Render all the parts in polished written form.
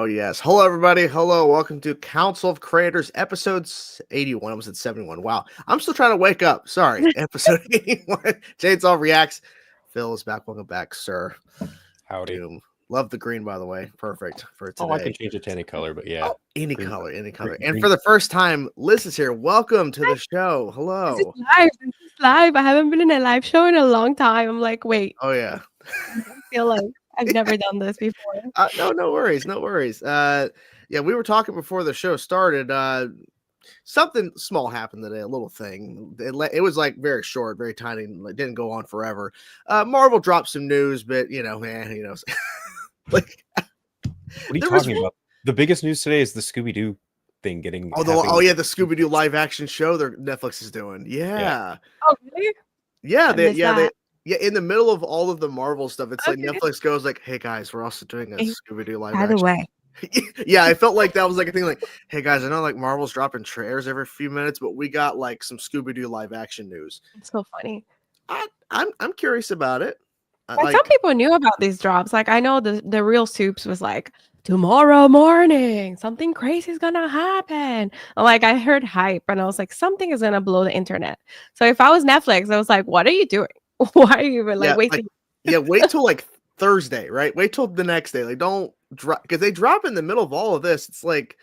Oh, yes. Hello, everybody. Hello. Welcome to Council of Creators, episodes 81. I was at 71. Wow. I'm still trying to wake up. Sorry. Episode 81. Chainsaw Reacts. Phil is back. Welcome back, sir. Howdy. Doom. Love the green, by the way. Perfect for today. Oh, I can change it to any color, but yeah. Oh, any Green. color. Green. And for the first time, Liz is here. Welcome to the show. Hello. This is live. I haven't been in a live show in a long time. I'm like, wait. Oh, yeah. I feel like I've never done this before. No worries. Yeah, we were talking before the show started. Something small happened today, a little thing. It was like very short, very tiny, like didn't go on forever. Marvel dropped some news, but like what are you talking about? The biggest news today is the Scooby-Doo thing getting the Scooby-Doo live action show that Netflix is doing. Yeah. Oh, really? Yeah, in the middle of all of the Marvel stuff, it's like Netflix goes like, "Hey guys, we're also doing a Scooby-Doo live action." By the way. Yeah, I felt like that was like a thing like, "Hey guys, I know like Marvel's dropping trailers every few minutes, but we got like some Scooby-Doo live action news." It's so funny. I'm curious about it. Some people knew about these drops. Like I know the real Soups was like, tomorrow morning, something crazy is gonna happen. Like I heard hype and I was like, something is gonna blow the internet. So if I was Netflix, I was like, what are you doing? Why are you even wasting? Wait till like Thursday, right? Wait till the next day. Like don't drop because they drop in the middle of all of this. It's like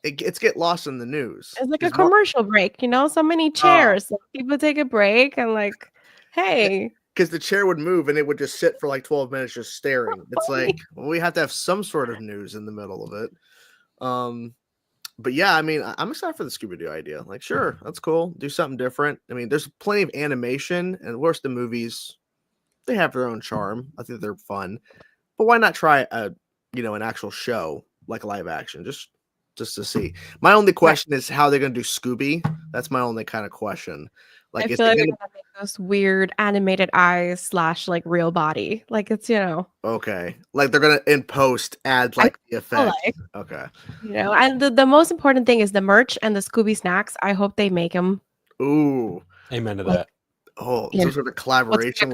it's get lost in the news. It's like a commercial break, so many chairs. So people take a break and like, hey. Because the chair would move and it would just sit for like 12 minutes just staring. It's like, well, we have to have some sort of news in the middle of it. But yeah, I mean, I'm excited for the Scooby-Doo idea. Like, sure, that's cool. Do something different. I mean, there's plenty of animation, and of course, the movies, they have their own charm. I think they're fun. But why not try an actual show like live action, just to see? My only question is how they're gonna do Scooby. That's my only kind of question. Like, I feel like they're gonna make those weird animated eyes / like real body. Like it's okay. Like they're gonna in post add like the effect. Okay. And the most important thing is the merch and the Scooby snacks. I hope they make them. Ooh. Amen to that. Oh, some sort of collaboration.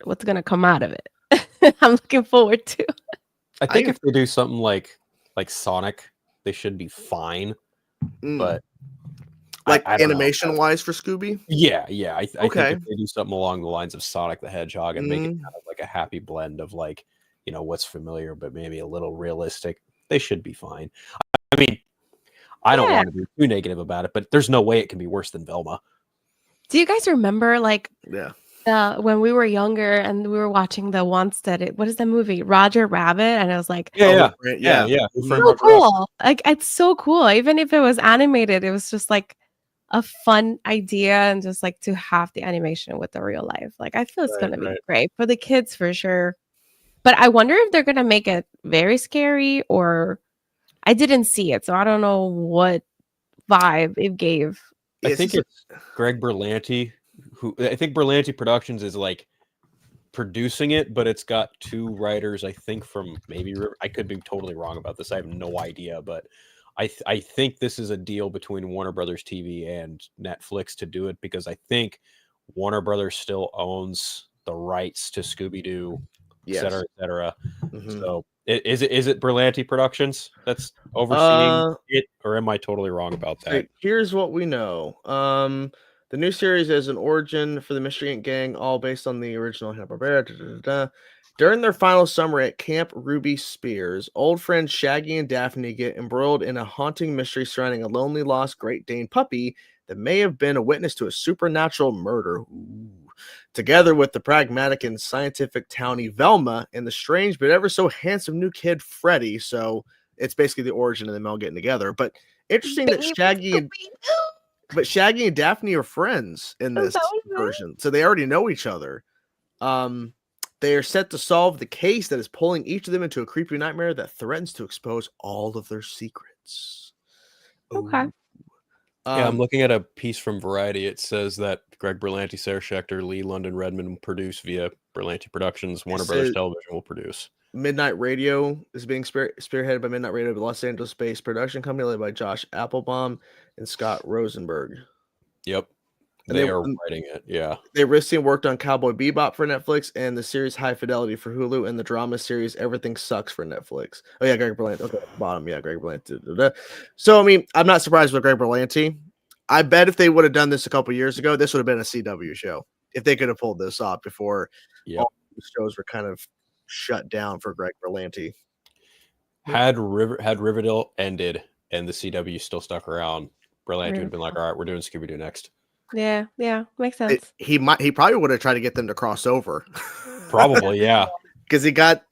What's gonna come out of it? I'm looking forward to. I think if they do something like Sonic, they should be fine. But like animation wise for Scooby? Yeah. I think if they do something along the lines of Sonic the Hedgehog and make it kind of like a happy blend of like, what's familiar but maybe a little realistic, they should be fine. I mean, I don't want to be too negative about it, but there's no way it can be worse than Velma. Do you guys remember when we were younger and we were watching the once that what is the movie Roger Rabbit, and I was like, yeah. So cool. Like it's so cool. Even if it was animated, it was just like a fun idea and just like to have the animation with the real life. Like I feel it's gonna be great for the kids for sure. But I wonder if they're gonna make it very scary, or I didn't see it, so I don't know what vibe it gave. I think it's Greg Berlanti, I think Berlanti Productions is like producing it, but it's got two writers, I think, from maybe I could be totally wrong about this. I have no idea, but I think this is a deal between Warner Brothers TV and Netflix to do it, because I think Warner Brothers still owns the rights to Scooby-Doo, et cetera, et cetera. So is it Berlanti Productions that's overseeing it, or am I totally wrong about that? Here's what we know. The new series is an origin for the Michigan gang, all based on the original Hanna-Barbera. During their final summer at Camp Ruby Spears, old friends Shaggy and Daphne get embroiled in a haunting mystery surrounding a lonely lost Great Dane puppy that may have been a witness to a supernatural murder. Together with the pragmatic and scientific townie Velma and the strange but ever so handsome new kid Freddy. So it's basically the origin of them all getting together. But interesting that Shaggy and Daphne are friends in this version, so they already know each other. They are set to solve the case that is pulling each of them into a creepy nightmare that threatens to expose all of their secrets. Okay. Yeah, I'm looking at a piece from Variety. It says that Greg Berlanti, Sarah Schechter, Lee London Redmond will produce via Berlanti Productions. Warner Brothers Television will produce. Midnight Radio is being spearheaded by Midnight Radio, the Los Angeles-based production company led by Josh Applebaum and Scott Rosenberg. Yep. And they are writing it. Yeah. They recently worked on Cowboy Bebop for Netflix and the series High Fidelity for Hulu and the drama series Everything Sucks for Netflix. Oh yeah, Greg Berlanti. Okay, bottom. Yeah, Greg Berlanti. So I mean, I'm not surprised with Greg Berlanti. I bet if they would have done this a couple years ago, this would have been a CW show. If they could have pulled this off before all the shows were kind of shut down for Greg Berlanti. Had Riverdale ended and the CW still stuck around, Berlanti would have been like, all right, we're doing Scooby-Doo next. Yeah, makes sense. He probably would have tried to get them to cross over. Probably, yeah. Because he got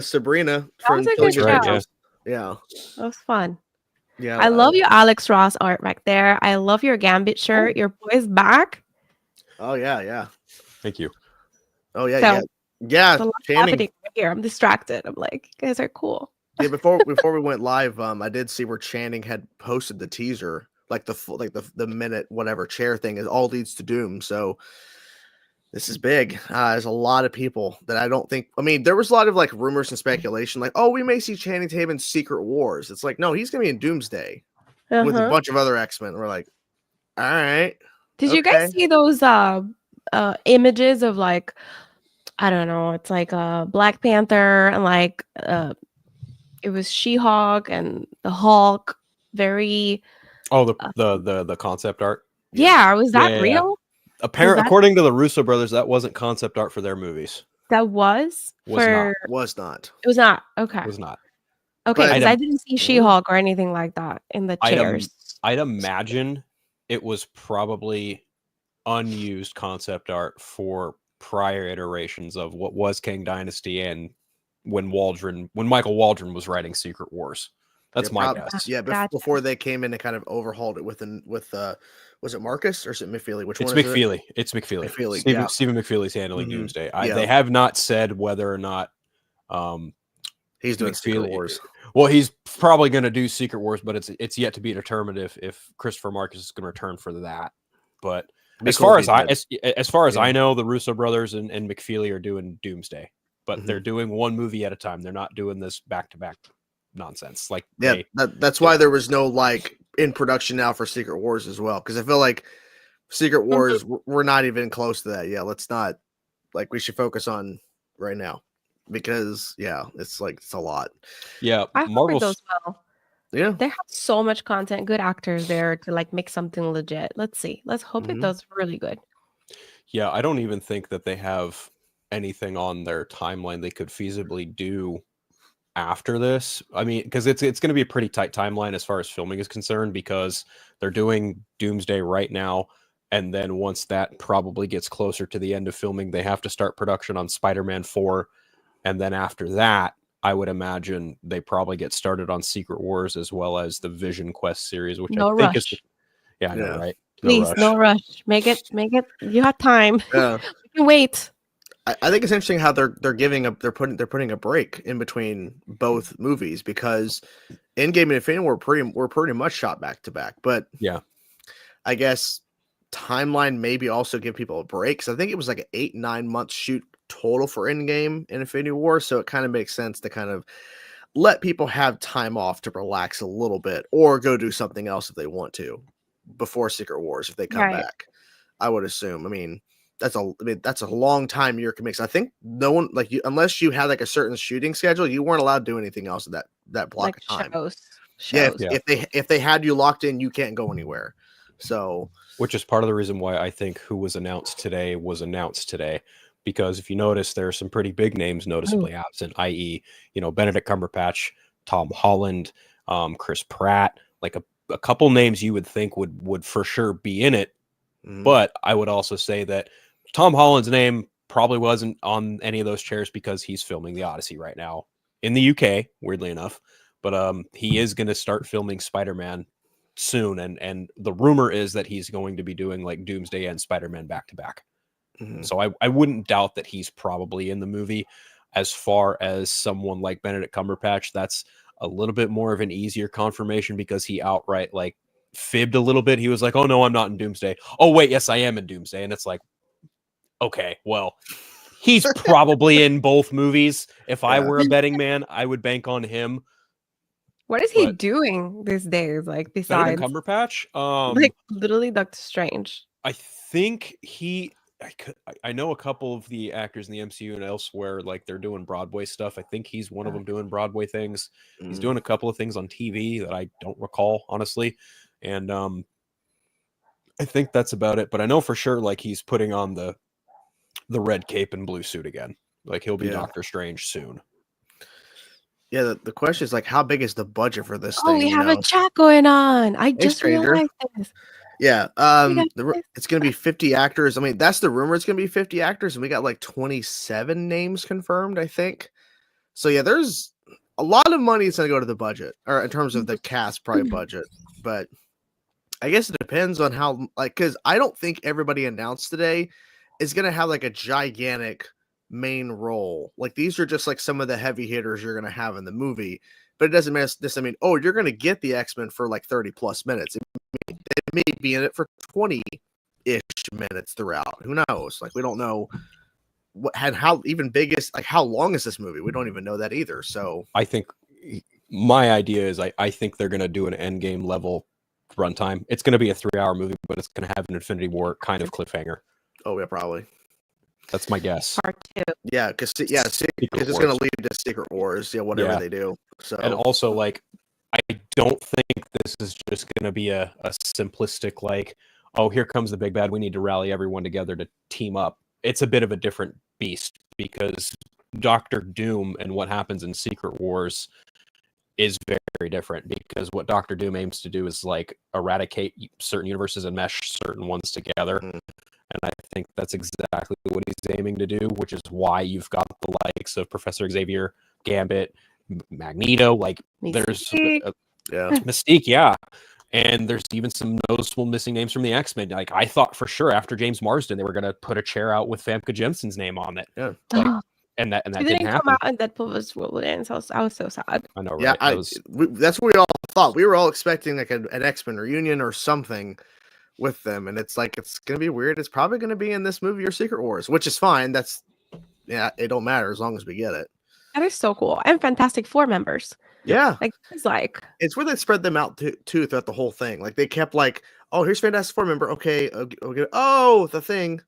Sabrina from That was a good show. Yeah. That was fun. Yeah. I love your Alex Ross art back there. I love your Gambit shirt. Your boy's back. Oh yeah. Thank you. Oh yeah. There's a lot happening here. I'm distracted. I'm like, you guys are cool. Yeah, before we went live, I did see where Channing had posted the teaser, like the minute whatever chair thing is all leads to doom. So this is big. There's a lot of people that I don't think. I mean, there was a lot of like rumors and speculation, like, oh, we may see Channing Tatum in Secret Wars. It's like, no, he's gonna be in Doomsday with a bunch of other X-Men. We're like, all right. Did you guys see those images of like, I don't know, it's like Black Panther and like it was She-Hulk and the Hulk. Very. Oh, the concept art. Yeah, was that real? Apparently, according to the Russo brothers, that wasn't concept art for their movies. That was not. It was not. Okay. It was not. Okay, because I didn't see She-Hulk or anything like that in the chairs. I'd imagine it was probably unused concept art for prior iterations of what was Kang Dynasty and when Michael Waldron was writing Secret Wars. That's my guess. Yeah, before they came in and kind of overhauled it with was it Marcus or is it McFeely? Which one? It's McFeely. Stephen McFeely's handling Doomsday. They have not said whether or not he's doing Secret Wars. Well, he's probably going to do Secret Wars, but it's yet to be determined if Christopher Marcus is going to return for that. But as far as I know, the Russo brothers and McFeely are doing Doomsday, but they're doing one movie at a time. They're not doing this back to back nonsense. Like that's why there was no like in production now for Secret Wars as well, because I feel like Secret Wars we're not even close to that. Yeah, let's not, like, we should focus on right now because it's a lot. Yeah, I hope it goes well. Yeah, they have so much content, good actors there to like make something legit. Let's see. Let's hope it does really good. Yeah, I don't even think that they have anything on their timeline they could feasibly do after this. I mean, because it's going to be a pretty tight timeline as far as filming is concerned, because they're doing Doomsday right now, and then once that probably gets closer to the end of filming, they have to start production on Spider-Man 4, and then after that, I would imagine they probably get started on Secret Wars as well as the Vision Quest series, which I think is I know, right? Please, no rush. Make it. You have time. Yeah. We can wait. I think it's interesting how they're putting a break in between both movies, because Endgame and Infinity War were pretty much shot back to back. But yeah, I guess timeline maybe also give people a break. So I think it was like an 8-9 month shoot total for Endgame and Infinity War. So it kind of makes sense to kind of let people have time off to relax a little bit or go do something else if they want to before Secret Wars if they come back. I would assume. I mean, that's a long time year commit. I think no one, like, you, unless you had like a certain shooting schedule, you weren't allowed to do anything else at that block like of time. Shows. Yeah, if they had you locked in, you can't go anywhere. So, which is part of the reason why I think who was announced today, because if you notice, there are some pretty big names noticeably absent, i.e., Benedict Cumberbatch, Tom Holland, Chris Pratt, like a couple names you would think would for sure be in it. But I would also say that Tom Holland's name probably wasn't on any of those chairs because he's filming The Odyssey right now in the UK, weirdly enough. But he is going to start filming Spider-Man soon. And the rumor is that he's going to be doing like Doomsday and Spider-Man back to back. So I wouldn't doubt that he's probably in the movie. As far as someone like Benedict Cumberbatch, that's a little bit more of an easier confirmation because he outright like fibbed a little bit. He was like, oh no, I'm not in Doomsday. Oh wait, yes, I am in Doomsday. And it's like, okay, well, he's probably in both movies. If I were a betting man, I would bank on him. What is he doing these days? Like, besides Benedict Cumberbatch? like literally Doctor Strange. I think I know a couple of the actors in the MCU and elsewhere, like they're doing Broadway stuff. I think he's one of them doing Broadway things. He's doing a couple of things on TV that I don't recall, honestly. And I think that's about it. But I know for sure, like he's putting on the red cape and blue suit again. Like he'll be Doctor Strange soon. Yeah, the question is like, how big is the budget for this Oh, thing? we have a chat going on. I just stranger. realized this. Yeah, it's gonna be 50 actors. I mean, that's the rumor. It's gonna be 50 actors, and we got like 27 names confirmed, I think. So yeah, there's a lot of money that's gonna go to the budget, or in terms of the cast, probably budget. But I guess it depends on how, like, because I don't think everybody announced today is gonna have like a gigantic main role. Like these are just like some of the heavy hitters you're gonna have in the movie. But it doesn't mean this. I mean, oh, you're gonna get the X-Men for like 30 plus minutes. It may be in it for 20-ish minutes throughout. Who knows? Like we don't know how even big is, like how long is this movie? We don't even know that either. So I think my idea is I think they're gonna do an Endgame level runtime. It's gonna be a 3-hour movie, but it's gonna have an Infinity War kind of cliffhanger. Oh yeah, probably. That's my guess. Part 2. Yeah, because it's gonna lead to Secret Wars. Yeah, whatever they do. So and also like I don't think this is just going to be a simplistic, like, oh, here comes the big bad. We need to rally everyone together to team up. It's a bit of a different beast because Doctor Doom and what happens in Secret Wars is very, very different, because what Doctor Doom aims to do is like eradicate certain universes and mesh certain ones together. And I think that's exactly what he's aiming to do, which is why you've got the likes of Professor Xavier, Gambit, Magneto, like Mystique. there's Mystique, and there's even some noticeable missing names from the X-Men. Like I thought for sure after James Marsden they were gonna put a chair out with Famke Jensen's name on it. Yeah, like, and that didn't happen. Come out and Deadpool was Wolverine, so I was so sad. I know, right? Yeah, that's what we all thought. We were all expecting like an X-Men reunion or something with them, and it's like it's gonna be weird. It's probably gonna be in this movie or Secret Wars, which is fine. That's it don't matter as long as we get it. That is so cool. And Fantastic Four members. Yeah. It's where they spread them out too throughout the whole thing. Like they kept like, oh, here's Fantastic Four member. Okay. Oh, the Thing.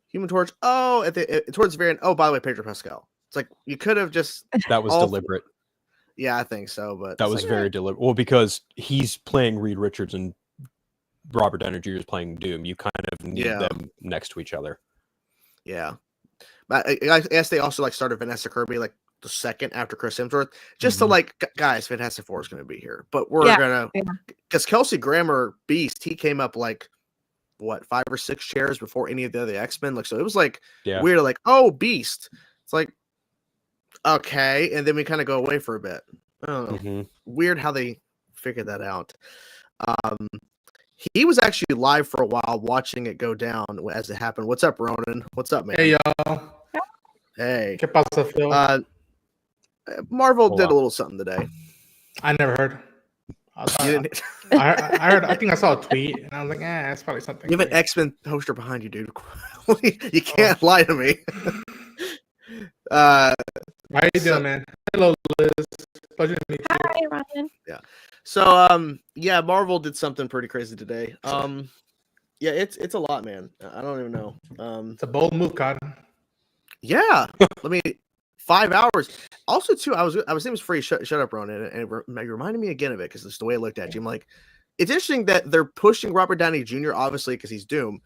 Human Torch. Oh, towards the very end. Oh, by the way, Pedro Pascal. It's like you could have just that was deliberate. Yeah, I think so. But that was very deliberate. Well, because he's playing Reed Richards and Robert Downey Jr. is playing Doom. You kind of need them next to each other. Yeah. But I guess they also like started Vanessa Kirby like the second after Chris Hemsworth, just to like, guys, Fantastic Four is going to be here, but we're gonna, because Kelsey Grammer Beast, he came up like what 5 or 6 chairs before any of the other X-Men, like so it was like weird, like oh Beast, it's like okay, and then we kind of go away for a bit. I don't know, weird how they figured that out. He was actually live for a while watching it go down as it happened. What's up, Ronan? What's up, man? Hey y'all. Hey. ¿Qué pasa, Phil? Marvel did a little something today. I never heard. I heard. I think I saw a tweet, and I was like, that's probably something. You have an X-Men poster behind you, dude. You can't lie to me. How you doing, man? Hello, Liz. Pleasure to meet you. Hi, Ryan. Yeah. So, Marvel did something pretty crazy today. Yeah, it's a lot, man. I don't even know. It's a bold move, Cotton. Yeah. 5 hours. Also, too, I was saying free. Shut up, Ronan, and it reminded me again of it because it's the way I looked at you. I'm like, it's interesting that they're pushing Robert Downey Jr. obviously because he's Doom,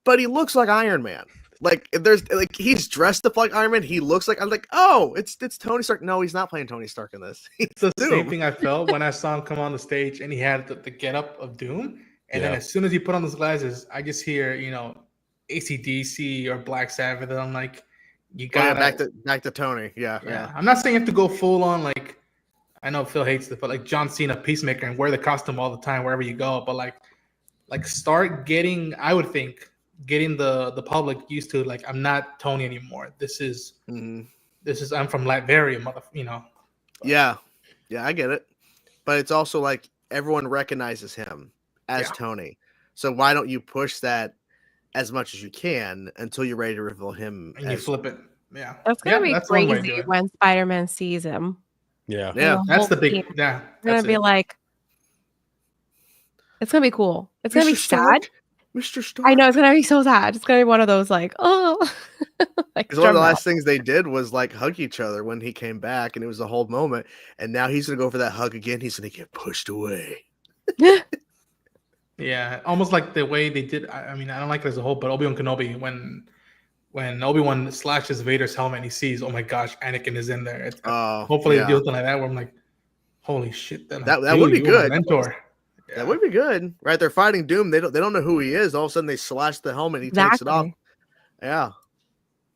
but he looks like Iron Man. Like there's like he's dressed up like Iron Man. He looks like I'm like, oh, it's Tony Stark. No, he's not playing Tony Stark in this. It's the same thing I felt when I saw him come on the stage and he had the getup of Doom. And then as soon as he put on those glasses, I just hear AC/DC or Black Sabbath, and I'm like, you got back to Tony. Yeah. I'm not saying you have to go full on like, I know Phil hates it, but like John Cena, Peacemaker, and wear the costume all the time wherever you go. But like start getting, I would think, getting the public used to like, I'm not Tony anymore. This is I'm from Latveria, Yeah, I get it. But it's also like everyone recognizes him as Tony. So why don't you push that as much as you can until you're ready to reveal him? And you flip it. Yeah. That's gonna be crazy when Spider-Man sees him. Yeah. That's the big It's gonna be like, it's gonna be cool. It's gonna be sad. Mr. Stark. I know it's gonna be so sad. It's gonna be one of those like, oh, like Because one of the drum last things they did was like hug each other when he came back, and it was the whole moment. And now he's gonna go for that hug again. He's gonna get pushed away. roll. Yeah, almost like the way they did. I mean, I don't like it as a whole, but Obi-Wan Kenobi, when Obi-Wan slashes Vader's helmet and he sees, oh my gosh, Anakin is in there. It's, hopefully they do something like that where I'm like, holy shit, that would be good. Mentor. Yeah. That would be good, right? They're fighting Doom. They don't know who he is. All of a sudden, they slash the helmet. And he takes it off. Yeah.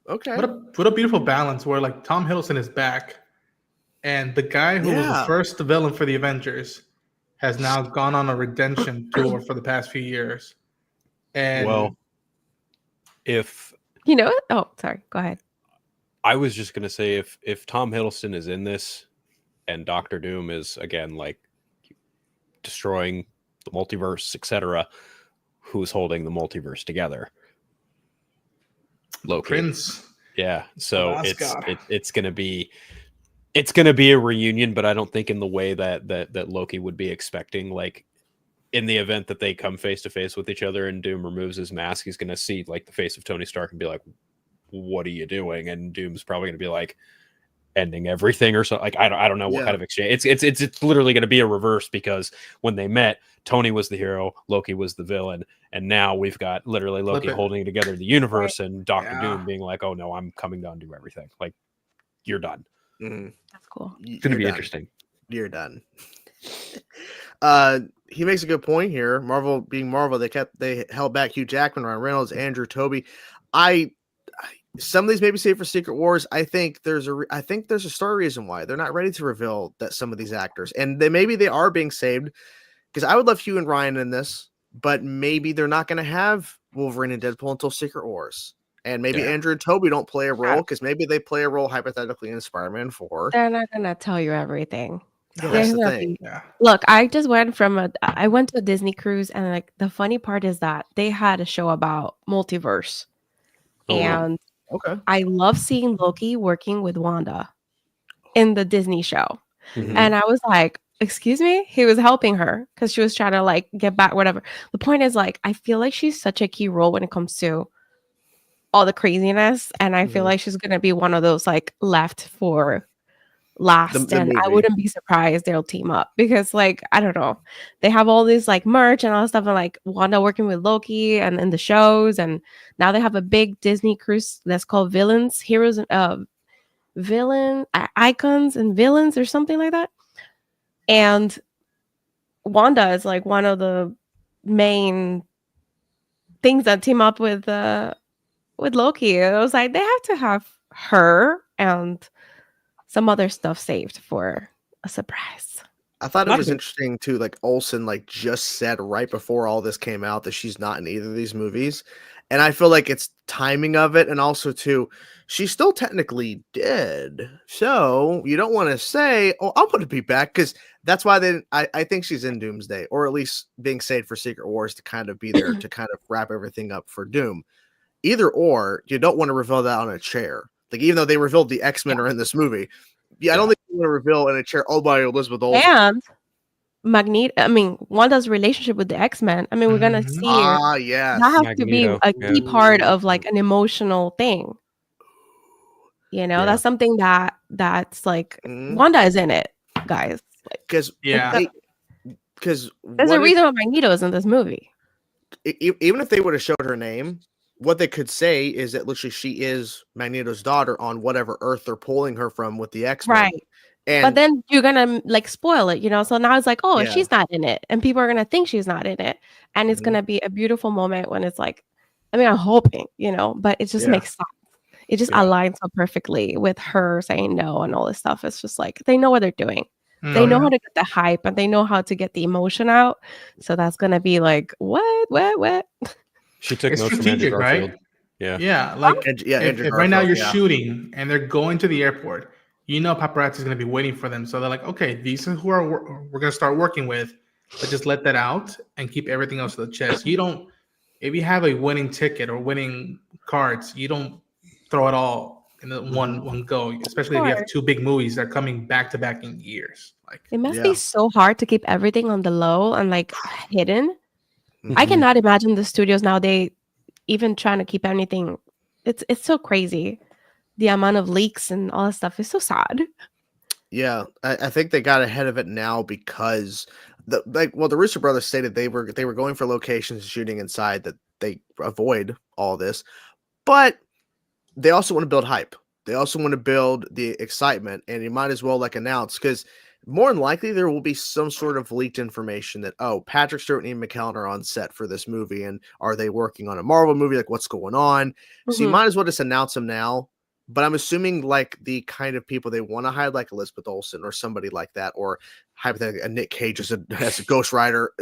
Okay. What a beautiful balance where like Tom Hiddleston is back, and the guy who was the first villain for the Avengers has now gone on a redemption tour for the past few years. And well, if you know what? Oh, sorry. Go ahead. I was just gonna say if Tom Hiddleston is in this, and Doctor Doom is again like destroying the multiverse, etc., who's holding the multiverse together? Loki. Prince. Yeah. So it's gonna be a reunion, but I don't think in the way that Loki would be expecting. Like in the event that they come face to face with each other and Doom removes his mask, he's gonna see like the face of Tony Stark and be like, "What are you doing?" And Doom's probably gonna be like, ending everything or so. Like I don't know what kind of exchange. It's literally going to be a reverse, because when they met, Tony was the hero, Loki was the villain, and now we've got literally Loki holding together the universe and Doctor Doom being like, "Oh no, I'm coming down to do everything." Like, you're done. Mm-hmm. That's cool. It's going to be interesting. You're done. He makes a good point here. Marvel being Marvel, they held back Hugh Jackman, Ryan Reynolds, Andrew, Toby. Some of these maybe save for Secret Wars. I think there's a story reason why they're not ready to reveal that some of these actors, and maybe they are being saved, because I would love Hugh and Ryan in this, but maybe they're not going to have Wolverine and Deadpool until Secret Wars, and maybe Andrew and Toby don't play a role, because maybe they play a role hypothetically in Spider-Man 4. They're not gonna tell you everything. That's the thing. Look, I just went I went to a Disney cruise, and like the funny part is that they had a show about multiverse, and I love seeing Loki working with Wanda in the Disney show. Mm-hmm. And I was like, excuse me? He was helping her because she was trying to like get back, whatever. The point is, like, I feel like she's such a key role when it comes to all the craziness. And I feel like she's going to be one of those like left for last. And I wouldn't be surprised they'll team up, because like, I don't know, they have all this like merch and all this stuff, and like Wanda working with Loki and in the shows, and now they have a big Disney cruise that's called Villains, Heroes, Villain Icons and Villains or something like that. And Wanda is like one of the main things that team up with Loki. I was like, they have to have her and some other stuff saved for a surprise. I thought it was interesting too. Like Olsen, like just said right before all this came out that she's not in either of these movies, and I feel like it's timing of it, and also too, she's still technically dead. So you don't want to say, "Oh, I'm going to be back," because that's why I think she's in Doomsday, or at least being saved for Secret Wars to kind of be there to kind of wrap everything up for Doom. Either or, you don't want to reveal that on a chair. Like, even though they revealed the X-Men are in this movie, I don't think you want to reveal in a chair, "Oh, by Elizabeth Olsen." And Wanda's relationship with the X-Men. I mean, we're gonna see. Yes. That has to be a key part of like an emotional thing. You know, that's something that's like Wanda is in it, guys. Because there's a reason why Magneto is in this movie. Even if they would have showed her name, what they could say is that literally she is Magneto's daughter on whatever Earth they're pulling her from with the X-Men. Right. But then you're gonna like spoil it, you know? So now it's like, oh, she's not in it. And people are gonna think she's not in it. And it's gonna be a beautiful moment when it's like, I mean, I'm hoping, you know, but it just makes sense. It just aligns so perfectly with her saying no and all this stuff. It's just like they know what they're doing. They know how to get the hype, and they know how to get the emotion out. So that's gonna be like, what? She took notes from Andrew Garfield. Right? Yeah. Like if right now you're shooting and they're going to the airport, you know paparazzi is going to be waiting for them. So they're like, okay, these are who we're going to start working with, but just let that out and keep everything else to the chest. You don't, if you have a winning ticket or winning cards, you don't throw it all in one go, especially if you have two big movies that are coming back to back in years. Like it must be so hard to keep everything on the low and like hidden. I cannot imagine the studios now. They even trying to keep anything. It's so crazy. The amount of leaks and all that stuff is so sad. Yeah, I think they got ahead of it now because the Russo brothers stated they were going for locations and shooting inside that they avoid all this, but they also want to build hype. They also want to build the excitement, and you might as well announce, because more than likely there will be some sort of leaked information that, oh, Patrick Stewart and Ian McKellen are on set for this movie, and are they working on a Marvel movie? Like, what's going on? So you might as well just announce them now. But I'm assuming the kind of people they want to hire, like Elizabeth Olsen or somebody like that, or hypothetically a Nick Cage as a Ghost Rider,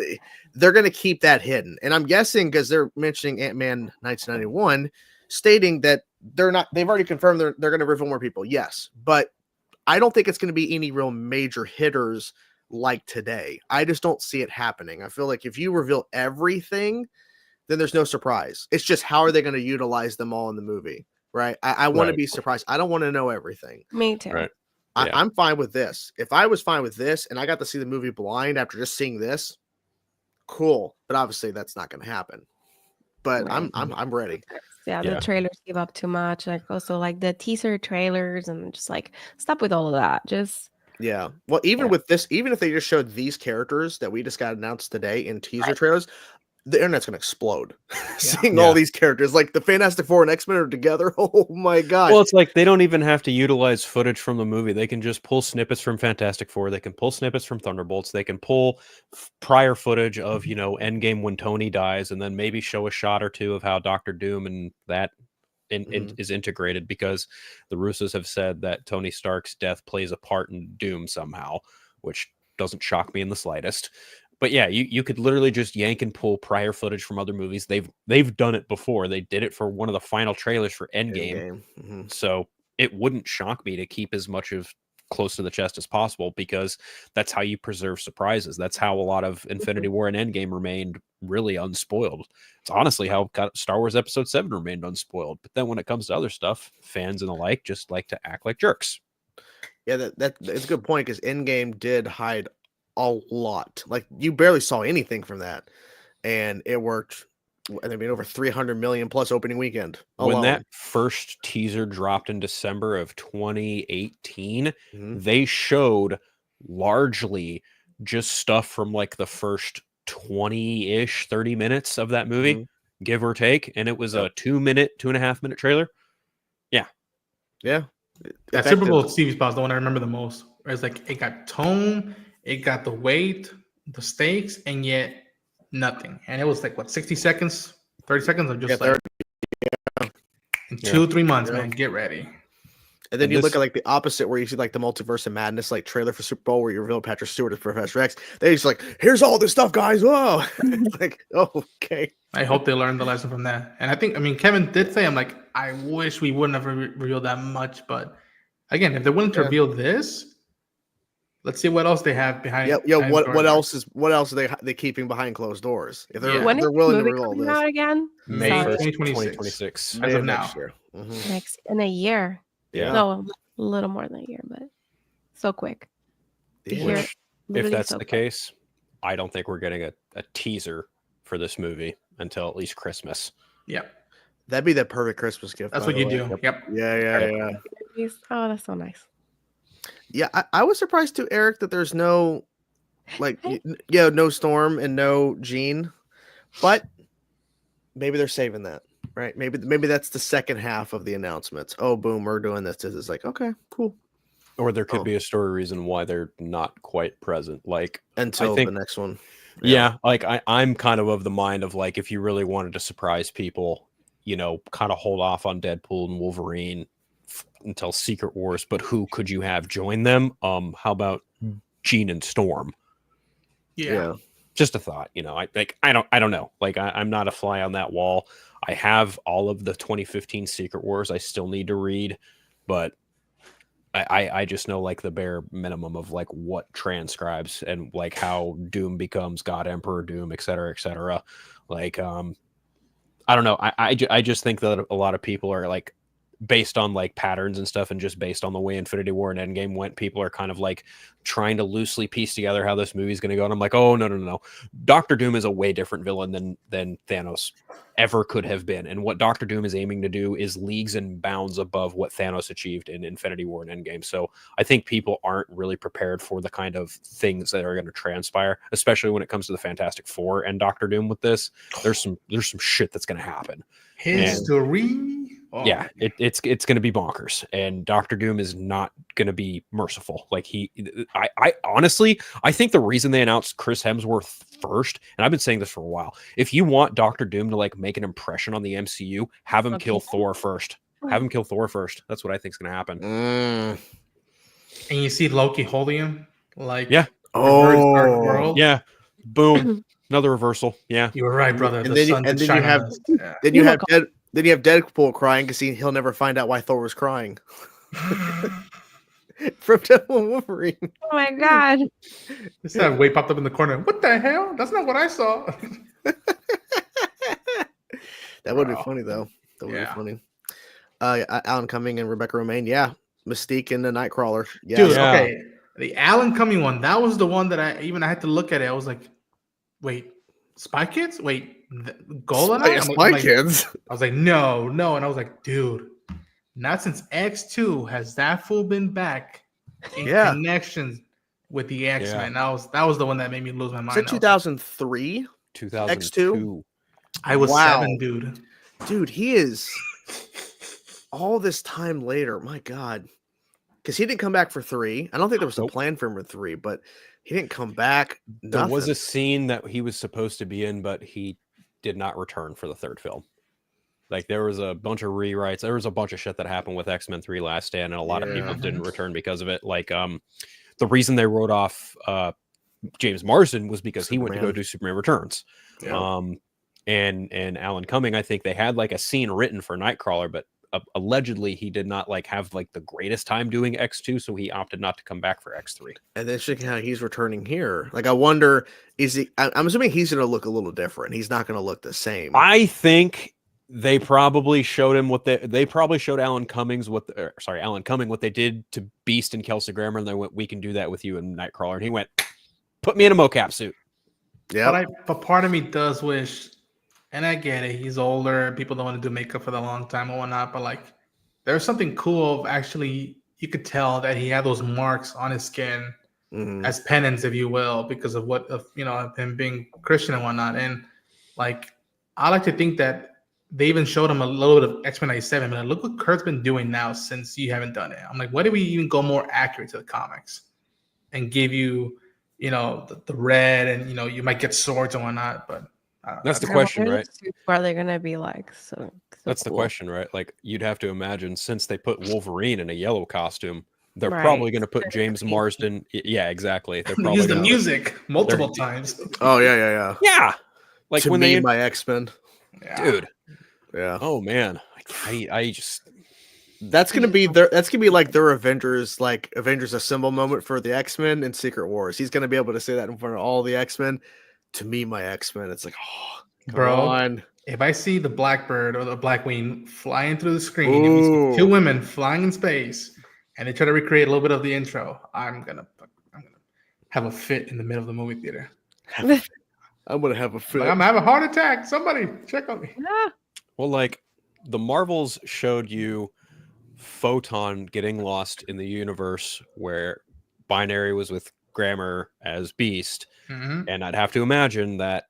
they're going to keep that hidden. And I'm guessing because they're mentioning Ant-Man 1991, stating that they've already confirmed they're going to reveal more people. Yes, but I don't think it's going to be any real major hitters like today. I just don't see it happening. I feel like if you reveal everything, then there's no surprise. It's just how are they going to utilize them all in the movie? Right. I want to be surprised. I don't want to know everything. Me too. Right. I'm fine with this. If I was fine with this and I got to see the movie blind after just seeing this, cool. But obviously that's not going to happen. But Right. I'm ready. Yeah, the trailers give up too much. Also the teaser trailers, and just stop with all of that. Just Well, even with this, even if they just showed these characters that we just got announced today in teaser trailers, the internet's gonna explode. Seeing all these characters, like the Fantastic Four and X-Men are together. Oh my god! Well, it's like they don't even have to utilize footage from the movie. They can just pull snippets from Fantastic Four. They can pull snippets from Thunderbolts. They can pull prior footage of Endgame when Tony dies, and then maybe show a shot or two of how Doctor Doom and that is integrated, because the Russos have said that Tony Stark's death plays a part in Doom somehow, which doesn't shock me in the slightest. But yeah, you could literally just yank and pull prior footage from other movies. They've done it before. They did it for one of the final trailers for Endgame. So it wouldn't shock me to keep as much of close to the chest as possible, because that's how you preserve surprises. That's how a lot of Infinity War and Endgame remained really unspoiled. It's honestly how Star Wars Episode 7 remained unspoiled. But then when it comes to other stuff, fans and the like just like to act like jerks. Yeah, that's a good point, because Endgame did hide a lot. Like, you barely saw anything from that, and it worked. I mean, over 300 million plus opening weekend alone. When that first teaser dropped in December of 2018, they showed largely just stuff from the first 20-ish 30 minutes of that movie, give or take, and it was a 2.5 minute trailer. That Super Bowl TV spot is the one I remember the most. It's it got tone, it got the weight, the stakes, and yet nothing. And it was 60 seconds, 30 seconds of just in 2-3 months, man, get ready. And then you look at the opposite, where you see the Multiverse of Madness trailer for Super Bowl, where you reveal Patrick Stewart as Professor X. They just here's all this stuff, guys. Whoa. It's oh, okay. I hope they learned the lesson from that. And I think, Kevin did say, I wish we wouldn't have revealed that much. But again, if they're willing to reveal this, let's see what else they have behind. What else are they keeping behind closed doors? If they're when they're is willing the to movie reveal coming this, out again? May 1st, 2026. As of now. Next year. Next in a year. Yeah. No, a little more than a year, but so quick. Which, if that's the case, I don't think we're getting a teaser for this movie until at least Christmas. Yeah. That'd be the perfect Christmas gift. That's what you do. Yep. Yeah. Oh, that's so nice. Yeah, I was surprised too, Eric, that there's no no Storm and no Jean, but maybe they're saving that, right? Maybe that's the second half of the announcements. Oh, boom, we're doing this. It's okay, cool. Or there could be a story reason why they're not quite present, until the next one. Yeah, I'm kind of the mind of if you really wanted to surprise people, kind of hold off on Deadpool and Wolverine until Secret Wars, but who could you have join them? How about Jean and Storm? Yeah. Just a thought, I don't know. I'm not a fly on that wall. I have all of the 2015 Secret Wars I still need to read, but I just know the bare minimum of what transcribes and how Doom becomes God Emperor Doom, et cetera, et cetera. I don't know. I just think that a lot of people are based on like patterns and stuff, and just based on the way Infinity War and Endgame went, people are kind of like trying to loosely piece together how this movie is going to go. And I'm like, oh no, Doctor Doom is a way different villain than Thanos ever could have been. And what Doctor Doom is aiming to do is leagues and bounds above what Thanos achieved in Infinity War and Endgame. So I think people aren't really prepared for the kind of things that are going to transpire, especially when it comes to the Fantastic Four and Doctor Doom. With this, there's some shit that's going to happen. History. Yeah, it's going to be bonkers, and Doctor Doom is not going to be merciful. Like I honestly, I think the reason they announced Chris Hemsworth first, and I've been saying this for a while, if you want Doctor Doom to like make an impression on the MCU, have him kill Thor first. Have him kill Thor first. That's what I think is going to happen. And you see Loki holding him, like world. Yeah, boom, another reversal. Yeah, you were right, brother. And then you have Deadpool crying because he'll never find out why Thor was crying. From Deadpool and Wolverine. Oh my god! This that way popped up in the corner. What the hell? That's not what I saw. That would be funny though. That would be funny. Alan Cumming and Rebecca Romaine. Yeah, Mystique and the Nightcrawler. Yeah. Dude, okay. The Alan Cumming one. That was the one that I had to look at it. I was like, wait, Spy Kids? Wait. Goldeneye? Spy Kids. I was like, no, and I was like, dude, not since X2 has that fool been back in connections with the X-Men. That was the one that made me lose my mind. Is it 2003? 2002. X2? I was 7, dude. Dude, he is all this time later. My God. Because he didn't come back for 3. I don't think there was a plan for him for 3, but he didn't come back. There was a scene that he was supposed to be in, but he did not return for the 3rd film. Like there was a bunch of rewrites. There was a bunch of shit that happened with X-Men 3 Last Stand, and a lot of people didn't return because of it. Like the reason they wrote off James Marsden was because he went to go do Superman Returns. Yeah. And Alan Cumming, I think they had like a scene written for Nightcrawler, but allegedly he did not like have like the greatest time doing X2, so he opted not to come back for X3. And then how he's returning here. Like I wonder, is he? I'm assuming he's going to look a little different. He's not going to look the same. I think they probably showed him what they probably showed Alan Cumming what they did to Beast and Kelsey Grammer, and they went, "We can do that with you in Nightcrawler," and he went, "Put me in a mocap suit." Yeah, but part of me does wish. And I get it. He's older. People don't want to do makeup for the long time and whatnot. But like, there's something cool of actually, you could tell that he had those marks on his skin as penance, if you will, because of him being Christian and whatnot. And like, I like to think that they even showed him a little bit of X-Men 97. But look what Kurt's been doing now since you haven't done it. I'm like, why do we even go more accurate to the comics and give you, the red and you might get swords and whatnot, but. That's the question, right? What are they going to be like? So that's cool. The question, right? Like you'd have to imagine, since they put Wolverine in a yellow costume, they're probably going to put James Marsden. Yeah, exactly. They're probably use the music multiple times. Oh yeah. Yeah, like when they my X-Men, dude. Yeah. Oh man, I just. That's gonna be like their Avengers Assemble moment for the X-Men in Secret Wars. He's gonna be able to say that in front of all the X-Men. To me, my X-Men, it's like, bro. If I see the Blackbird or the Blackwing flying through the screen, and we see 2 women flying in space, and they try to recreate a little bit of the intro, I'm gonna have a fit in the middle of the movie theater. I'm gonna have a fit. Like, I'm gonna have a heart attack. Somebody check on me. Yeah. Well, like the Marvels showed you Photon getting lost in the universe where Binary was with Grammar as Beast. And I'd have to imagine that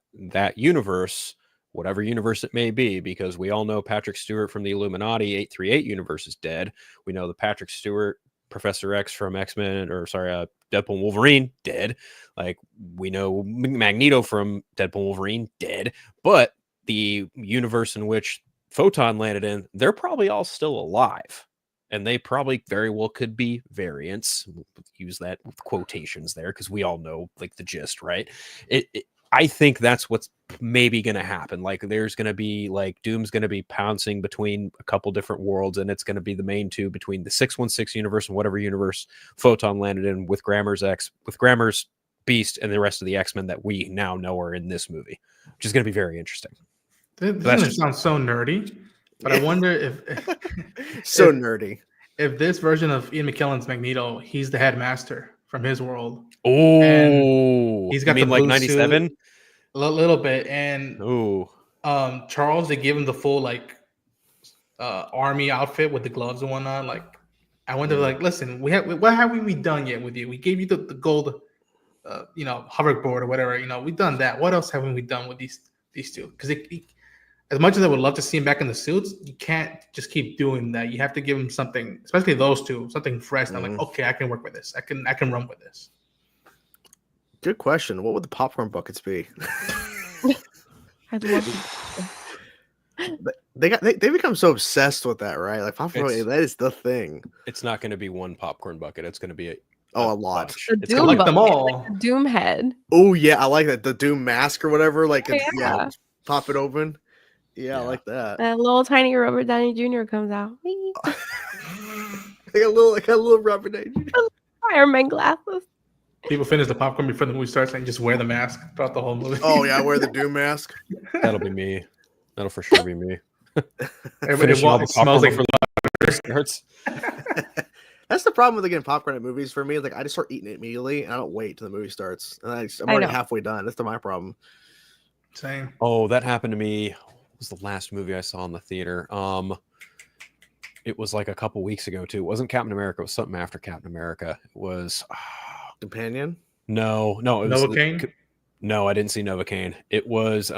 universe, whatever universe it may be, because we all know Patrick Stewart from the Illuminati 838 universe is dead. We know the Patrick Stewart, Professor X from Deadpool and Wolverine, dead. Like we know Magneto from Deadpool and Wolverine, dead. But the universe in which Photon landed in, they're probably all still alive. And they probably very well could be variants. We'll use that with quotations there because we all know like the gist, right? I think that's what's maybe going to happen. Like there's going to be like Doom's going to be pouncing between a couple different worlds, and it's going to be the main two between the 616 universe and whatever universe Photon landed in with Grammar's Beast and the rest of the X-Men that we now know are in this movie, which is going to be very interesting. That sounds so nerdy. But I wonder if So if, nerdy. if this version of Ian McKellen's Magneto, he's the headmaster from his world. Oh, He's got you mean the like blue 97? suit, a little bit, and Oh, Charles, they give him the full like army outfit with the gloves and whatnot. Like, I wonder, like, listen, what have we done yet with you? We gave you the gold, hoverboard or whatever. We've done that. What else haven't we done with these two? Because as much as I would love to see him back in the suits, you can't just keep doing that. You have to give him something, especially those two, something fresh. And I'm like, okay, I can work with this. I can run with this. Good question. What would the popcorn buckets be? I'd love They become so obsessed with that, right? Like popcorn, that is the thing. it's not going to be one popcorn bucket. It's going to be a lot. bunch. the It's Doom gonna like be- them bucket, all. like the Doom head. Oh yeah, I like that. The Doom mask or whatever. Like Oh, yeah, pop it open. Yeah, I Yeah. like that. A little tiny Robert Downey Jr. comes out. like a little rubber danger. Iron Man glasses. People finish the popcorn before the movie starts and just wear the mask throughout the whole movie. Oh yeah, I wear the Doom mask. That'll be me. That'll for sure be me. Everybody Finishing all the smells like popcorn starts. That's the problem with getting popcorn at movies for me. Like I just start eating it immediately, and I don't wait till the movie starts. And I'm already know. halfway done. That's my problem. Same. Oh, that happened to me. What was the last movie I saw in the theater? It was like a couple weeks ago too. It wasn't Captain America. It was something after Captain America. It was Companion. no. It was Novocaine? No, I didn't see Novocaine. It was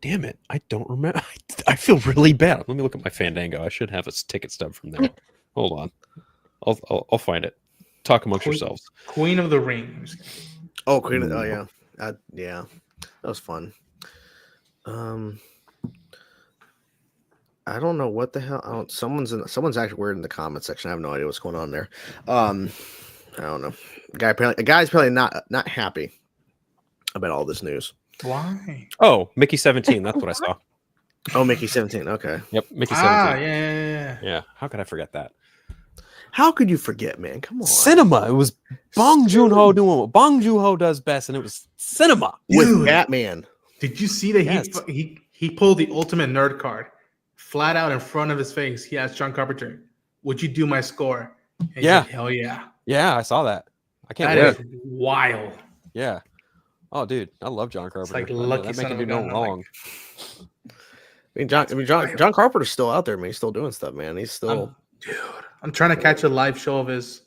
damn it, I don't remember. I feel really bad. Let me look at my Fandango. I should have a ticket stub from there. Hold on, I'll find it. Talk amongst yourselves. Queen of the Rings. Oh, Queen. Oh yeah, yeah. That was fun. I don't know what the hell. Someone's actually weird in the comment section. I have no idea what's going on there. I don't know. A guy's probably not happy about all this news. Why? Oh, Mickey 17. That's what I saw. Oh, Mickey 17. Okay. Yep, Mickey 17. Yeah. Yeah. How could I forget that? How could you forget, man? Come on. Cinema. It was Bong Joon-ho doing what Bong Joon-ho does best, and it was cinema. With Dude. Batman. Did you see that Yes. he pulled the ultimate nerd card flat out in front of his face? He asked John Carpenter, "Would you do my score?" And he Yeah. said, hell yeah. Yeah, I saw that. I can't That wait. is wild. Yeah. Oh, dude, I love John Carpenter. like I know, lucky that son man of can a do no gun. I'm like, wrong. John Carpenter's still out there, man. He's still doing stuff, man. He's still. I'm trying to catch a live show of his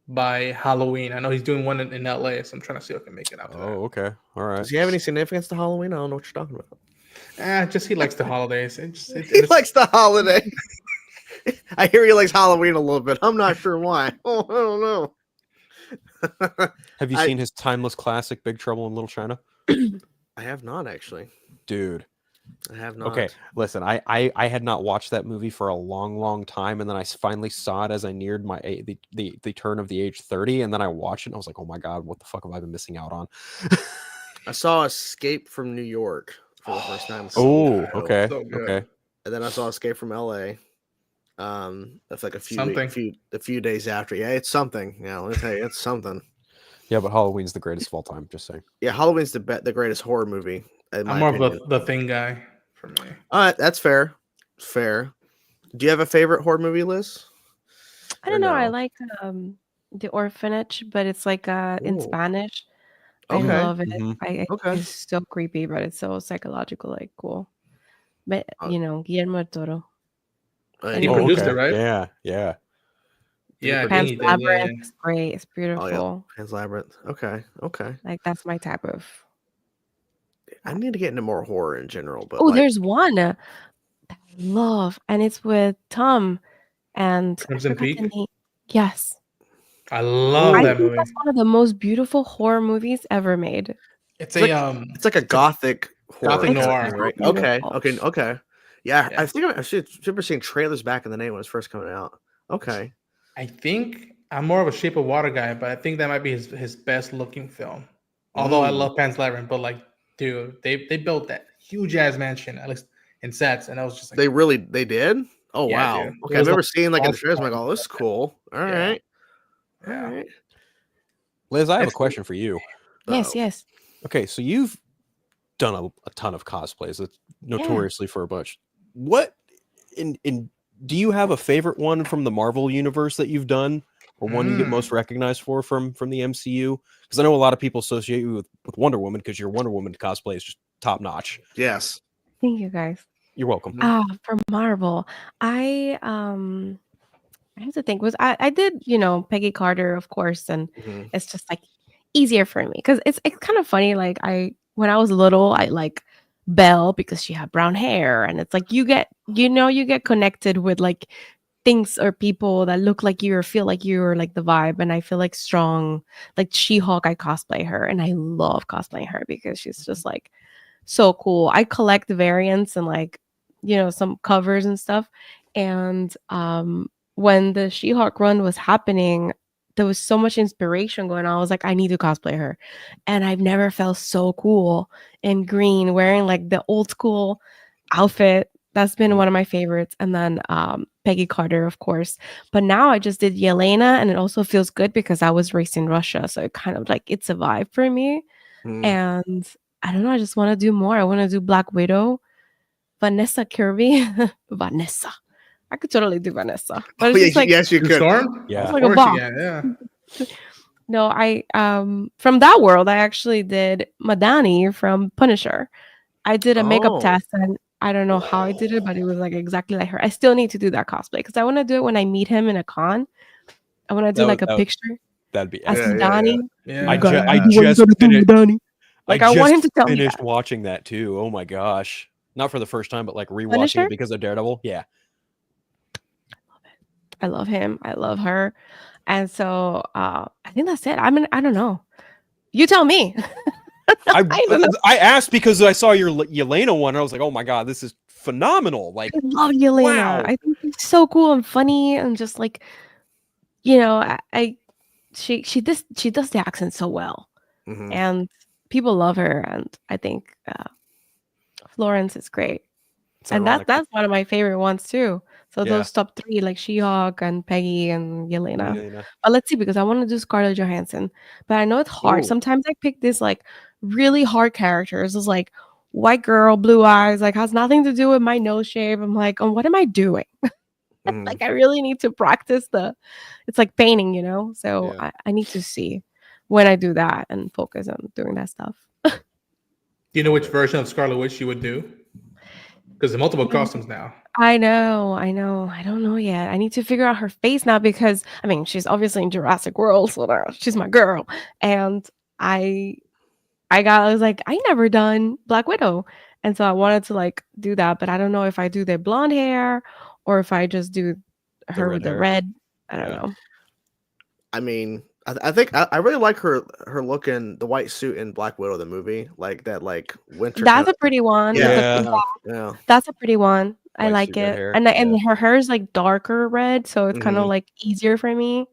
by Halloween. I know he's doing one in LA, so I'm trying to see if I can make it out to Oh, okay. All right. Does he have any significance to Halloween? I don't know what you're talking about. that. Just he likes the holidays. He likes the holiday. I hear he likes Halloween a little bit. I'm not sure why. Oh, I don't know. Have you seen his timeless classic, Big Trouble in Little China? I have not actually. Dude. I have not. Okay, listen, I had not watched that movie for a long time, and then I finally saw it as I neared the turn of the age 30, and then I watched it, and I was like, oh my god, what the fuck have I been missing out on? I saw Escape from New York for the first time. Oh, okay, So good. okay. And then I saw Escape from LA. That's like a few days after. Yeah, it's something. Yeah, let me tell you, it's something. Yeah, but Halloween's the greatest of all time. Just saying. Yeah, Halloween's the greatest horror movie. I'm more of the Thing guy for me. That's fair. Fair. Do you have a favorite horror movie, Liz? I don't know. no? I like The Orphanage, but it's like in Ooh. Spanish. Okay. I love it. Mhm. Okay. It's so creepy, but it's so psychological, like cool. But Uh, Guillermo del Toro. He Oh, produced it, right? Yeah, yeah. Yeah, I think Pan's he did, Labyrinth yeah. is great. It's beautiful. Pan's Labyrinth. Okay. Like that's my type of. I need to get into more horror in general, but Oh, like, there's one that I love, and it's with Tom and I Crimson forgot the Peak? name. Yes, I love I that think movie. that's one of the most beautiful horror movies ever made. It's It's a it's like a gothic horror. Gothic kind of noir. thing, right? Beautiful. Okay. Yeah, Yeah. I think I should have seen trailers back in the day when it was first coming out. Okay. I think I'm more of a Shape of Water guy, but I think that might be his best looking film. Although I love Pan's Labyrinth, but like, dude, they built that huge ass mansion, at least in sets, and I was just like, They did? Oh Yeah, wow. dude. Okay, It I've was never like seen like in all the trailers. I'm like, oh, this is cool. All Yeah. right. Yeah. All right. Liz, I have a It's- question for you. Yes, Uh-oh. yes. Okay, so you've done a ton of cosplays. It's notoriously for a bunch. What do you have a favorite one from the Marvel universe that you've done, or one you get most recognized for from the MCU? Because I know a lot of people associate you with Wonder Woman because your Wonder Woman cosplay is just top notch. Yes. Thank you guys. You're welcome. For Marvel, I have to think. I did, Peggy Carter, of course, and it's just like easier for me because it's kind of funny. Like when I was little, I like Belle because she had brown hair, and it's like you get connected with like things or people that look like you or feel like you or like the vibe. And I feel like strong, like She-Hulk. I cosplay her, and I love cosplaying her because she's just like so cool. I collect variants and like some covers and stuff. And when the She-Hulk run was happening, there was so much inspiration going on. I was like, I need to cosplay her. And I've never felt so cool in green, wearing like the old school outfit. That's been one of my favorites. And then Peggy Carter, of course. But now I just did Yelena, and it also feels good because I was raised in Russia. So it kind of like, it's a vibe for me. And I don't know, I just want to do more. I want to do Black Widow, Vanessa Kirby. Vanessa. I could totally do Vanessa. But it's just like, yes, you could. Storm? Yeah. like a bomb. Yeah. No, I from that world, I actually did Madani from Punisher. I did a makeup test, and I don't know how I did it, but it was like exactly like her. I still need to do that cosplay because I want to do it when I meet him in a con. I want to do like a picture. That'd be as epic. Madani. Yeah. I just finished. Like I want him to tell me finished that. watching that too. Oh my gosh! Not for the first time, but like rewatching Punisher? it because of Daredevil. Yeah. I love him. I love her. And so I think that's it. I mean, I don't know. You tell me. I asked because I saw your Yelena one, and I was like, oh my god, this is phenomenal. Like, I love Yelena. wow. I think she's so cool and funny, and just like, she does the accent so well, and people love her. And I think Florence is great, and that's one of my favorite ones too. So those top three, like She-Hulk and Peggy and Yelena. But let's see, because I want to do Scarlett Johansson. But I know it's hard. Sometimes I pick this like really hard characters. It's like white girl, blue eyes, like has nothing to do with my nose shape. I'm like, oh, what am I doing? Like I really need to practice it's like painting, So I need to see when I do that and focus on doing that stuff. Do you know which version of Scarlet Witch you would do? Because there's multiple costumes now. I know. I don't know yet. I need to figure out her face now because I mean she's obviously in Jurassic World, so she's my girl. And I was like, I never done Black Widow. And so I wanted to like do that, but I don't know if I do the blonde hair or if I just do her with the red. I don't know. I mean, I think I really like her look in the white suit in Black Widow, the movie, like that, like winter. That's a pretty one. Yeah. That's a pretty one. I White like suit, it, red hair. and her hair is like darker red, so it's kind of like easier for me.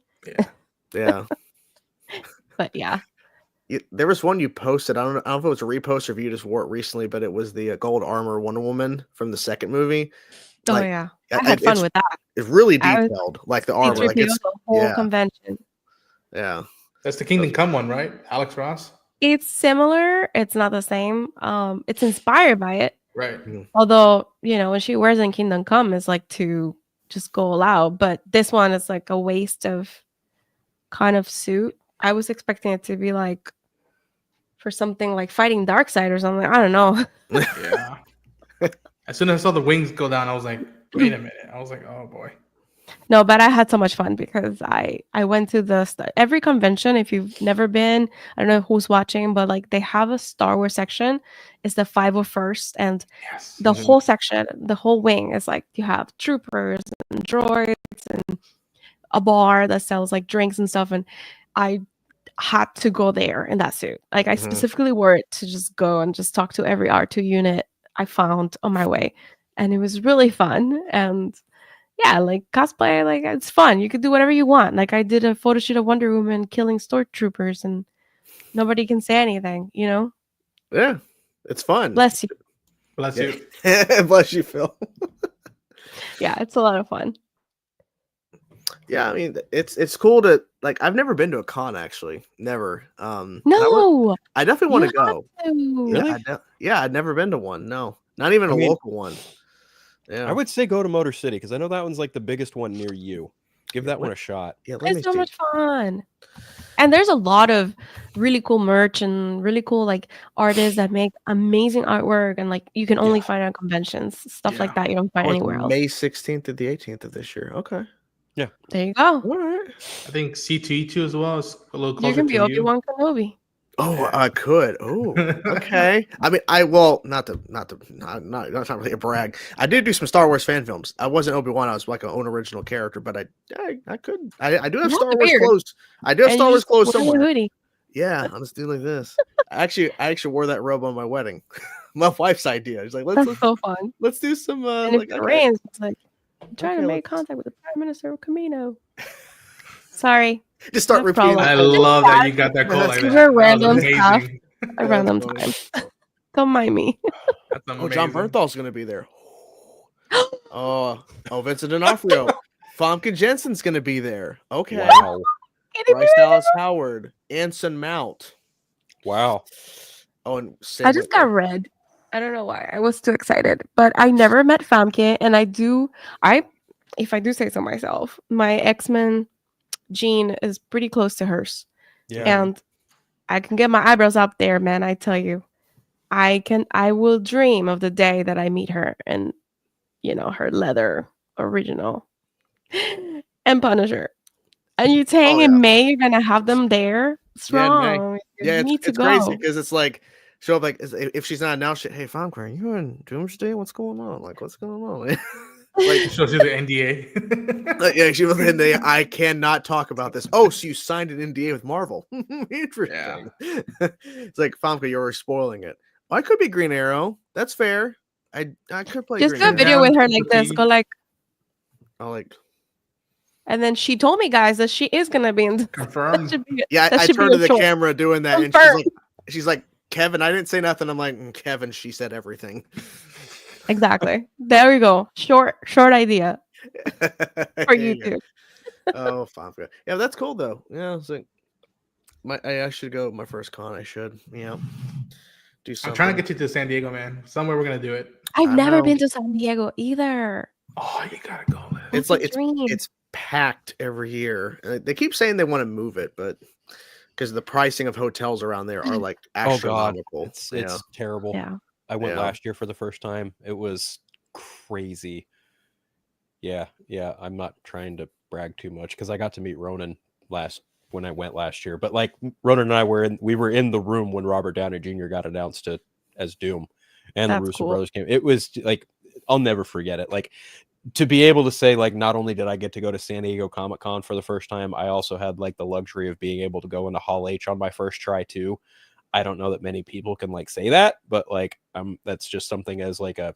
Yeah. But yeah. There was one you posted. I don't know if it was a repost or if you just wore it recently, but it was the gold armor Wonder Woman from the second movie. Oh like, yeah, I had fun with that. It's really detailed, like the armor, like it's the whole convention. Yeah, that's the Kingdom Come one, right? Alex Ross. It's similar. It's not the same. It's inspired by it, right? Although when she wears in Kingdom Come, it's like to just go all out. But this one is like a waist of kind of suit. I was expecting it to be like for something like fighting Darkseid or something. I don't know. Yeah. As soon as I saw the wings go down, I was like, wait a minute. I was like, oh boy. No, but I had so much fun because I went to every convention. If you've never been, I don't know who's watching, but like they have a Star Wars section. It's the 501st, and the whole section, the whole wing is like you have troopers and droids and a bar that sells like drinks and stuff. And I had to go there in that suit. Like I specifically wore it to just go and just talk to every R2 unit I found on my way, and it was really fun. And yeah, like cosplay, like it's fun. You could do whatever you want. Like I did a photo shoot of Wonder Woman killing stormtroopers, and nobody can say anything. Yeah, it's fun. Bless you. Bless you. Bless you, Phil. Yeah, it's a lot of fun. Yeah, I mean, it's cool to like. I've never been to a con actually, never. And No, I definitely you want to go. have to. Really? Yeah, I'd never been to one. No, not even I a mean, local one. Yeah, I would say go to Motor City because I know that one's like the biggest one near you. Give that one a shot. Yeah, let me It's so see. much fun. And there's a lot of really cool merch and really cool like artists that make amazing artwork, and like you can only find at conventions, stuff like Yeah. that you don't find Oh, it's anywhere else. May 16th to the 18th of this year. Okay. There you go. All right. I think C2E2 as well is a little You closer can be to you. Obi-Wan Kenobi. Oh, I could. Oh, okay. I mean, not really a brag. I did do some Star Wars fan films. I wasn't Obi-Wan. I was like an own original character, but I could. I do have You Star have the Wars beard. clothes. I do have And Star you Wars just clothes wear the somewhere. hoodie. Yeah, I'm just doing like this. I actually wore that robe on my wedding. My wife's idea. She's like, That's so fun. let's do some And if like, it okay. rains, it's like I'm trying Okay, to make let's- contact with the Prime Minister of Camino. Sorry. Just start No repeating. problem. I love that you got that quote like These that. are That was random stuff. amazing. At That's random funny. times. Don't mind me. That's Oh, amazing. John Bernthal's gonna be there. Oh, Vincent D'Onofrio. Famke Jensen's gonna be there. Okay. Wow. Bryce Dallas Howard, Anson Mount. Wow. Oh, and I just got red. I don't know why. I was too excited. But I never met Famke, and if I do say so myself, my X-Men gene is pretty close to hers. Yeah. And I can get my eyebrows up there, man. I tell you. I will dream of the day that I meet her and her leather original and Punisher. And you saying in May you're gonna have them there? Strong. Yeah, you need to it's go. crazy because it's like show up like if she's not announced it, hey Famke, are you in Doomsday? What's going on? Like what's going on? Like shows you the NDA. Yeah, she was in the I cannot talk about this. Oh, so you signed an NDA with Marvel. Interesting. It's like Famke, you're spoiling it. I could be Green Arrow. That's fair. I could play Just Green do a Arrow. video with her like this. Fatigue. Go like, I'll like and then she told me guys that she is gonna be in. Confirmed. yeah, that I should be turned to a the choice. camera doing that, and Confirmed. she's like, Kevin, I didn't say nothing. I'm like, Kevin, she said everything. Exactly. There we go. Short idea for you Yeah. too. Oh, Famke. Yeah, that's cool though. Yeah, it's like I should go my first con. I should. Yeah. Do something. I'm trying to get you to San Diego, man. Somewhere we're gonna do it. I've I never know. been to San Diego either. Oh, you gotta go, man. It's That's a like dream. it's packed every year. They keep saying they want to move it, but because the pricing of hotels around there are like Oh God. astronomical. It's yeah. terrible. Yeah. I went Yeah. last year for the first time. It was crazy. Yeah. I'm not trying to brag too much because I got to meet Ronan when I went last year. But like Ronan and I we were in the room when Robert Downey Jr. got announced as Doom, and That's the Russo cool. brothers came. It was like I'll never forget it. Like to be able to say like not only did I get to go to San Diego Comic-Con for the first time, I also had like the luxury of being able to go into Hall H on my first try too. I don't know that many people can like say that, but like that's just something as like a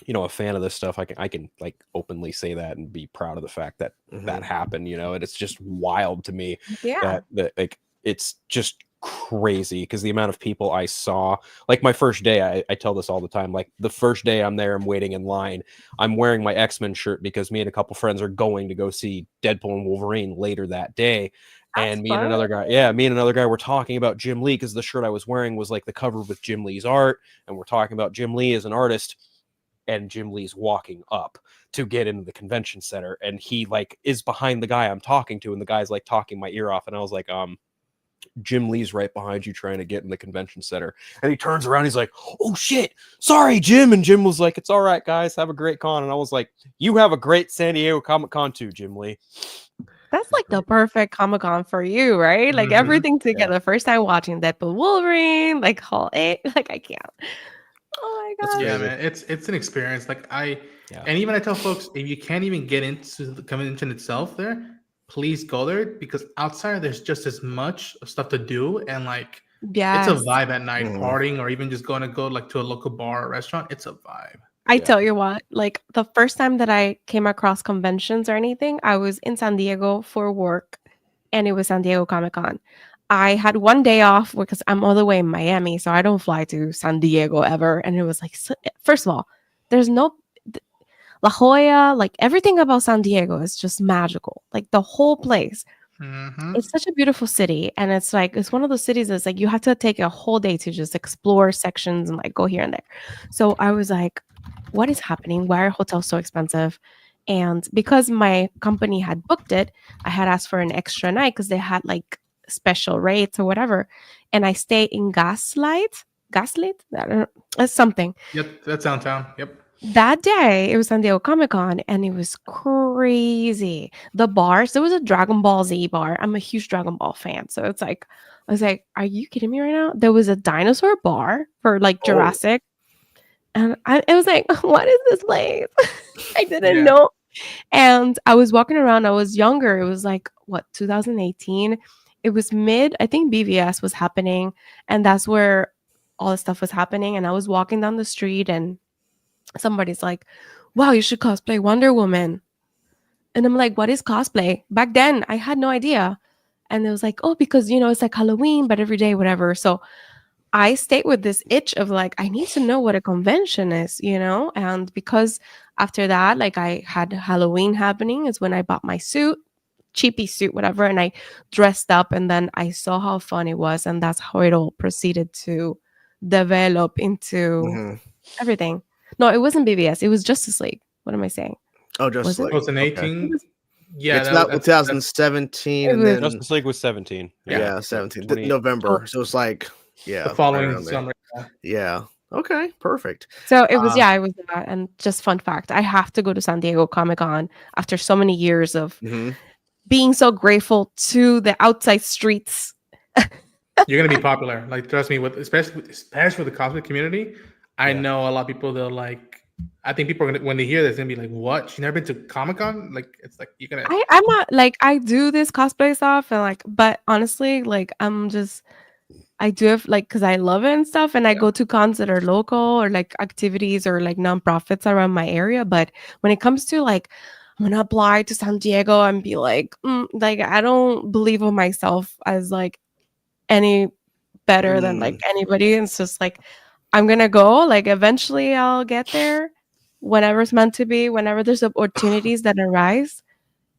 a fan of this stuff. I can like openly say that and be proud of the fact that that happened, and it's just wild to me Yeah. that like it's just crazy because the amount of people I saw, like my first day, I tell this all the time, like the first day I'm there, I'm waiting in line, I'm wearing my X-Men shirt because me and a couple friends are going to go see Deadpool and Wolverine later that day. And me and another guy were talking about Jim Lee because the shirt I was wearing was like the cover with Jim Lee's art, and we're talking about Jim Lee as an artist, and Jim Lee's walking up to get into the convention center, and he like is behind the guy I'm talking to, and the guy's like talking my ear off, and I was like, Jim Lee's right behind you trying to get in the convention center. And he turns around, he's like, oh shit, sorry, Jim. And Jim was like, it's all right, guys, have a great con. And I was like, you have a great San Diego Comic-Con too, Jim Lee. That's like the perfect Comic-Con for you, right? Like everything together. First time watching Deadpool Wolverine, like Hall 8. Like I can't. Oh my god. Yeah, man. It's an experience. Like and even I tell folks, if you can't even get into the convention itself there, please go there because outside there's just as much stuff to do, and like Yes. it's a vibe at night, partying, or even just going to go like to a local bar or restaurant. It's a vibe. I tell you what, like the first time that I came across conventions or anything, I was in San Diego for work, and it was San Diego Comic-Con. I had one day off because I'm all the way in Miami, so I don't fly to San Diego ever. And it was like, first of all, there's no, La Jolla, like everything about San Diego is just magical. Like the whole place. It's such a beautiful city. And it's like, it's one of those cities that's like, you have to take a whole day to just explore sections and like go here and there. So I was like, what is happening? Why are hotels so expensive? And because my company had booked it, I had asked for an extra night because they had like special rates or whatever. And I stay in Gaslight. Gaslight? I don't know. It's something. Yep, that's downtown. Yep. That day, it was San Diego Comic-Con, and it was crazy. The bars, there was a Dragon Ball Z bar. I'm a huge Dragon Ball fan. So it's like, I was like, are you kidding me right now? There was a dinosaur bar for like Jurassic. And it was like, what is this place? I didn't know. And I was walking around. I was younger. It was like, what, 2018? It was I think BVS was happening. And that's where all the stuff was happening. And I was walking down the street and somebody's like, wow, you should cosplay Wonder Woman. And I'm like, what is cosplay? Back then, I had no idea. And it was like, oh, because, it's like Halloween, but every day, whatever. So I stayed with this itch of like, I need to know what a convention is, And because after that, like I had Halloween happening is when I bought my suit, cheapy suit, whatever. And I dressed up and then I saw how fun it was. And that's how it all proceeded to develop into everything. No, it wasn't BVS. It was Justice League. What am I saying? Oh, Justice League. 2018. Okay. Yeah, it's about 2017. And then Justice League was 17. Yeah, 17 November. So it's like the following summer. Yeah. Okay. Perfect. So it was it was that. And just fun fact, I have to go to San Diego Comic-Con after so many years of being so grateful to the outside streets. You're gonna be popular. Like trust me, especially with the cosplay community. I know a lot of people. They'll like. I think people are gonna when they hear this, gonna be like, "What? She never been to Comic-Con?" Like, it's like you're gonna. I'm not like I do this cosplay stuff and like, but honestly, like I do it like because I love it and stuff, and I go to cons that are local or like activities or like nonprofits around my area. But when it comes to like, I'm gonna apply to San Diego and be like I don't believe in myself as like any better than like anybody. It's just like. I'm going to go, like, eventually I'll get there whenever it's meant to be, whenever there's opportunities that arise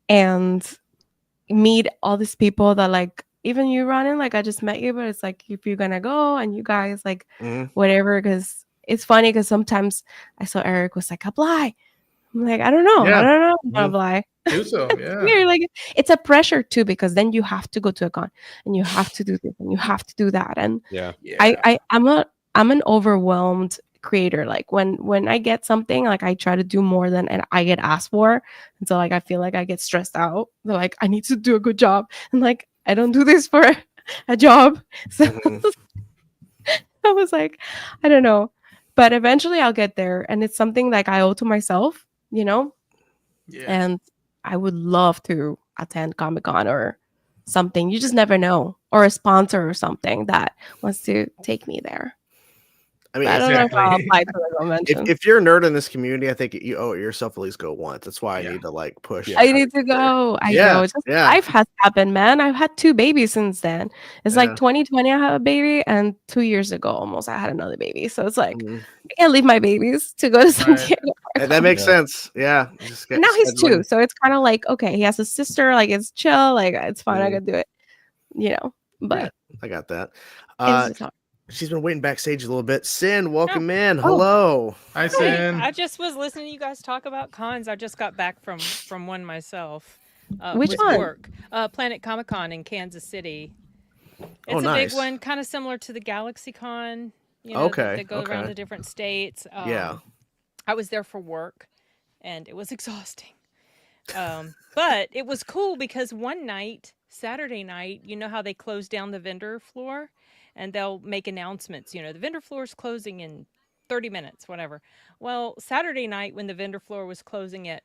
and meet all these people that, like, even you running, like, I just met you, but it's like, if you're going to go and you guys, like, whatever, because it's funny because sometimes I saw Eric was like, apply. I'm like, I don't know. I don't know. I'm going to apply. Do so, yeah. Weird. Like, it's a pressure too, because then you have to go to a con and you have to do this and you have to do that. And I'm an overwhelmed creator. Like when I get something, like I try to do more than and I get asked for. And so like I feel like I get stressed out. They're like, I need to do a good job. And like I don't do this for a job. So I was like, I don't know. But eventually I'll get there. And it's something like I owe to myself, Yeah. And I would love to attend Comic-Con or something. You just never know. Or a sponsor or something that wants to take me there. I mean, I don't know if I'll apply to the convention. If you're a nerd in this community, I think you owe it yourself at least go once. That's why I need to like push. I need to go. I know. Just life has happened, man. I've had 2 babies since then. It's like 2020, I had a baby, and 2 years ago, almost, I had another baby. So it's like I can't leave my babies to go to San Diego. That makes sense. Yeah. Now he's 2, so it's kind of like okay, he has a sister. Like it's chill. Like it's fine. I can do it. But I got that. She's been waiting backstage a little bit. Sin, welcome in. Hello. Hi, Sin. I just was listening to you guys talk about cons. I just got back from one myself. Which one? Work. Planet Comic Con in Kansas City. It's a nice. big one, kind of similar to the Galaxy Con. They go around the different states. I was there for work, and it was exhausting. But it was cool because one night, Saturday night, you know how they close down the vendor floor? And they'll make announcements, the vendor floor is closing in 30 minutes, whatever. Well, Saturday night when the vendor floor was closing at,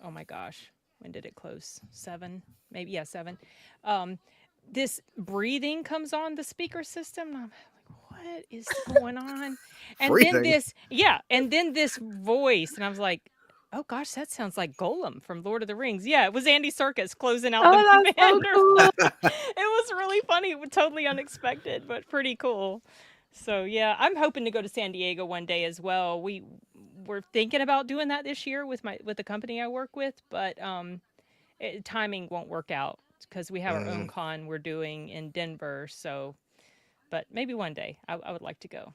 oh my gosh, when did it close? 7, maybe, 7. This breathing comes on the speaker system. And I'm like, what is going on? And then this voice, and I was like, oh gosh, that sounds like Golem from Lord of the Rings. Yeah, it was Andy Serkis closing out the vendor. So cool. It was really funny, totally unexpected, but pretty cool. So yeah, I'm hoping to go to San Diego one day as well. We're thinking about doing that this year with the company I work with, but timing won't work out because we have our own con we're doing in Denver. So, but maybe one day I would like to go.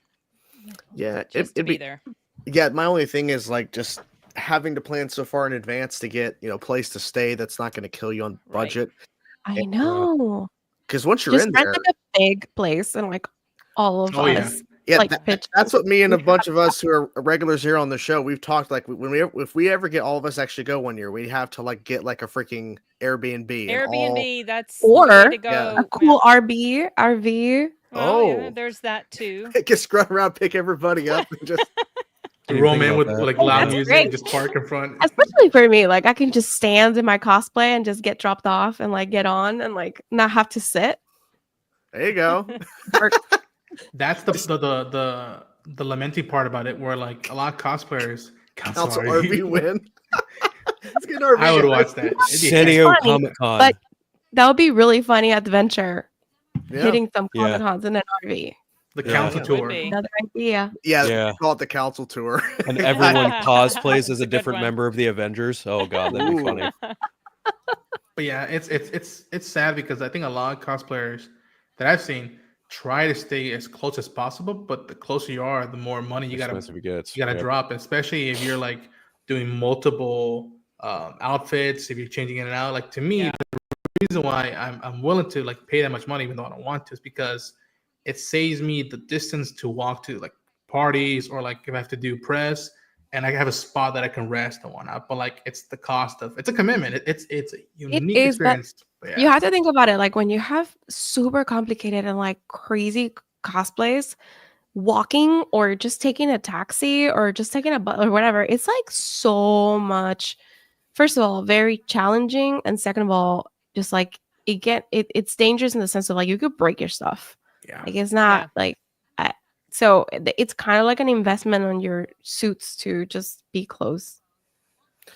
Yeah, just to be there. Yeah, my only thing is like just having to plan so far in advance to get place to stay that's not going to kill you on budget. I know. Because once you're just in rent there, like a big place and like all of us. Yeah, like that's what me and a bunch of us who are regulars here on the show, we've talked like if we ever get all of us actually go one year, we have to like get like a freaking Airbnb. That's or the way to go. A cool RV. Well, yeah, there's that too. Get scrub around, pick everybody up, and just roam in with like loud music, and just park in front. Especially for me, like I can just stand in my cosplay and just get dropped off and like get on and like not have to sit. There you go. That's the lamenting part about it, where like a lot of cosplayers cancel RV win. Let's get RV. I would watch that. San Diego Comic Con. But that would be really funny adventure. Hitting some Comic Cons in an RV. The council tour. Another idea. Yeah. Call it the council tour. And everyone cosplays as a different member of the Avengers. Oh god, that'd be funny. But yeah, it's sad because I think a lot of cosplayers that I've seen try to stay as close as possible, but the closer you are, the more money you gotta drop, especially if you're like doing multiple outfits, if you're changing in and out. Like to me, the reason why I'm willing to like pay that much money even though I don't want to is because it saves me the distance to walk to like parties, or like if I have to do press and I have a spot that I can rest and whatnot. But like it's the cost of it's a commitment. It's a unique experience. Yeah. You have to think about it. Like when you have super complicated and like crazy cosplays, walking or just taking a taxi or just taking a bus or whatever, it's like so much. First of all, very challenging, and second of all, just like it's dangerous in the sense of like you could break your stuff. Yeah, like it's not like so it's kind of like an investment on your suits to just be close.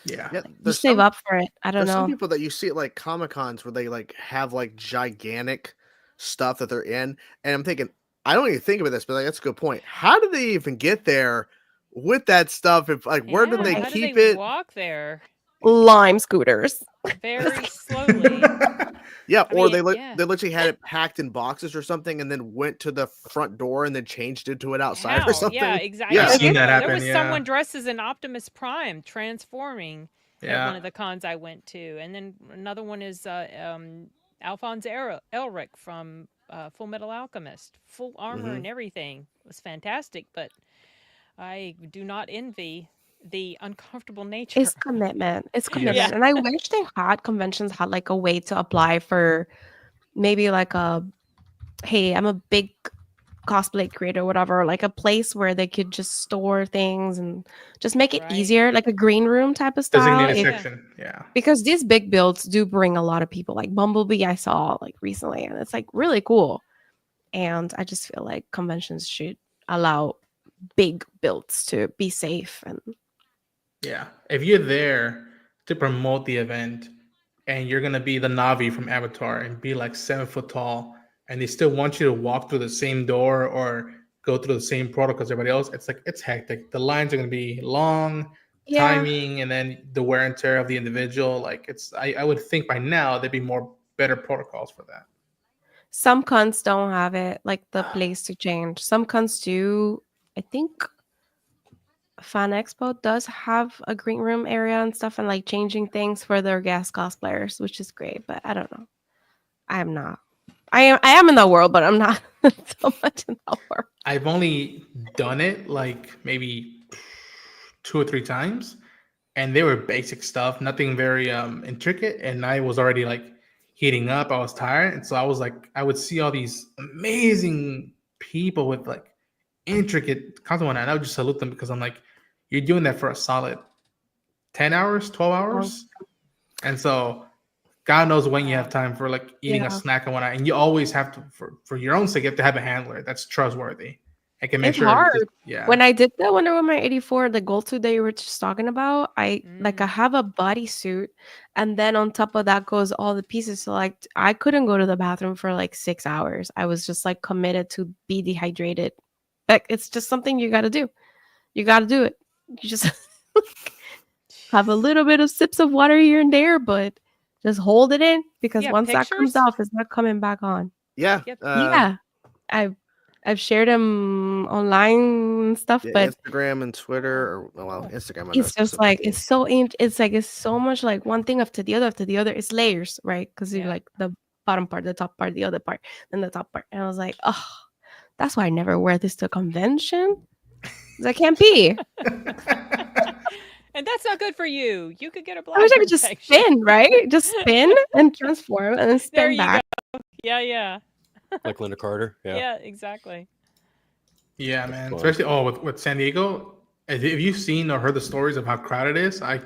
Yeah, you save up for it. I don't know. Some people that you see at like Comic Cons where they like have like gigantic stuff that they're in, and I'm thinking, I don't even think about this, but like that's a good point. How do they even get there with that stuff? If like where do they keep it? Walk there. Lime scooters. Very slowly. They literally had it packed in boxes or something, and then went to the front door and then changed into it outside or something. Yeah, exactly. I've seen that happen. There was someone dressed as an Optimus Prime transforming at one of the cons I went to, and then another one is Alphonse Elric from Full Metal Alchemist, full armor and everything. It was fantastic, but I do not envy the uncomfortable nature. It's commitment. And I wish conventions had like a way to apply for maybe like hey, I'm a big cosplay creator or whatever, like a place where they could just store things and just make it easier, like a green room type of style. Designated section. Because these big builds do bring a lot of people, like Bumblebee I saw like recently, and it's like really cool. And I just feel like conventions should allow big builds to be safe. And if you're there to promote the event and you're gonna be the Na'vi from Avatar and be like 7 foot tall, and they still want you to walk through the same door or go through the same protocol as everybody else, it's like it's hectic. The lines are gonna be long, timing, and then the wear and tear of the individual. Like I would think by now there'd be better protocols for that. Some cons don't have it, like the place to change. Some cons do. I think Fan Expo does have a green room area and stuff, and like changing things for their guest cosplayers, which is great. But I don't know. I am not. I am in that world, but I'm not so much in that world. I've only done it like maybe 2 or 3 times, and they were basic stuff, nothing very intricate. And I was already like heating up. I was tired, and so I was like, I would see all these amazing people with like intricate content, and I would just salute them because I'm like, you're doing that for a solid 10 hours, 12 hours. And so God knows when you have time for like eating a snack and whatnot. And you always have to, for your own sake, you have to have a handler that's trustworthy. I can make it's sure. Hard. When I did the Wonder Woman 84, the gold suit that you were just talking about, I have a bodysuit, and then on top of that goes all the pieces. So like I couldn't go to the bathroom for like 6 hours. I was just like committed to be dehydrated Like, it's just something you got to do. You got to do it. You just have a little bit of sips of water here and there, but just hold it in, because once that comes off, it's not coming back on. Yeah. Yeah. I've shared them online and stuff, but Instagram and Twitter, or Instagram. It's just like it's so much like one thing after the other. It's layers, right? Because you're like the bottom part, the top part, the other part, then the top part. And I was like, oh, that's why I never wear this to a convention. That can't be. And that's not good for you. You could get a black. I wish I could just spin, right? Just spin and transform and then spin back. Go. Yeah. Like Linda Carter. Yeah, exactly. Yeah, man. Especially with San Diego. If you've seen or heard the stories of how crowded it is, my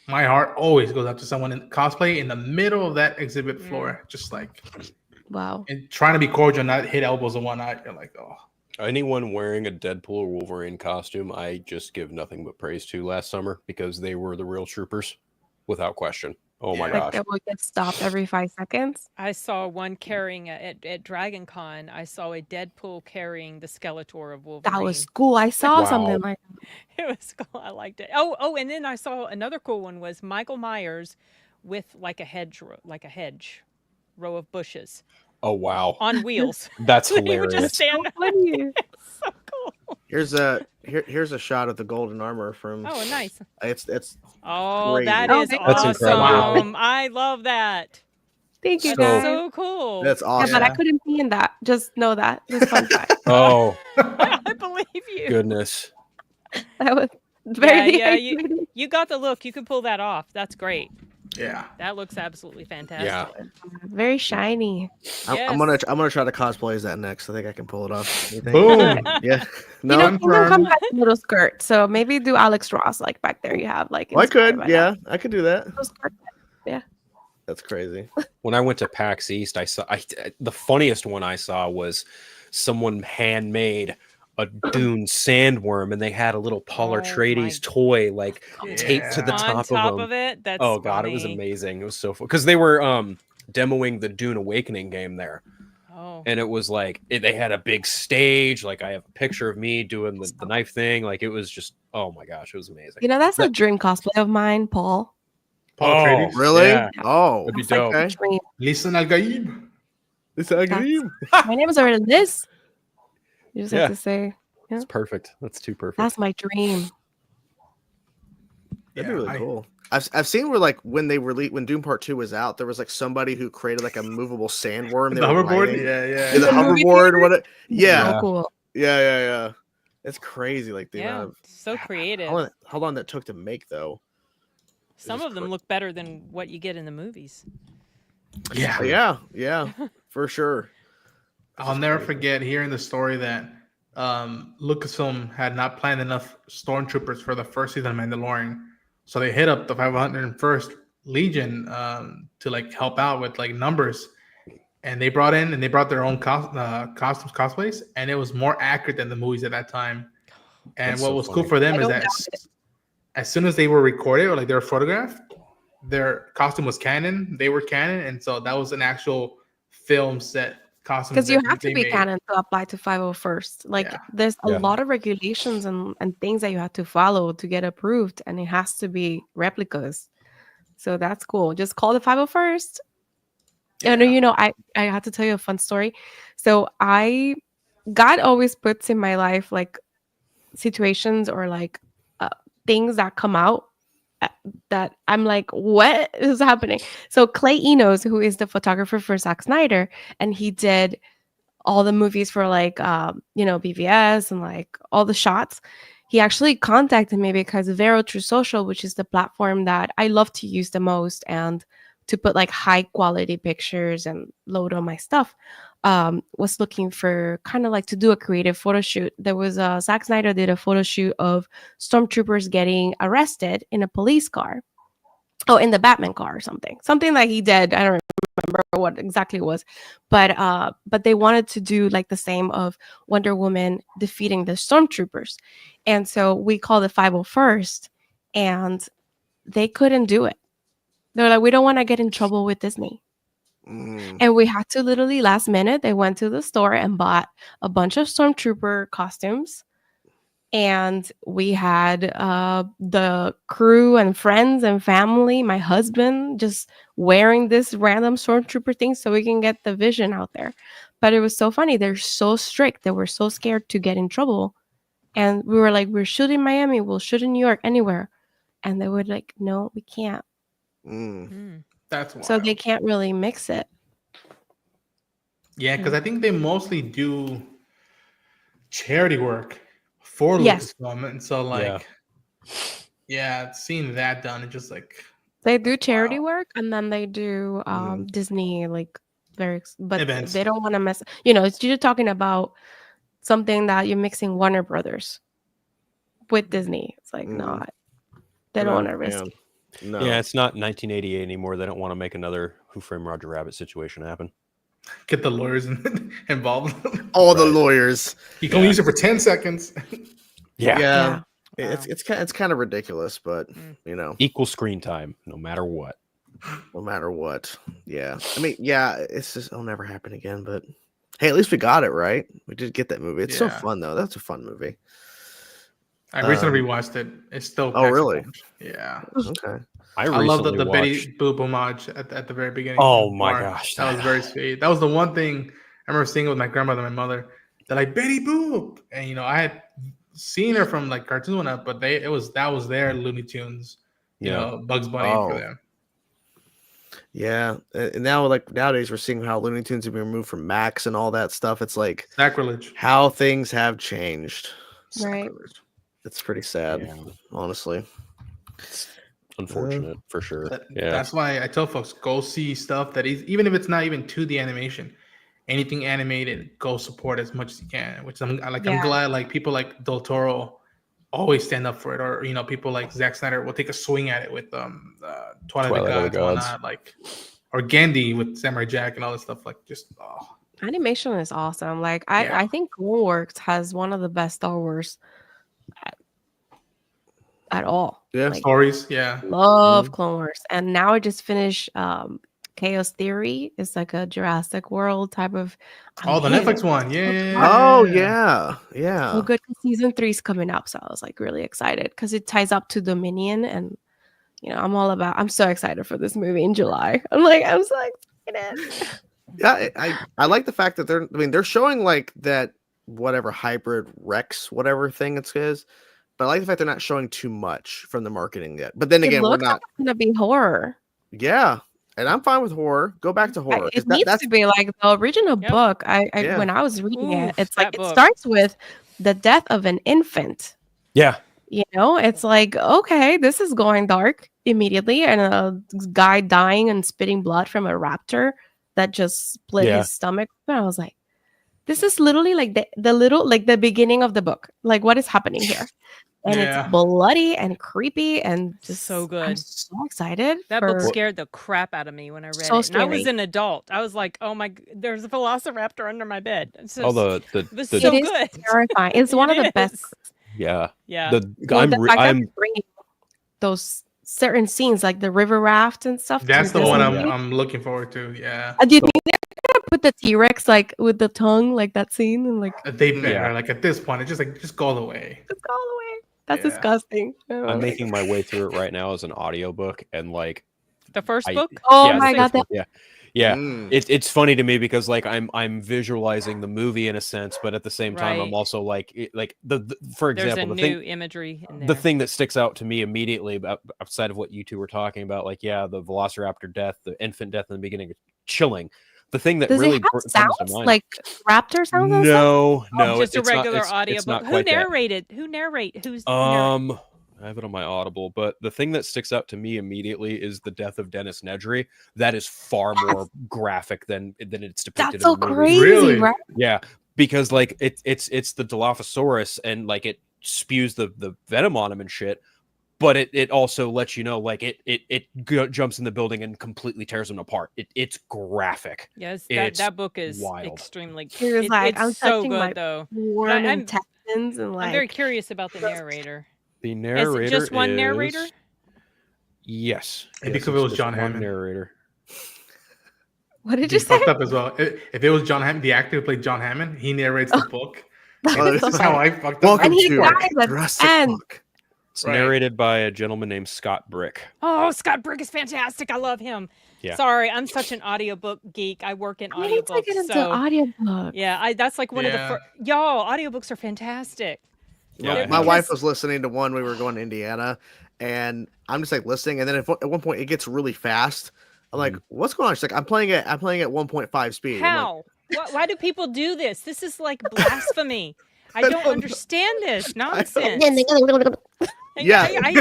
heart always goes out to someone in cosplay in the middle of that exhibit floor, just like, wow, and trying to be cordial, not hit elbows and whatnot. You're like, oh. Anyone wearing a Deadpool or Wolverine costume, I just give nothing but praise to last summer, because they were the real troopers, without question. Oh my gosh! They will get stopped every 5 seconds. I saw one carrying at Dragon Con. I saw a Deadpool carrying the Skeletor of Wolverine. That was cool. I saw something like that. It was cool. I liked it. Oh, and then I saw another cool one was Michael Myers with like a hedge row of bushes. Oh wow! On wheels. That's hilarious. He would just stand up. It's so cool. Here's a shot of the golden armor from. Oh, nice. It's crazy. That is That's awesome. I love that. Thank you, That's guys. so cool. That's awesome. Yeah, but I couldn't be in that. Just know that. Just fun fact. Oh, I believe you. Goodness. That was very you got the look. You could pull that off. That's great. Yeah, that looks absolutely fantastic. Yeah, very shiny. I'm gonna try to cosplay as that next. I think I can pull it off. Boom. Yeah. No, you don't come back in little skirt, so maybe do Alex Ross like back there. You have like. I could. Yeah, I could do that. Yeah. That's crazy. When I went to PAX East, I saw the funniest one I saw was someone handmade a Dune sandworm, and they had a little Paul Atreides toy taped to the top of it. That's God, funny. it was amazing. It was so fun because they were demoing the Dune Awakening game there. Oh. And it was like they had a big stage. Like I have a picture of me doing the knife thing. Like it was just, oh my gosh, it was amazing. You know, that's a dream cosplay of mine, Paul. Atreides. Really? Yeah. Oh, that'd be dope. Okay. Listen, Al Gaib. My name is already Liz. You just have to say, it's perfect. That's too perfect. That's my dream. That'd be really cool. I've seen where when they released when Doom Part 2 was out, there was somebody who created a movable sandworm. The hoverboard, the hoverboard. So cool. Yeah. It's crazy. So creative. How long that took to make though? Some of them look better than what you get in the movies. Yeah, for sure. I'll never forget hearing the story that Lucasfilm had not planned enough stormtroopers for the first season of Mandalorian, so they hit up the 501st Legion to help out with numbers, and they brought their own costumes, cosplays, and it was more accurate than the movies at that time. And what was cool for them is that as soon as they were recorded or they were photographed, their costume was canon. They were canon, and so that was an actual film set. Because you have to be canon to apply to 501st. There's a lot of regulations and things that you have to follow to get approved, and it has to be replicas. So that's cool. Just call the 501st. And I have to tell you a fun story. So God always puts in my life situations or things that come out that I'm like, what is happening? So Clay Enos, who is the photographer for Zack Snyder, and he did all the movies for BVS and all the shots. He actually contacted me because Vero True Social, which is the platform that I love to use the most and to put high quality pictures and load on my stuff, was looking for kind of to do a creative photo shoot. There was Zack Snyder did a photo shoot of stormtroopers getting arrested in a police car. Oh, in the Batman car or something that he did. I don't remember what exactly it was, but they wanted to do the same of Wonder Woman defeating the stormtroopers. And so we called the 501st and they couldn't do it. They're like, we don't want to get in trouble with Disney. And we had to literally last minute, they went to the store and bought a bunch of stormtrooper costumes. And we had the crew and friends and family, my husband, just wearing this random stormtrooper thing so we can get the vision out there. But it was so funny. They're so strict. They were so scared to get in trouble. And we were like, we're shooting Miami. We'll shoot in New York, anywhere. And they were like, no, we can't. That's wild. So they can't really mix it. Yeah, because I think they mostly do charity work for Lucasfilm, and so like, seeing that done, it's just like they do charity work, and then they do Disney but events. They don't want to mess. You're talking about something that you're mixing Warner Brothers with Disney. It's like not. They don't want to risk. No. Yeah, it's not 1988 anymore. They don't want to make another Who Framed Roger Rabbit situation happen. Get the lawyers involved. All the lawyers. You can use it for 10 seconds. Yeah. It's kind of ridiculous, but equal screen time, no matter what. No matter what. Yeah. I mean, it's just it'll never happen again. But hey, at least we got it right. We did get that movie. It's so fun though. That's a fun movie. I recently rewatched it. It's still. Oh, really? Yeah. Okay. I love the Betty Boop homage at the very beginning. Oh my gosh, that was very sweet. That was the one thing I remember seeing it with my grandmother and my mother. They're like Betty Boop, and I had seen her from like cartoons and that, but that was their Looney Tunes. Bugs Bunny for them. Yeah, and now nowadays we're seeing how Looney Tunes have been removed from Max and all that stuff. It's like sacrilege. How things have changed. Right. It's pretty sad, honestly. It's unfortunate for sure. That's why I tell folks, go see stuff that is, even if it's not even 2D animation, anything animated, go support as much as you can. Which I'm glad like people like Del Toro always stand up for it, or people like Zack Snyder will take a swing at it with Twilight of the Gods, whatnot, or Gandhi with Samurai Jack and all this stuff. Like animation is awesome. Like I think Cloneworks has one of the best Star Wars at all. Stories. Love Clone Wars. And now I just finished Chaos Theory. It's like a Jurassic World type of the Netflix one. So good. Season 3 is coming up, so I was like really excited because it ties up to Dominion, and I'm so excited for this movie in July. I'm so excited. I like the fact that they're showing like that whatever hybrid Rex whatever thing it is. But I like the fact they're not showing too much from the marketing yet. But then again, we're not. It's gonna be horror. Yeah, and I'm fine with horror. Go back to horror. It needs to be like the original book. When I was reading it, it's like it starts with the death of an infant. Yeah. It's like, okay, this is going dark immediately, and a guy dying and spitting blood from a raptor that just split his stomach. And I was like, this is literally like the beginning of the book. Like, what is happening here? And it's bloody and creepy and just so good. I'm so excited. That book scared the crap out of me when I read it. And I was an adult. I was like, oh my, there's a velociraptor under my bed. It's just, it was so good. Terrifying. It's one of the best. Yeah. I'm bringing those certain scenes like the river raft and stuff. That's the one I'm looking forward to. Yeah. Do you think they're gonna put the T-Rex like with the tongue, like that scene, and like they better like at this point, it's just go all the way. Just go all the way. That's disgusting. I'm making my way through it right now as an audiobook, and like the first book. Oh my god! It's funny to me because like I'm visualizing the movie in a sense, but at the same time I'm also like for example, there's a new imagery in there. The thing that sticks out to me immediately outside of what you two were talking about, like the Velociraptor death, the infant death in the beginning, chilling. The thing that really comes to mind, like raptor sounds. No, just a regular audiobook. Who narrated? Who narrate? Who's I have it on my Audible, but the thing that sticks out to me immediately is the death of Dennis Nedry. That is far more graphic than it's depicted. That's so crazy, right? Yeah, because like it's the Dilophosaurus, and like it spews the venom on him and shit. But it also lets you know, like it jumps in the building and completely tears them apart. It's graphic. Yes, that book is wild. Extremely. I'm so good though. Warm intestines and like. I'm very curious about the narrator. The narrator is it just one narrator? Yes. Maybe because it was John Hammond. Narrator. What did He you say? fucked up as well. If it was John Hammond, the actor who played John Hammond, he narrates the book. Oh, This is how I fucked up. Welcome And he to dies at the Jurassic end. Park. It's Right. narrated by a gentleman named Scott Brick. Oh, Scott Brick is fantastic. I love him. Yeah. Sorry, I'm such an audiobook geek. I work in I need to audiobooks. get into So audiobooks. yeah, that's like one of the first. Y'all, audiobooks are fantastic. Yeah, My I wife because- was listening to one. We were going to Indiana, and I'm just like listening. And then at one point, it gets really fast. I'm like, "What's going on?" She's like, "I'm playing at 1.5 speed." I'm like, How? Why do people do this? This is like blasphemy. I don't understand this nonsense. Yeah. I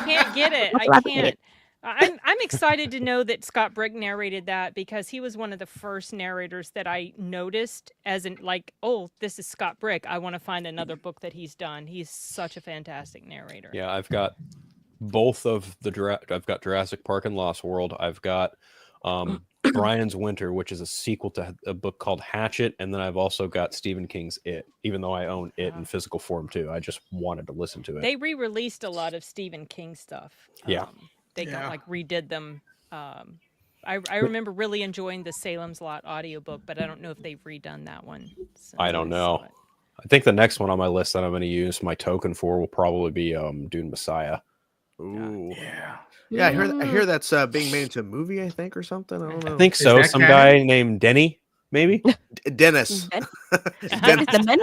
can't get it. I can't. I'm excited to know that Scott Brick narrated that because he was one of the first narrators that I noticed as in like, oh, this is Scott Brick. I want to find another book that he's done. He's such a fantastic narrator. Yeah, I've got both of I've got Jurassic Park and Lost World. I've got Brian's Winter, which is a sequel to a book called Hatchet, and then I've also got Stephen King's It, even though I own it in physical form too. I just wanted to listen to it. They re-released a lot of Stephen King stuff. Yeah. They like redid them. I remember really enjoying the Salem's Lot audiobook, but I don't know if they've redone that one. I don't know. I think the next one on my list that I'm going to use my token for will probably be Dune Messiah. Ooh. Yeah. Yeah, I hear that's being made into a movie, I think, or something. I don't know. I think so. that Some canon? guy named Denny, maybe. Dennis. Dennis. The men?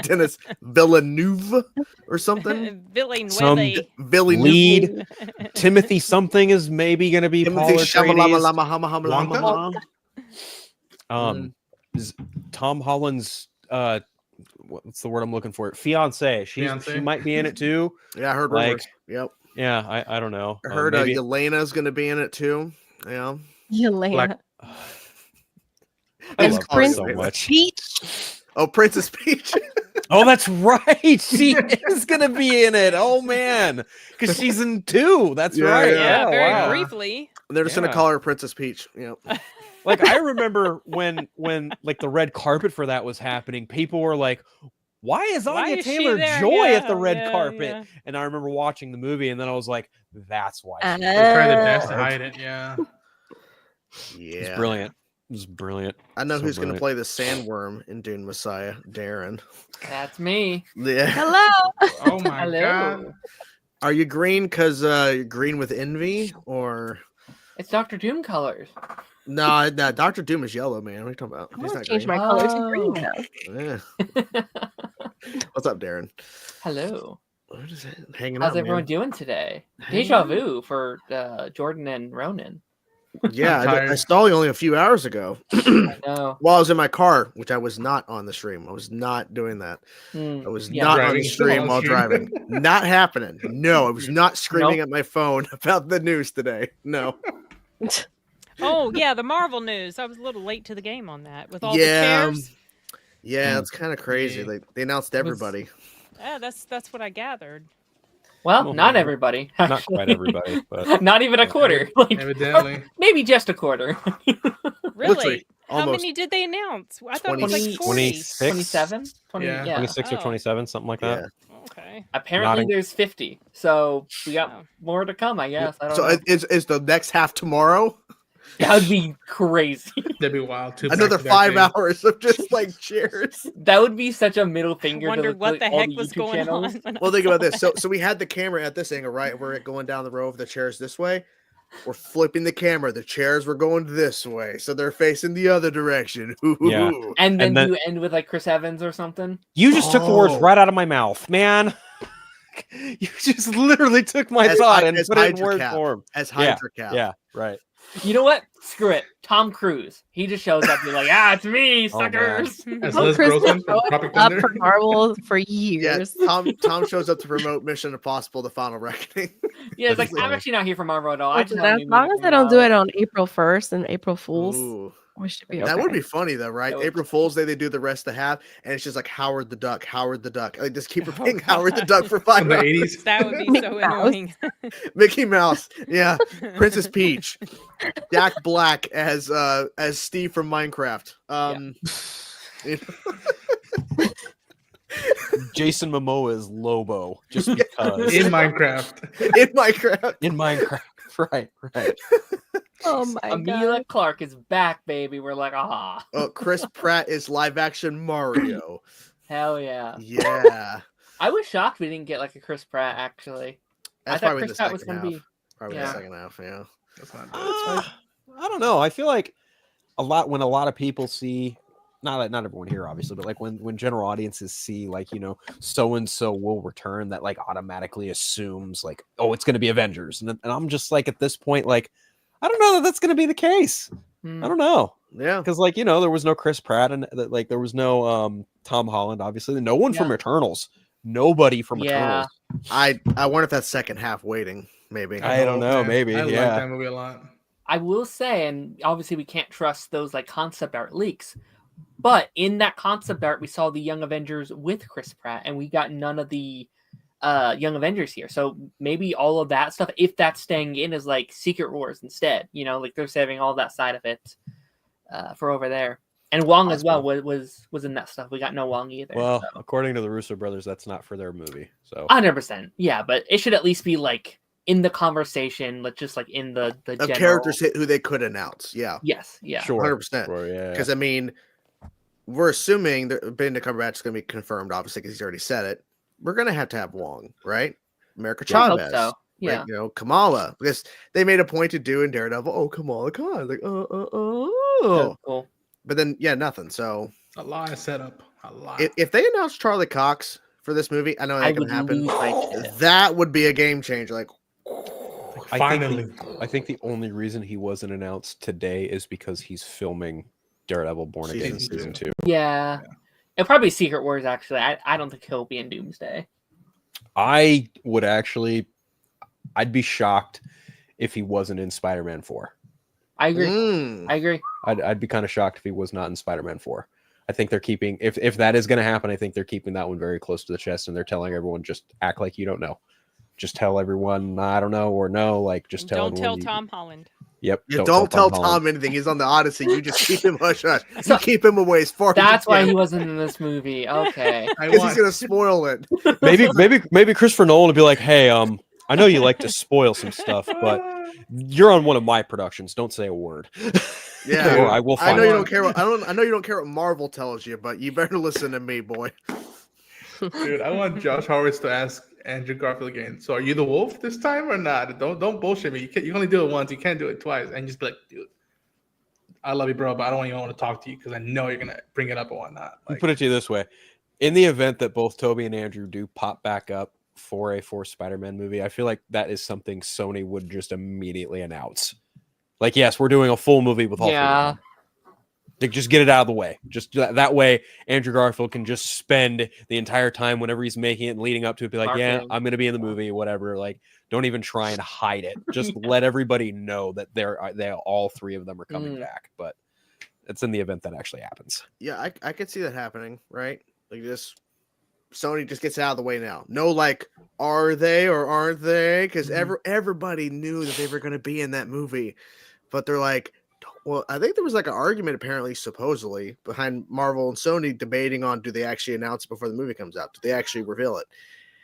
Dennis Villeneuve or something. Some Villeneuve. lead Timothy something is maybe going to be Paul Timothy Atreides. Wonka? Tom Holland's what's the word I'm looking for? Fiance. She might be in it too. Yeah, I heard Like, rumors. Yep. Yeah, I don't know. I heard maybe... Yelena's going to be in it too. Yeah. Yelena. I And love her Prince so much. Peach. Oh, Princess Peach. Oh, that's right. She is going to be in it. Oh man, because she's in 2. That's Yeah, right. Yeah, very wow. briefly. They're just going to call her Princess Peach. Yep. Like I remember when like the red carpet for that was happening, people were like, why is Anya is she Taylor there? Joy Yeah, at the red yeah, carpet? yeah. And I remember watching the movie, and then I was like, that's why. They tried their best to hide it. Yeah. Yeah. It's brilliant. It was brilliant. I know So who's going to brilliant. play the sandworm in Dune Messiah. Darren. That's me. Yeah. Hello. Oh my Hello. god. Are you green because you're green with envy, or It's Dr. Doom colors. no? Dr. Doom is yellow, man. What are you talking about? I'm He's gonna not change green. my color to green now. Yeah. What's up, Darren? Hello. What is it? Hanging How's out, everyone man. doing today? Hey. Deja vu for Jordan and Ronan. Yeah, I'm I tired. saw you only a few hours ago. I know. While I was in my car, which I was not on the stream. I was not doing that. I was Yeah. not on Driving, the still stream on while stream. driving. Not happening. No, I was not screaming Nope. at my phone about the news today. No. Oh yeah, the Marvel news. I was a little late to the game on that with all Yeah, the chairs. Yeah, it's kind of crazy. Yeah. They announced everybody. Yeah, that's what I gathered. Well, Well, not everybody. Not quite everybody, but Not even a quarter. Like, Evidently. maybe just a quarter. Really? How almost many did they announce? I thought it was like 20 40. 26? 27? 20, Yeah. yeah. 26 or Oh. 27, something like that. Yeah. Okay. Apparently Not there's 50. So we got Wow. more to come, I guess. I don't So know. is the next half tomorrow? That would be crazy. That'd be wild. Two Another back-to-back 5 days. hours of just like cheers. That would be such a middle I finger wondered to what the all heck the was YouTube going channels. on. Well, think about this. So we had the camera at this angle, right? We're going down the row of the chairs this way. We're flipping the camera. The chairs were going this way, so they're facing the other direction. Yeah. And then, then- you end with like Chris Evans or something. You just took the words Oh. right out of my mouth, man. You just literally took my As thought Hy- and as put it in Hydra word Cap. form. As Yeah, Hydra Cap. Yeah, right. You know what? Screw it. Tom Cruise. He just shows up and be like, it's me, Oh, man. suckers. As Tom Liz Cruise Grossman has from showed Tropic up Thunder. for Marvel for Yeah, years. Tom shows up to promote Mission Impossible: The Final Reckoning. Yeah, it's like, That's I'm funny. actually not here for Marvel at all. I just have As new long music as they don't do coming it out. on April 1st and April Fools, Ooh, we should be that okay. would be funny though, right? That would- April Fool's Day, they do the rest of the half, and it's just like Howard the Duck. Like just keep Oh, repeating God. Howard the Duck for From 5 the hours. 80s. That would be Mickey so Mouse. annoying. Mickey Mouse, yeah. Princess Peach, Jack Black as Steve from Minecraft. You know, Jason Momoa is Lobo just because In Minecraft. in Minecraft. in Minecraft. Right. Oh my Emilia god. Clarke is back, baby. We're like, ah. Oh, Chris Pratt is live action Mario. Hell yeah. Yeah. I was shocked we didn't get like a Chris Pratt actually. That's I thought probably Chris the Pratt was second going to half. be. Probably Yeah. the second half, yeah. That's not I don't know. I feel like when a lot of people see, not everyone here obviously, but like when general audiences see like, you know, so and so will return, that like automatically assumes like, oh, it's going to be Avengers, and I'm just like at this point like, I don't know that that's going to be the case. I don't know. Yeah, because like, you know, there was no Chris Pratt and like there was no Tom Holland, obviously, no one from Eternals, nobody from Eternals. I wonder if that's second half waiting. Maybe I don't know. Man. Maybe I like that movie a lot. I will say, and obviously we can't trust those like concept art leaks, but in that concept art we saw the Young Avengers with Chris Pratt, and we got none of the Young Avengers here. So maybe all of that stuff, if that's staying in, is like Secret Wars instead. You know, like they're saving all that side of it for over there. And Wong as well was in that stuff. We got no Wong either. Well, according to the Russo brothers, that's not for their movie. So 100%, yeah, but it should at least be like in the conversation, like just like in the of general... characters who they could announce. Yeah. Yes. Yeah. Sure. 100%. Sure, yeah. Because I mean, we're assuming that Benedict Cumberbatch is going to be confirmed, obviously, because he's already said it. We're going to have Wong, right? America Chavez. I hope so. Yeah. Right? You know, Kamala, because they made a point to do in Daredevil. Oh, Kamala Khan, like Cool. But then, yeah, nothing. So a lot of setup. A lot. If they announce Charlie Cox for this movie, I know that can happen. That would be a game changer. Like, finally, I think the only reason he wasn't announced today is because he's filming Daredevil Born Again season 2. Yeah. It'll probably be Secret Wars, actually. I don't think he'll be in Doomsday. I would actually, I'd be shocked if he wasn't in Spider-Man 4. I agree. I'd be kind of shocked if he was not in Spider-Man 4. I think they're keeping, if that is going to happen, I think they're keeping that one very close to the chest, and they're telling everyone, just act like you don't know. Just tell everyone, I don't know, or no, like just tell everyone. Don't tell Tom Holland. Yep. Yeah, don't tell Tom anything. He's on the Odyssey. You just keep him hush hush. You keep him away as far as That's why he wasn't in this movie. Okay. Because he's gonna spoil it. Maybe Christopher Nolan would be like, hey, I know you like to spoil some stuff, but you're on one of my productions. Don't say a word. Yeah. Or I will find I know you don't care what I know you don't care what Marvel tells you, but you better listen to me, boy. Dude, I want Josh Howard to ask Andrew Garfield again. So are you the wolf this time or not? Don't bullshit me. You can only do it once. You can't do it twice. And just be like, dude, I love you, bro, but I don't even want to talk to you because I know you're gonna bring it up and whatnot. Like, put it to you this way: in the event that both Toby and Andrew do pop back up for a fourth Spider-Man movie, I feel like that is something Sony would just immediately announce. Like, yes, we're doing a full movie with all three of them. Like, just get it out of the way. Just that way, Andrew Garfield can just spend the entire time whenever he's making it and leading up to it, be like, yeah, I'm going to be in the movie, whatever. Like, don't even try and hide it. Just let everybody know that they all three of them are coming back. But it's in the event that actually happens. Yeah, I could see that happening, right? Like, just Sony just gets out of the way now. No, like, are they or aren't they? Because everybody knew that they were going to be in that movie, but they're like, well, I think there was like an argument, apparently, supposedly, behind Marvel and Sony debating on, do they actually announce it before the movie comes out? Do they actually reveal it?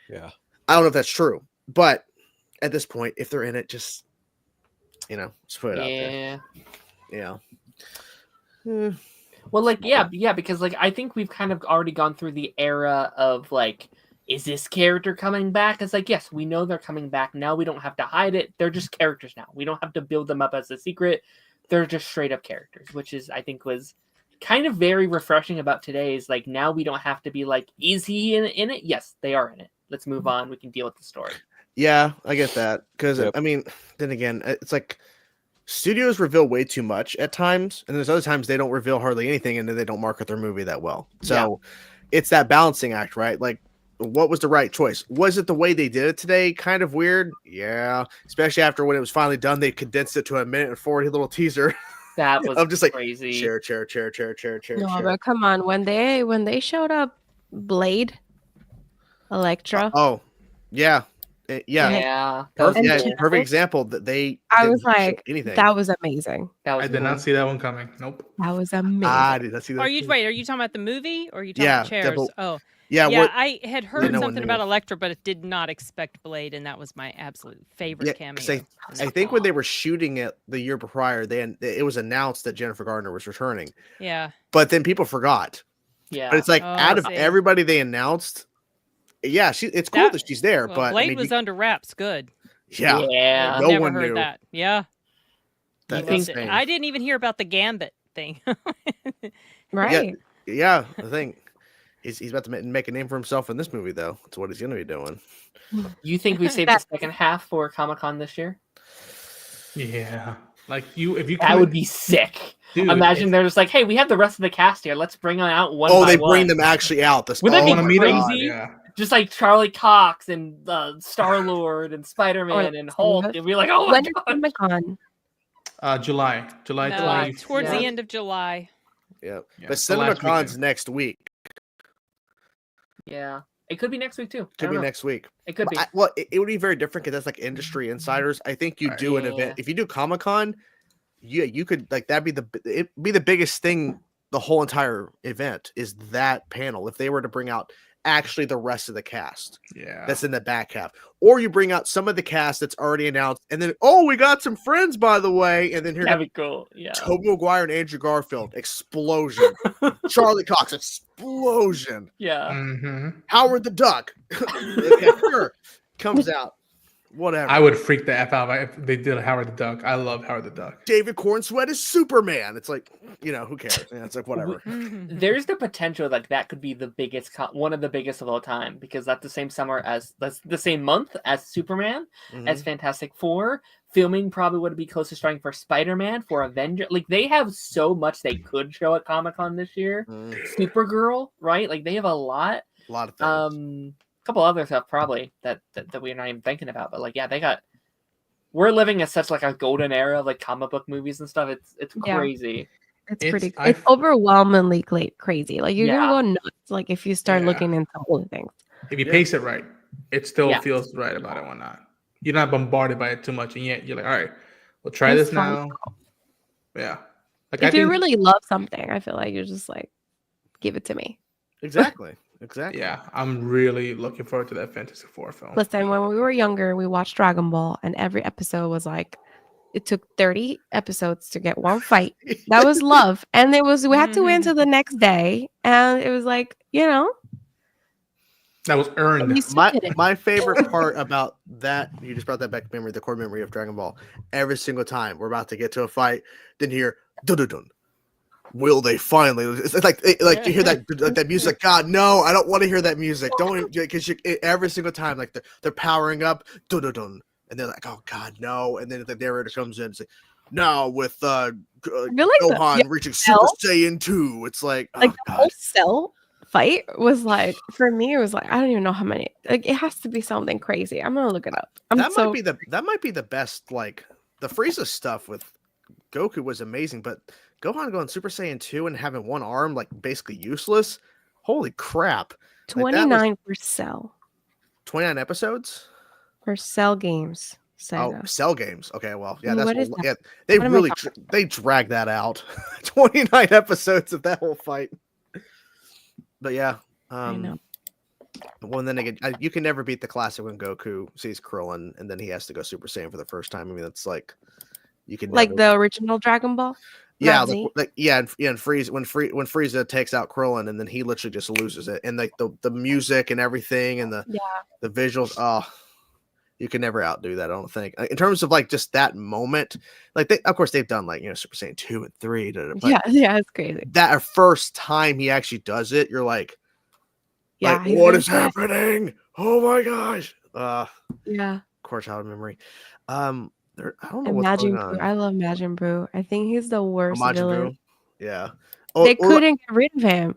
Yeah. I don't know if that's true, but at this point, if they're in it, just, just put it out there. Yeah. Well, like, yeah, because like I think we've kind of already gone through the era of like, is this character coming back? It's like, yes, we know they're coming back. Now we don't have to hide it. They're just characters now. We don't have to build them up as a secret. They're just straight up characters, which is, I think, was kind of very refreshing about today. Is like, now we don't have to be like, is he in it? Yes, they are in it. Let's move on. We can deal with the story. Yeah, I get that. Because, I mean, then again, it's like studios reveal way too much at times. And there's other times they don't reveal hardly anything and then they don't market their movie that well. So it's that balancing act, right? Like, what was the right choice? Was it the way they did it today? Kind of weird. Yeah. Especially after when it was finally done, they condensed it to a 1:40 little teaser. That was I'm just like, crazy. Chair. No, but come on. When they showed up, Blade, Elektra. Yeah. Perfect example that they. I was like, anything. That was amazing. I did not see that one coming. Nope. That was amazing. I did not see that. Are you talking about the movie or are you talking about chairs? Yeah, I had heard something about Elektra, but it did not expect Blade, and that was my absolute favorite cameo. I think when they were shooting it the year prior, it was announced that Jennifer Garner was returning. Yeah. But then people forgot. Yeah. But it's like out of everybody they announced, it's cool that she's there. But Blade was under wraps. Good. Yeah. Yeah. No never one heard knew that. Yeah. I didn't even hear about the Gambit thing. Right. Yeah. I think he's about to make a name for himself in this movie, though. That's what he's going to be doing. You think we saved the second half for Comic-Con this year? Yeah. Like that would be sick. Dude, imagine they're just like, hey, we have the rest of the cast here. Let's bring them out one. Oh, they bring them actually out. Would that be crazy? God, just like Charlie Cox and Star-Lord and Spider-Man and Hulk. It'd be like, oh my god. Comic-Con? July 20. Towards the end of July. Yeah. But CinemaCon's next week. Yeah. It could be next week too. Could be next week. It could be. It would be very different because that's like industry insiders. I think you do an event. If you do Comic-Con, you could like it'd be the biggest thing. The whole entire event is that panel. If they were to bring out actually the rest of the cast, that's in the back half, or you bring out some of the cast that's already announced, and then we got some friends by the way, and then here that'd be cool. Yeah, Tobey Maguire and Andrew Garfield explosion, Charlie Cox explosion, Howard the Duck, comes out. Whatever. I would freak the F out if they did a Howard the Duck. I love Howard the Duck. David Cornsweet is Superman. It's like, who cares? It's like, whatever. There's the potential that could be the biggest, one of the biggest of all time, because that's the same month as Superman, as Fantastic Four. Filming probably would be close to starting for Spider-Man, for Avengers. Like, they have so much they could show at Comic-Con this year. Supergirl, right? Like, they have a lot. A lot of things. Couple other stuff probably that we're not even thinking about, but like we're living in such like a golden era of like comic book movies and stuff. It's crazy. It's overwhelmingly crazy. Like you're gonna go nuts like if you start looking into all the things. If you pace it right, it still feels right about it and whatnot. You're not bombarded by it too much, and yet you're like, all right, we'll try this now. Yeah. Like if you really love something, I feel like you're just like, give it to me. Exactly. Yeah, I'm really looking forward to that Fantastic Four film. Listen, when we were younger, we watched Dragon Ball, and every episode was like, it took 30 episodes to get one fight. That was love, and we had to wait until the next day, and it was like, that was earned. My favorite part about that, you just brought that back to memory, the core memory of Dragon Ball. Every single time we're about to get to a fight, then hear dun dun dun. Will they finally? It's like you hear that music. God, no, I don't want to hear that music. Don't, because every single time, like they're powering up, dun dun dun, and they're like, oh God, no, and then the narrator comes in and says, now with Gohan reaching Super Saiyan 2, it's like the whole Cell fight was like, for me, it was like I don't even know how many. Like it has to be something crazy. I'm gonna look it up. That might be the best. Like the Frieza stuff with Goku was amazing, but Gohan going Super Saiyan 2 and having one arm like basically useless. Holy crap. 29 for Cell. 29 episodes? For Cell games. Oh, Cell games. Okay, well, yeah, they really they dragged that out. 29 episodes of that whole fight. But yeah. I know. Well, then again, you can never beat the classic when Goku sees Krillin and then he has to go Super Saiyan for the first time. I mean, it's like you can like the original Dragon Ball. Yeah, and Frieza when Frieza takes out Krillin and then he literally just loses it, and like the music and everything and the visuals. Oh, you can never outdo that. I don't think in terms of like just that moment. Like of course they've done like Super Saiyan 2 and 3. Yeah, it's crazy. That first time he actually does it, you're like, what is happening? Oh my gosh. Core childhood memory. I don't know what's going on. I love Majin Buu. I think he's the worst villain. Yeah. They couldn't get rid of him.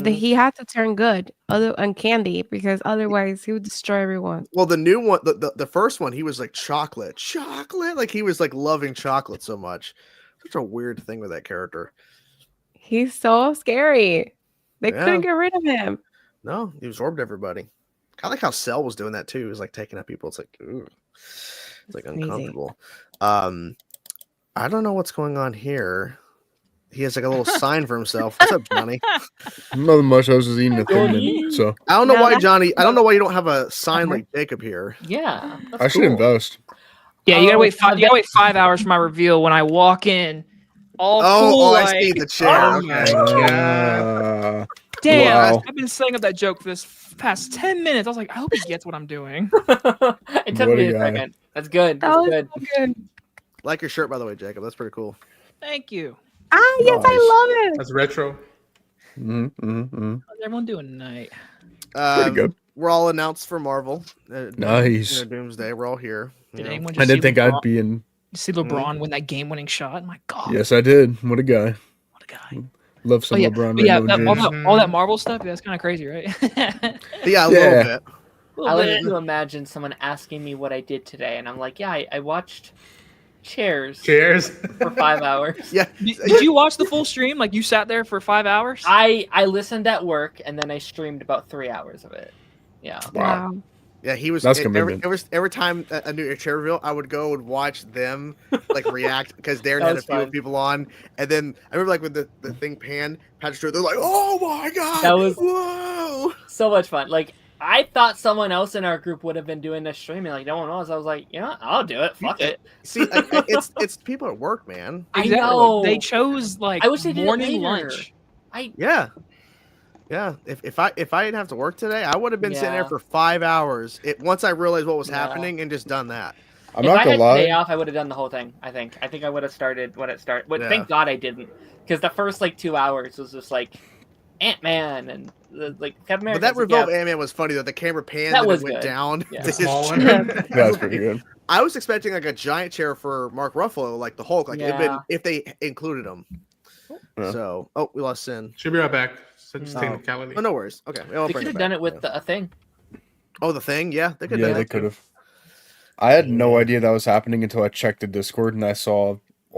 He had to turn good on Candy because otherwise he would destroy everyone. Well, the new one, the first one, he was like chocolate. Like he was like loving chocolate so much. Such a weird thing with that character. He's so scary. They couldn't get rid of him. No, he absorbed everybody. I like how Cell was doing that too. He was like taking out people. It's like, ooh. It's like uncomfortable. I don't know what's going on here. He has like a little sign for himself. What's up, Johnny? Nothing much. I was just eating a Thin Mint, so I don't know why, Johnny. I don't know why you don't have a sign like Jacob here. Yeah, I should invest. Yeah, you gotta wait. You gotta wait 5 hours for my reveal. When I walk in, all cool. I see the chair. Oh my god! Damn, Wow. I've been setting up that joke for this past 10 minutes. I was like, I hope he gets what I'm doing. It took What me a a guy. second. That's good. That That's was good. so good. Like your shirt, by the way, Jacob. That's pretty cool. Thank you. Ah, yes, Nice. I love it. That's retro. How's everyone doing tonight? Pretty good. We're all announced for Marvel. Nice. Doomsday. We're all here. Did you know. anyone I just didn't see think LeBron, I'd be in. see LeBron win that game-winning shot? My God, Yes, I did. What a guy. what a guy! Love some Oh, yeah. LeBron. But yeah, Rainbow James. all that Marvel stuff, that's kind of crazy, right? Yeah, a Yeah. little bit. I like to imagine someone asking me what I did today, and I'm like, yeah, I watched Cheers Cheers. for 5 hours. Yeah. Did you watch the full stream? Like you sat there for 5 hours? I listened at work, and then I streamed about 3 hours of it. Yeah. Wow. Yeah, he was. That's every, commitment. every time a new chair reveal, I would go and watch them like react because Darren That had a was few fun. people on, and then I remember like when the thing panned, Patrick Stewart, they're like, "Oh my god, That was- whoa!" So much fun. Like, I thought someone else in our group would have been doing this streaming. Like, no one was. I was like, you know, I'll do it. Fuck it. See, like, it's people at work, man. I Exactly. know. They chose like I wish they did it morning later. lunch. Yeah. Yeah, if I didn't have to work today, I would have been sitting there Yeah. for 5 hours. Once I realized what was Yeah. happening and just done that. I'm If not I gonna had lie. today off, I would have done the whole thing. I think I would have started when it started. But Yeah. thank God I didn't, because the first like 2 hours was just like Ant-Man and like Captain America. But that It's like, reveal of yeah, Ant-Man was funny though. The camera panned That and was it went good. down. Yeah. This Small is- one. That's pretty good. I was expecting like a giant chair for Mark Ruffalo, like the Hulk, like it'd been Yeah. if they included him. Yeah. So, we lost Sin. Should be right back. Such Oh. technicality. Oh, no worries. Okay, we won't they bring could have it done back. it with Yeah. a thing. Oh, the thing. Yeah, they could. Yeah, do they that could too. have. I had no idea that was happening until I checked the Discord and I saw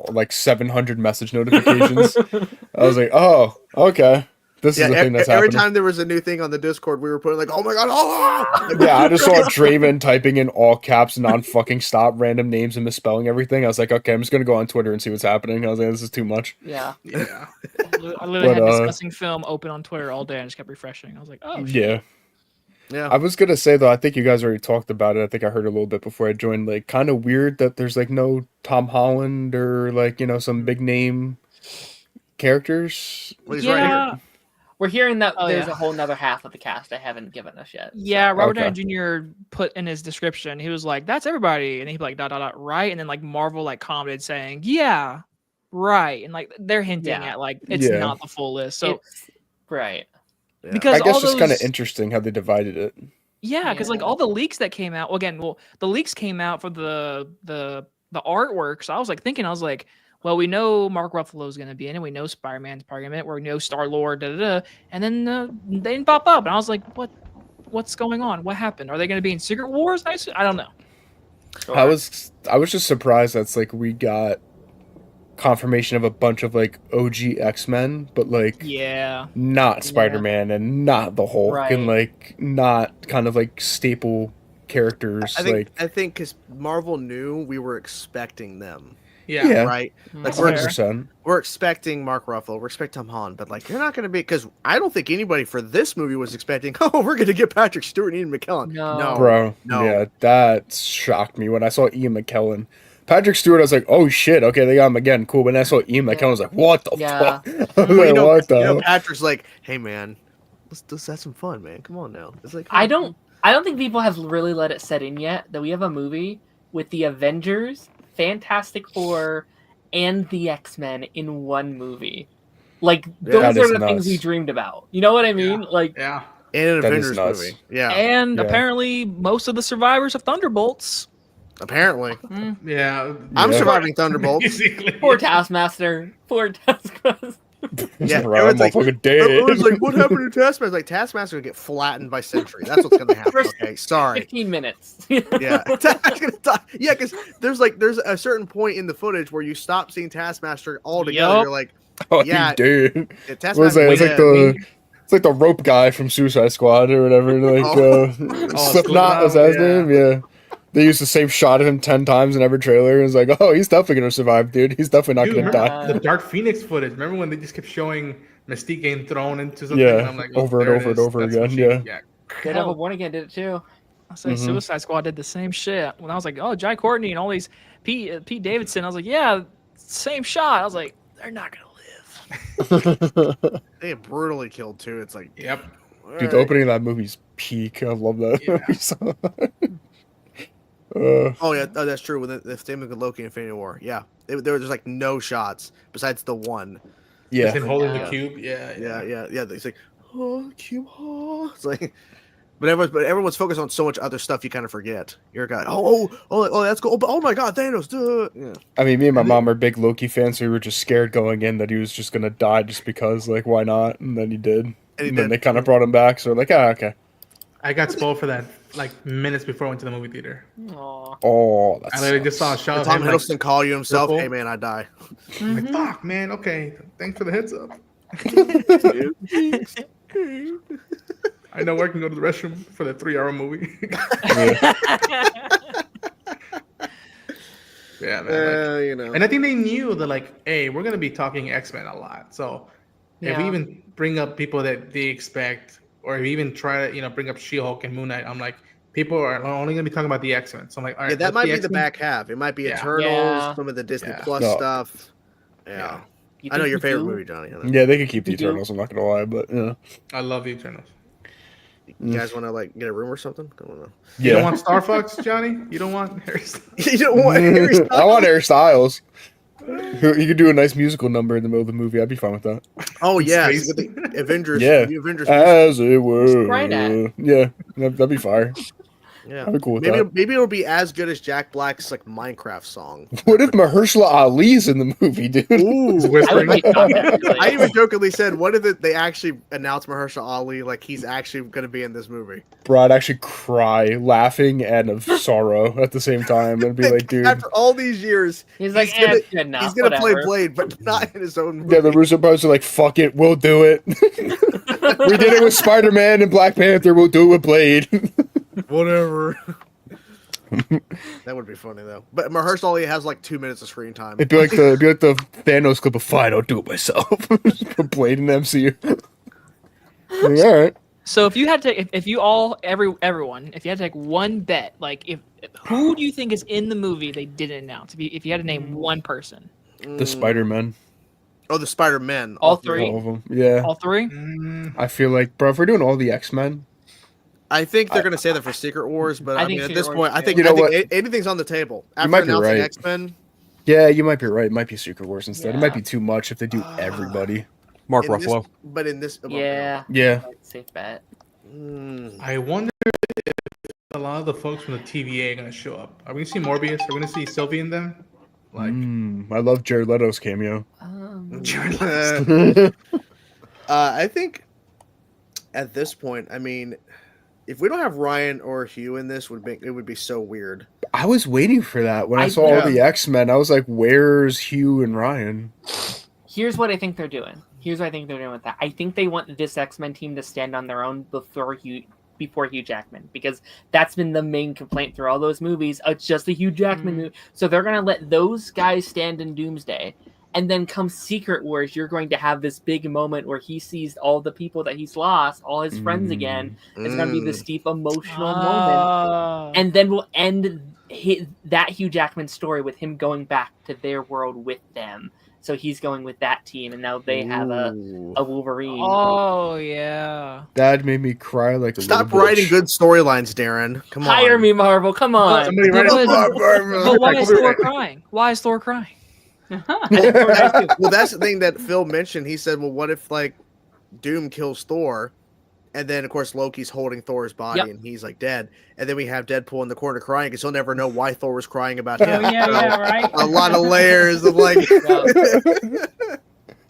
like 700 message notifications. I was like, oh, okay. This Yeah, is the thing that's every happening. time there was a new thing on the Discord, we were putting like, "Oh my god!" Oh! Yeah, I just saw Draven typing in all caps, non-fucking stop, random names and misspelling everything. I was like, okay, I'm just gonna go on Twitter and see what's happening. I was like, this is too much. Yeah. Yeah. I literally But, had discussing film open on Twitter all day and just kept refreshing. I was like, oh shit. Yeah. Yeah, I was gonna say though, I think you guys already talked about it. I think I heard a little bit before I joined. Like, kind of weird that there's like no Tom Holland or like some big name characters. well, he's right Yeah, here. We're hearing that Oh, there's yeah. a whole nother half of the cast I haven't given us yet. yeah. Robert Okay. Downey Jr. put in his description, he was like, "That's everybody," and he'd be like, "Dot dot dot," right? And then like Marvel like commented saying, "Yeah, right," and like they're hinting Yeah. at like it's Yeah. not the full list. So Right. Yeah. because I guess all just kind of those- interesting how they divided it. Yeah, because like Yeah. all the leaks that came out. Well, the leaks came out for the artwork. So I was like thinking, I was like, well, we know Mark Ruffalo is going to be in it. We know Spider-Man's part of it. We know Star-Lord. Da, da, da. And then they didn't pop up, and I was like, what's going on? What happened? Are they going to be in Secret Wars? I don't know. I was just surprised that's like we got confirmation of a bunch of like OG X-Men, but like Yeah, not Spider-Man and not the Hulk and Right. like not kind of like staple characters. I think because Marvel knew we were expecting them, Yeah. Yeah. right? Like That's we're fair. 100%. we're expecting Mark Ruffalo, we're expecting Tom Holland, but like you're not going to be because I don't think anybody for this movie was expecting. Oh, we're going to get Patrick Stewart and Ian McKellen. No. Bro, no. yeah, that shocked me when I saw Ian McKellen. Patrick Stewart, I was like, oh shit, okay, they got him again, cool. But then I saw Ian McKellen, I was like, what the Yeah. fuck? I was Well, like, what the hell? Patrick's like, hey man, let's have some fun, man. Come on now. It's like I don't think people have really let it set in yet that we have a movie with the Avengers, Fantastic Four, and the X-Men in one movie. Like those That are is the things nuts. we dreamed about. You know what I mean? Like Yeah. in an That is Avengers nuts. movie. Yeah, And Yeah. apparently most of the survivors of Thunderbolts. apparently. Yeah. I'm Yeah. surviving Thunderbolts. Basically. poor Taskmaster. Poor Taskmaster. Yeah, Bro, I'm everyone's like, motherfucking dead. Everyone's like, what happened to Taskmaster? Like, Taskmaster would get flattened by Sentry. That's what's gonna happen. Okay, sorry. 15 minutes. Yeah, Taskmaster's gonna die. Yeah, because there's a certain point in the footage where you stop seeing Taskmaster altogether. Yup. You're like, Oh, Yeah. you dude. yeah, What was Taskmaster. that? It's like the rope guy from Suicide Squad or whatever. Like Oh. Slipknot was that his yeah. name? Yeah. They used the same shot of him 10 times in every trailer. It's like, oh, he's definitely gonna survive, dude. He's definitely not gonna die. The Dark Phoenix footage. Remember when they just kept showing Mystique getting thrown into something? Yeah, And I'm like, over and over and over again. Yeah. Daredevil Born Again did it too. I say Suicide Squad did the same shit. When I was like, oh, Jai Courtney and all these Pete Davidson, I was like, yeah, same shot. I was like, they're not gonna live. They get brutally killed too. It's like, yep. Dude, the opening of that movie's peak. I love that movie so much. Oh yeah, that's true. With the same with Loki and Infinity War, yeah, there was like no shots besides the one. Yeah, him holding the cube. Yeah. It's like, oh, cube. Oh, it's like, but everyone's focused on so much other stuff. You kind of forget. You're a guy. Oh, that's cool. Oh my God, Thanos. Duh. Yeah. I mean, me and my mom are big Loki fans, so we were just scared going in that he was just gonna die just because, like, why not? And then he did. And then they kind of brought him back, so we're like, okay. I got spoiled for that like minutes before I went to the movie theater. Aww. Oh, that's. I literally just saw a shot of Tom him, Hiddleston call you himself. purple. Hey man, I die. I'm like, fuck, man. Okay, thanks for the heads up. I know where I can go to the restroom for the 3-hour movie. Yeah, man. You know. And I think they knew that, like, hey, we're gonna be talking X-Men a lot. So if we even bring up people that they expect, or if we even try to, bring up She-Hulk and Moon Knight, I'm like, people are only gonna be talking about the X-Men. So I'm like, all right, yeah, that might be the X-Men? back half. It might be Eternals, some of the Disney Plus stuff. Yeah. I know your favorite movie, Johnny. Yeah, they could keep the Eternals. I'm not gonna lie, but yeah. I love the Eternals. You guys want to like get a room or something? I don't know. You don't want Star Fox, Johnny? You don't want Harry Styles? You don't want Harry Styles? I want Harry Styles. You could do a nice musical number in the middle of the movie. I'd be fine with that. Oh yeah, the Avengers. Yeah, the Avengers. As it were. Right at. Yeah, that'd be fire. Yeah, I'd be cool with that. Maybe it'll be as good as Jack Black's like Minecraft song. What if Mahershala Ali's in the movie, dude? Ooh, I I even jokingly said, what if they actually announced Mahershala Ali like he's actually going to be in this movie? Bro, I'd actually cry, laughing and of sorrow at the same time. I'd be like, dude. After all these years, he's like, he's good enough. He's gonna play whatever. Blade, but not in his own movie. Yeah, the Russo brothers are like, fuck it, we'll do it. We did it with Spider-Man and Black Panther, we'll do it with Blade. Whatever. That would be funny though. But Mahershala Ali has like 2 minutes of screen time. It'd be like the Thanos clip of fine, I'll do it myself. Put Blade in the MCU. Like, all right. So if you had to, if you all, everyone, if you had to take one bet, like who do you think is in the movie they didn't announce? If you had to name one person, The Spider-Man. Oh, the Spider-Man. All three. All of them. Yeah. All three. I feel like, bro, if we're doing all the X-Men. I think they're going to say that for Secret Wars, but I mean, at this point, I think anything's on the table. After you might be announcing right. X-Men. Yeah, you might be right. It might be Secret Wars instead. Yeah. It might be too much if they do everybody. Mark Ruffalo. But in this, Yeah. Yeah. Safe bet. I wonder if a lot of the folks from the TVA are going to show up. Are we going to see Morbius? Are we going to see Sylvie in them? Like, I love Jared Leto's cameo. I think at this point, I mean, if we don't have Ryan or Hugh in this, it would be so weird. I was waiting for that when I saw all the X-Men. I was like, "Where's Hugh and Ryan?" Here's what I think they're doing. Here's what I think they're doing with that. I think they want this X-Men team to stand on their own before Hugh Jackman, because that's been the main complaint through all those movies. It's just a Hugh Jackman movie. So they're gonna let those guys stand in Doomsday. And then come Secret Wars, you're going to have this big moment where he sees all the people that he's lost, all his friends again. It's going to be this deep emotional moment. And then we'll end that Hugh Jackman story with him going back to their world with them. So he's going with that team, and now they have a Wolverine. Oh, yeah. That made me cry like a Stop little writing bitch. good storylines, Darren. Come on. Hire me, Marvel. Come on. somebody write But why is Thor crying? Why is Thor crying? Well, that's the thing that Phil mentioned. He said, well, what if like Doom kills Thor, and then of course Loki's holding Thor's body and he's like dead, and then we have Deadpool in the corner crying because he'll never know why Thor was crying about him. Right. A lot of layers of like.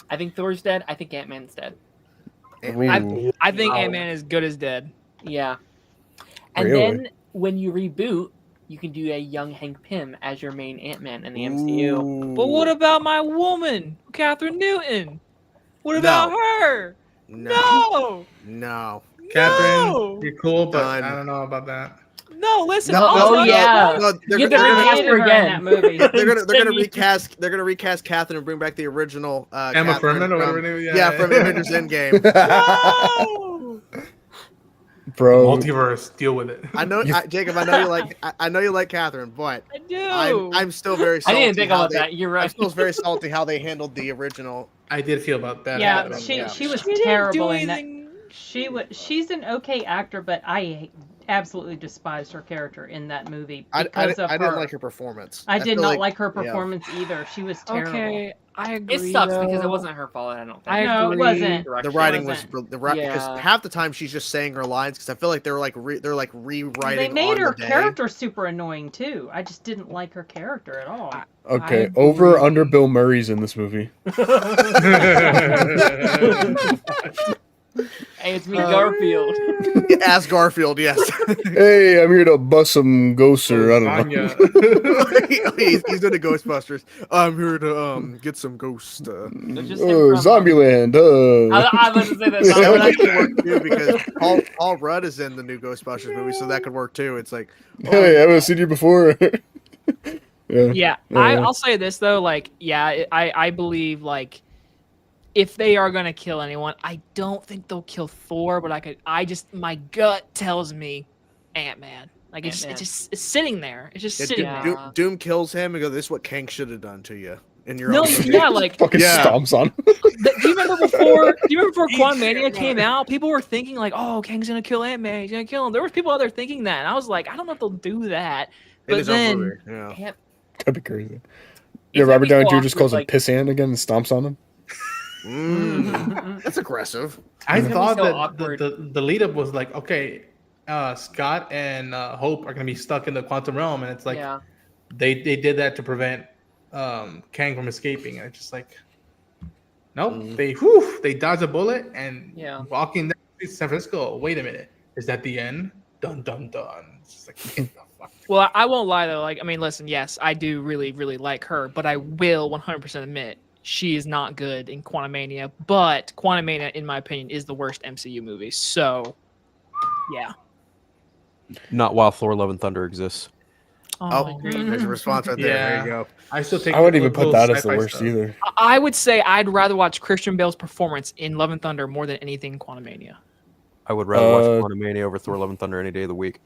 I think Thor's dead. I think Ant-Man's dead. I think Ant-Man is good as dead. Yeah. And then when you reboot, you can do a young Hank Pym as your main Ant-Man in the MCU. But what about my woman, Catherine Newton? What about her? No. No. Catherine, you're cool, but Done. I don't know about that. No, listen. yeah. they're You gonna have to Hated her in again. that movie. they're gonna recast Catherine and bring back the original Emma Catherine Furman or whatever from, her name is. yeah, from Avengers Endgame. Bro, Multiverse, deal with it. I know, Jacob. I know you like Catherine, but I do. I'm still very I salty. didn't think about that. You're I'm right. still very salty how they handled the original. I did feel about that. Yeah, she was She didn't terrible do in that. anything- She's an okay actor, but I absolutely despised her character in that movie I because of her. didn't like her performance. I did feel not like her performance either. She was terrible. Okay, I agree. It sucks because it though. wasn't her fault. I don't think. I No, it agree. wasn't. The writing was wasn't. because Yeah. half the time she's just saying her lines because I feel like they're like rewriting. They made on her the day. character super annoying too. I just didn't like her character at all. okay, I over or agree. under Bill Murray's in this movie. Hey, it's me, Garfield. As Garfield, yes. Hey, I'm here to bust some ghosts or I don't know. he's doing the Ghostbusters. I'm here to get some ghosts. Just Zombieland. I was about to say that. That would Zombieland. actually work too because Paul Rudd is in the new Ghostbusters movie, so that could work too. It's like, Hey, I haven't seen you before. Yeah. Yeah, I'll say this though. Like, yeah, I believe like if they are gonna kill anyone, I don't think they'll kill Thor, but my gut tells me Ant-Man. Like it's sitting there. It's just sitting there. Doom kills him and goes, "This is what Kang should have done to you." In your No, own yeah, like Fucking stomps on. Do you remember before Quantumania came out? People were thinking like, "Oh, Kang's gonna kill Ant-Man. He's gonna kill him." There was people out there thinking that, and I was like, I don't know if they'll do that. In But his own then, movie, yeah. That'd be crazy. Yeah, Robert Downey Jr. just calls him pissant again and stomps on him. That's aggressive. I It's gonna thought be so that awkward. the lead up was like, okay, Scott and Hope are gonna be stuck in the quantum realm, and it's like they did that to prevent Kang from escaping, and it's just like, nope, they dodge a bullet and walking down San Francisco. Wait a minute, is that the end? Dun dun dun. It's just like, get the fuck. well, I won't lie though. Like, I mean, listen, yes, I do really, really like her, but I will 100% admit she is not good in Quantumania. But Quantumania, in my opinion, is the worst MCU movie. So, yeah. Not while Thor: Love and Thunder exists. Oh, there's a response right there. There you go. I still take. I wouldn't even put that as the sci-fi worst stuff. either. I would say I'd rather watch Christian Bale's performance in Love and Thunder more than anything in Quantumania. I would rather watch Quantumania over Thor: Love and Thunder any day of the week.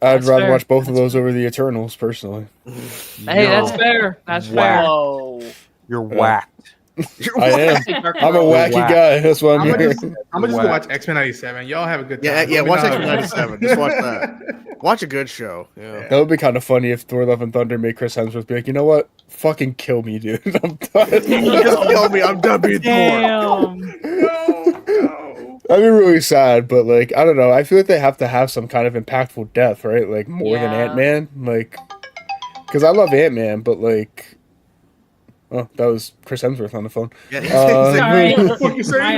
I'd That's rather fair. watch both of those over the Eternals, personally. Hey, that's fair. That's fair. Whoa. You're whacked. I am. I'm a wacky guy. That's why I'm here. I'm gonna just go watch X-Men 97. Y'all have a good time. Yeah, Let me watch know. X-Men 97. Just watch that. Watch a good show. Yeah. That would be kind of funny if Thor: Love and Thunder made Chris Hemsworth be like, you know what? Fucking kill me, dude. I'm done. Just kill me. I'm done being Thor. Damn. I'd be really sad, but like I don't know. I feel like they have to have some kind of impactful death, right? Like more than Ant-Man, like because I love Ant-Man, but like, oh, that was Chris Hemsworth on the phone. Yeah. Sorry. What you say?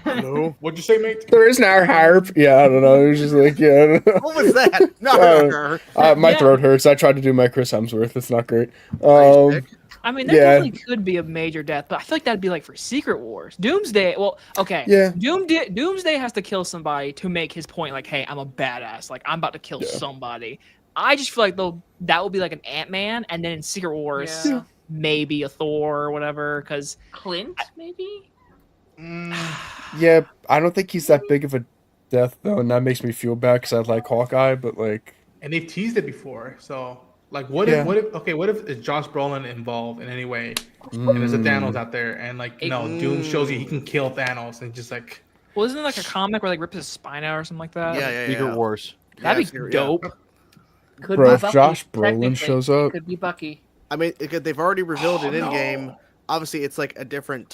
Hello. What'd you say, mate? There is now harp. Yeah, I don't know. It was just like, yeah. I don't know. What was that? No. My throat hurts. I tried to do my Chris Hemsworth. It's not great. I mean, that definitely could be a major death, but I feel like that'd be like for Secret Wars. Doomsday, well, okay. Yeah. Doomsday has to kill somebody to make his point, like, hey, I'm a badass. Like, I'm about to kill somebody. I just feel like that would be like an Ant-Man, and then in Secret Wars, maybe a Thor or whatever, because... Clint, maybe? Yeah, I don't think he's that big of a death, though, and that makes me feel bad because I like Hawkeye, but like... And they've teased it before, so... Like, what if is Josh Brolin involved in any way? And there's a Thanos out there, and like, Doom shows you he can kill Thanos, and just like, well, isn't it like a comic where like rips his spine out or something like that? Yeah. Secret Wars. That'd be dope. Could Bro, be if Bucky, Josh Brolin technically. shows up, Could be Bucky. I mean, they've already revealed it in game. Obviously, it's like a different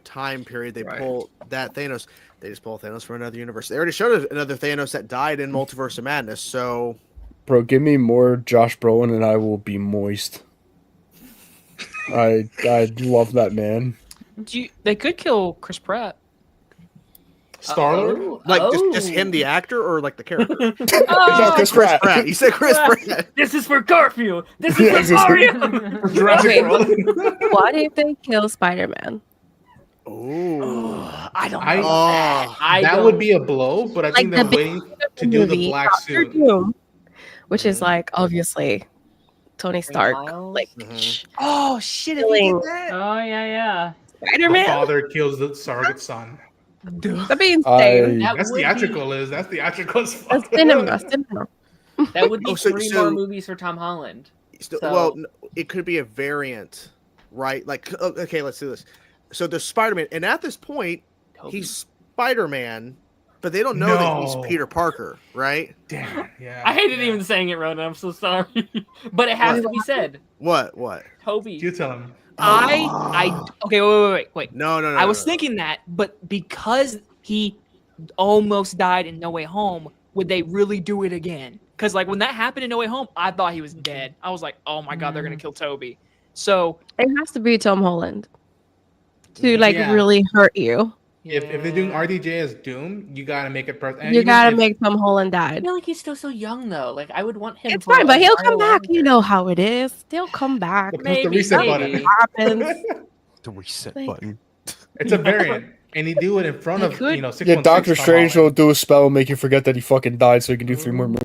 time period. They pull that Thanos. They just pull Thanos from another universe. They already showed another Thanos that died in Multiverse of Madness. So, bro, give me more Josh Brolin and I will be moist. I love that man. They could kill Chris Pratt. Star-Lord? like just him, the actor, or like the character? No, Chris Pratt. You said Chris Pratt. This is for Garfield. This is for Mario. Jurassic Park. What if they kill Spider-Man? Oh, I don't know. That would be a blow, but I think they're waiting. to do the black Doctor suit. Doom, which is like obviously Tony Stark, Miles? like Oh shit! If he killing did that, Oh yeah. The Spider-Man. father kills the surrogate son. That'd be insane. That's theatrical, Liz. That's theatrical as fuck. That's cinema. That would be so- 3 so- more movies for Tom Holland. Well, it could be a variant, right? Like, okay, let's do this. So there's Spider-Man, and at this point, he's Spider-Man, but they don't know that he's Peter Parker, right? Damn. Yeah. I hated even saying it, Ronan. I'm so sorry, but it has to be said. What? Toby. You tell him. okay, wait. No. I was thinking that, but because he almost died in No Way Home, would they really do it again? Because like when that happened in No Way Home, I thought he was dead. I was like, oh my god, they're gonna kill Toby. So it has to be Tom Holland to like really hurt you. If they're doing RDJ as Doom, you gotta make it perfect. You gotta make Tom Holland die. I feel like he's still so young though. Like I would want him. It's fine, but he'll come back. You know how it is. They'll come back. The reset button. Happens. The reset Like- button. It's a variant, and he do it in front of 616 Yeah, Doctor Tom Strange Holland. will do a spell and make you forget that he fucking died, so he can do 3 more movies.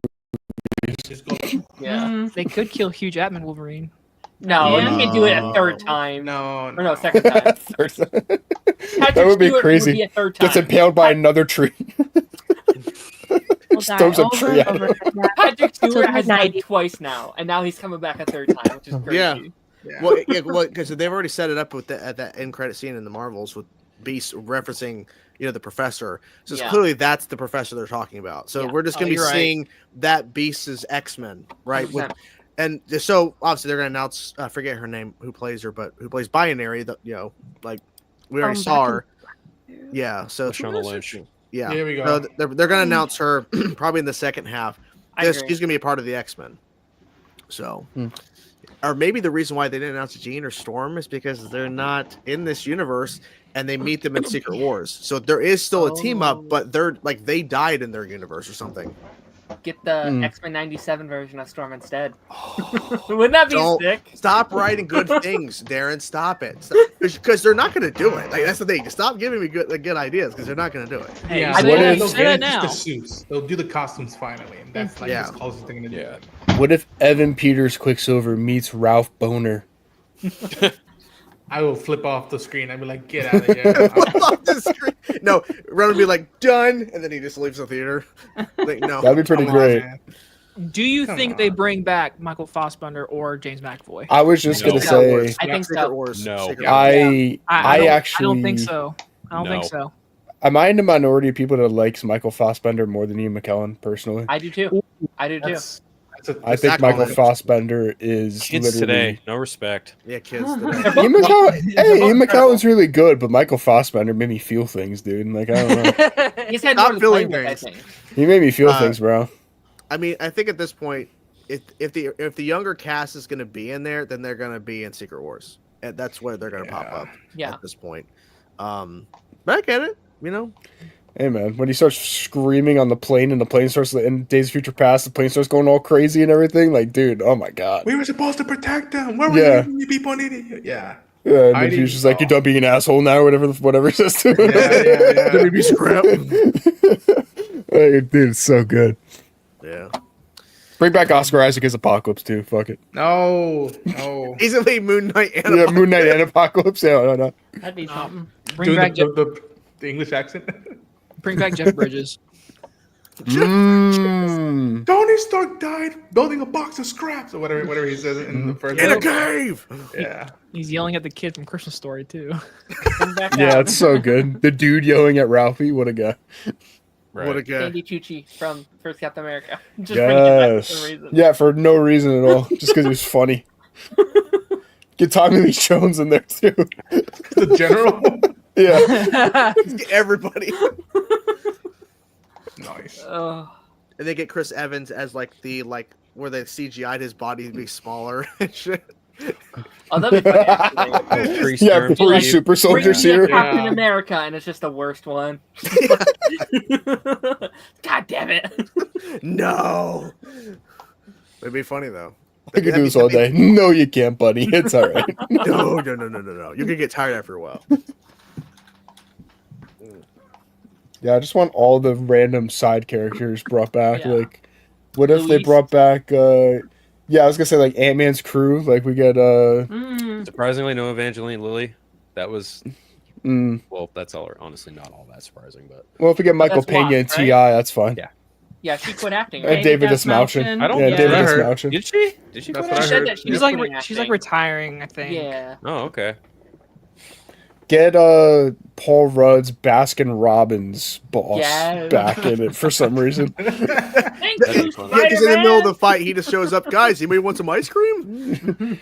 Yeah. They could kill Hugh Jackman Wolverine. No, you can do it a third time. No, Or no, second time. That would be Stewart crazy. would be a third time. Gets impaled by another tree. Stones a over tree and at over him. again. Patrick Stewart Till has 90. died twice now, and now he's coming back a third time, which is crazy. Yeah. Well, because they've already set it up with at that end credit scene in the Marvels with Beast referencing, the professor. So it's clearly that's the professor they're talking about. So we're just gonna be seeing that Beast's X-Men, right? And so obviously they're gonna announce I forget her name, who plays her, but who plays Binary. That like we already saw her. Yeah. So it's Lashana Lynch. Yeah. There we go. So they're gonna announce her probably in the second half. She's gonna be a part of the X-Men. So. Or maybe the reason why they didn't announce Jean or Storm is because they're not in this universe and they meet them in Secret Wars. So there is still a team up, but they're like they died in their universe or something. Get the X-Men 97 version of Storm instead. Wouldn't that be sick? Stop writing good things, Darren. Stop it. Because they're not going to do it. Like that's the thing. Stop giving me good ideas because they're not going to do it. Hey, Yeah, they'll say get it just now. the suits. They'll do the costumes finally, and that's like the closest thing to do it. What if Evan Peters Quicksilver meets Ralph Boner? I will flip off the screen. I'd be like, get out of here. Flip off the screen. No, Ron would be like, done, and then he just leaves the theater. Like, no. That'd be pretty great. Do you think they bring back Michael Fassbender or James McAvoy? I was just gonna say, I think Secret so. Wars. No. Secret I I don't think so. I don't No. think so. am I in the minority of people that likes Michael Fassbender more than Ian McKellen personally? I do too. I do too. I think Michael Fassbender is Kids literally. today, no respect. Yeah, kids. Ian McKellen's really good, but Michael Fassbender made me feel things, dude. Like I don't know. He's had Stop more to play feeling with, I things. think. He made me feel things, bro. I mean, I think at this point, if the younger cast is going to be in there, then they're going to be in Secret Wars, and that's where they're going to pop up. Yeah. At this point, but I get it. Hey man, when he starts screaming on the plane and the plane starts in Days of Future Past, the plane starts going all crazy and everything. Like, dude, oh my god. We were supposed to protect them. Where were you people an idiot? Yeah. Yeah, and then he was just like, "You're done being an asshole now," whatever he says to him. Yeah. Let me be scrapped. Hey, dude, it's so good. Yeah. Bring back Oscar Isaac as Apocalypse too. Fuck it. No. Easily Moon Knight and Yeah, Moon Knight and Apocalypse. Yeah, no. That'd be something. Bring Doing back the English accent. bring back Jeff Bridges. Tony Stark died building a box of scraps or whatever he says in the first. in a cave. Yeah. He's yelling at the kid from Christmas Story too. Yeah, it's so good. The dude yelling at Ralphie. What a guy. Right. What a guy. Sandy Tucci from First Captain America. Just bringing it back for some reason. Yeah, for no reason at all. Just because it was funny. Get Tommy Lee Jones in there too. The general. Yeah. Everybody. Nice. And they get Chris Evans as where they CGI'd his body to be smaller and shit. Oh, that'd be funny. Actually. Yeah, before Like, super soldiers bring here. back Captain America, and it's just the worst one. God damn it! No. It'd be funny though. I could do this all day. No, you can't, buddy. It's all right. No. You can get tired after a while. Yeah, I just want all the random side characters brought back. Yeah. Like, what if they Luis? brought back? Yeah, I was gonna say like Ant-Man's crew. Like we get Surprisingly, no Evangeline Lilly. That was well. That's all. Honestly, not all that surprising, but well, if we get Michael that's Pena Wasp, and right? Ti, that's fine. Yeah. Yeah, she quit acting. And Right? David Desmalchin. Desmalchin. I don't- Yeah, yeah, David I heard. Desmalchin. did she? Did she? That's quit what I She said heard. that she She's was like quitting she's like acting. retiring, I think. Yeah. Oh, okay. Get Paul Rudd's Baskin Robbins boss Yes. back in it for some reason. Thank That'd you, be fun. Yeah, because in the middle of Spider-Man. the fight, he just shows up. Guys, anybody want some ice cream?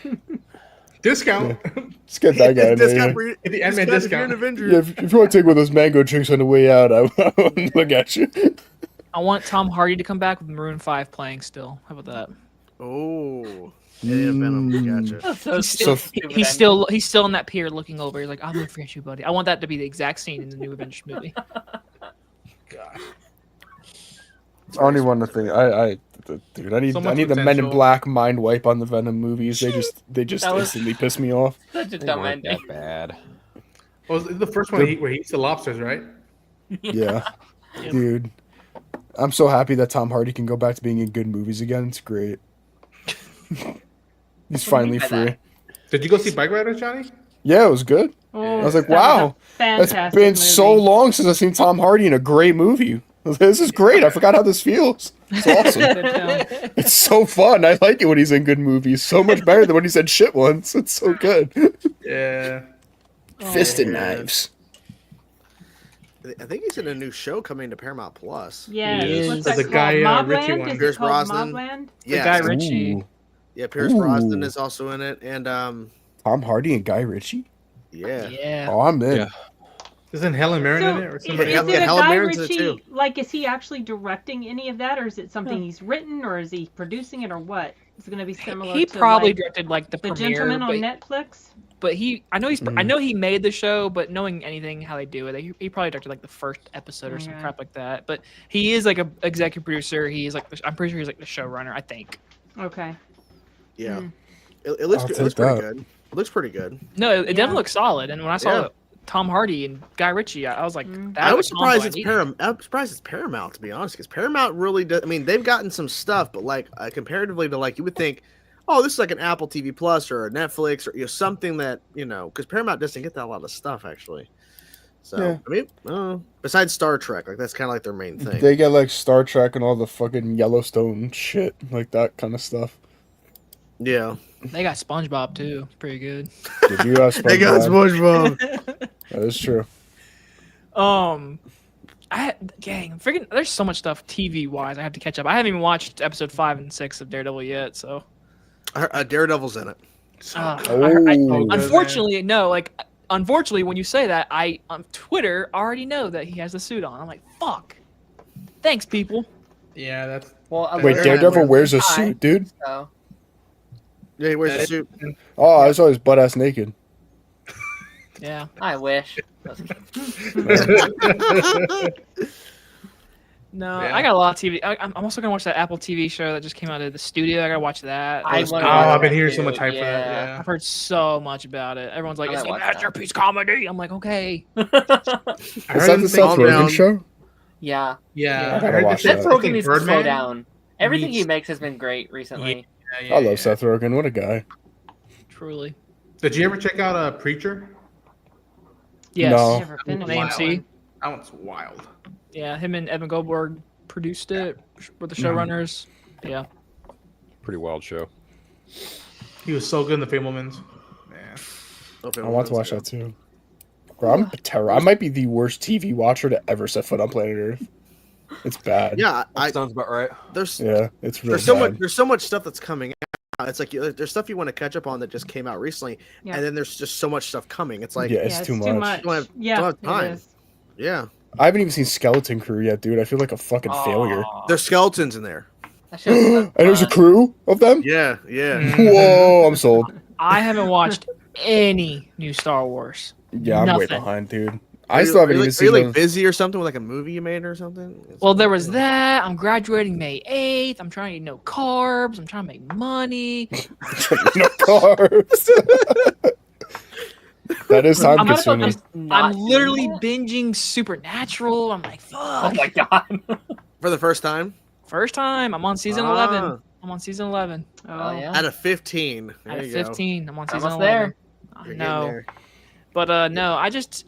Discount. Let's get that guy in Discount there. for The Ant-Man discount if you're an discount. Avenger. Yeah, if you want to take one of those mango drinks on the way out, I wouldn't look at you. I want Tom Hardy to come back with Maroon 5 playing still. How about that? Oh, yeah, Venom. Gotcha. That's so So- stupid. He's still on that pier looking over. He's like, I'm gonna forget you, buddy. I want that to be the exact scene in the new Avengers movie. I only want to think. Dude, I need So I much need the Men in potential. Black mind wipe on the Venom movies. They just That was- instantly piss me off. Such a They dumb weren't ending. that bad. Well, it's the first one where he eats the lobsters, right? Yeah, dude. I'm so happy that Tom Hardy can go back to being in good movies again. It's great. He's finally by free. that? Did you go see Bike Riders, Johnny? Yeah, it was good. Oh, I was like, that was a wow, fantastic it's been so movie. long since I've seen Tom Hardy in a great movie. This is great. I forgot how this feels. It's awesome. Good film. It's so fun. I like it when he's in good movies. So much better than when he said shit once. It's so good. Yeah. Fist and yeah. knives. I think he's in a new show coming to Paramount Plus. Yeah, He what's is. that The called? guy, Mobland? Richie one. Is it Pierce called Brosnan. Mobland? Yeah, Guy Ritchie. Ooh. yeah. Pierce Ooh. Brosnan is also in it, and Tom Hardy and Guy Ritchie. yeah. Yeah. Oh, I'm in. Yeah. Isn't Helen Mirren in it or is somebody Yeah, else? it a Helen Guy Mirren's in it Ritchie? too. Like, is he actually directing any of that, or is it something he's written, or is he producing it, or what? Is it going to be similar? He to, probably like, directed like the The premiere, Gentleman on Netflix. but I know he made the show, but knowing anything how they do it, he probably directed like the first episode or some Okay. crap like that. But he is like a executive producer. He's like I'm pretty sure he's like the showrunner. I think. Okay. Yeah. Mm. It looks I'll good. It take looks pretty that. good. It looks pretty good. No, it Yeah. definitely looks solid. And when I saw Yeah. Tom Hardy and Guy Ritchie, I was like, Mm. that I was combo surprised I it's needed. Paramount. I'm surprised it's Paramount, to be honest, because Paramount really does. I mean, they've gotten some stuff, but like comparatively to like you would think, oh, this is like an Apple TV Plus or a Netflix or something that because Paramount doesn't get that a lot of stuff actually. So Yeah. I mean, besides Star Trek, like that's kind of like their main thing. They get like Star Trek and all the fucking Yellowstone shit, like that kind of stuff. Yeah, They got SpongeBob too. It's pretty good. Did you have they got SpongeBob? SpongeBob. That is true. Freaking, there's so much stuff TV wise I have to catch up. I haven't even watched episode 5 and 6 of Daredevil yet, so. Daredevil's in it. Oh. Unfortunately, no. Like, unfortunately, when you say that, I on Twitter already know that he has the suit on. I'm like, fuck. Thanks, people. Yeah, that's. Well, Wait, Alert Daredevil was wears a high, suit, dude? So. Yeah, he wears a suit. Oh, I saw his butt ass naked. Yeah. I wish. No, Yeah. I got a lot of TV. I'm also gonna watch that Apple TV show that just came out of the studio. I gotta watch that. I Oh, wanna Oh, watch I've been that hearing too, so much hype for that. I've Yeah. heard so much about it. Everyone's like, I it's might a watch that. masterpiece comedy. I'm like, okay. I Is heard that them the say- Seth Calm Rogen down. show? Yeah. Yeah, I I gotta heard watch this. that. Seth Rogen needs to slow Birdman down. Everything he meets- makes has been great recently. Yeah, I love Seth Rogen. What a guy. Truly. Did you ever check out Preacher? Yes. No. Never On finished AMC. That one's wild. Yeah, him and Evan Goldberg produced it with the showrunners. Yeah. Pretty wild show. He was so good in The Fablemans. Man. I want to watch that too. Bro, I'm a terror. I might be the worst TV watcher to ever set foot on planet Earth. It's bad. Yeah, Sounds about right. there's Yeah, it's real there's so bad. much there's so much stuff that's coming out. It's like there's stuff you want to catch up on that just came out recently, Yeah. and then there's just so much stuff coming. It's like Yeah, it's too much. Don't have- Yeah, don't have it time. is. yeah, I haven't even seen Skeleton Crew yet, dude. I feel like a fucking failure. Aw, there's skeletons in there. that shit was And so there's a fun. crew of them? Yeah, yeah. Whoa, I'm sold. I haven't watched any new Star Wars. Yeah, I'm way Nothing. behind, dude. Are I you- still haven't are you even like, seen Are you like those. busy or something with like a movie you made or something? Well, there was that. I'm graduating May 8th. I'm trying to eat no carbs. I'm trying to make money. No carbs. That is time I'm- consuming. Not I'm literally doing binging Supernatural. I'm like, that? fuck. Oh my god. For the first time? First time. I'm on season 11. I'm on season 11. Oh yeah. Out of 15. Out There of you go. 15. I'm on season Almost 11. there. I You're getting know. there. But no, I just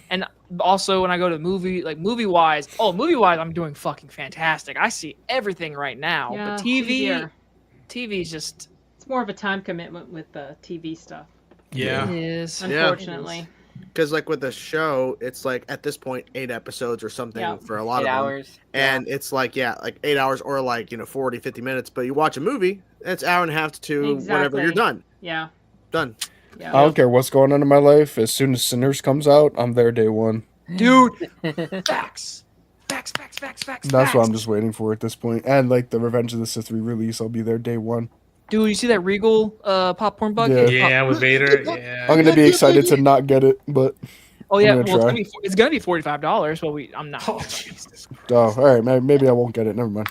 and also when I go to movie wise, I'm doing fucking fantastic. I see everything right now. Yeah, but it's easier. TV is just It's more of a time commitment with the TV stuff, Yeah. it is. unfortunately. Because like with the show, it's like at this point 8 episodes or something Yeah. for a lot 8 of them. hours. And it's like, like 8 hours or like, 40, 50 minutes. But you watch a movie, it's an hour and a half to 2, whatever. You're Exactly. done. Yeah. Done. Yeah. I don't care what's going on in my life. As soon as Sinners comes out, I'm there day one. Dude, facts. Facts. That's what I'm just waiting for at this point. And like the Revenge of the Sith re-release, I'll be there day one. Dude, you see that Regal popcorn bucket? Yeah, with Vader. Yeah. I'm gonna be excited to not get it, but Oh yeah, I'm well gonna it's gonna be $45. Well, I'm not. Oh, Jesus. all right, maybe I won't get it. Never mind.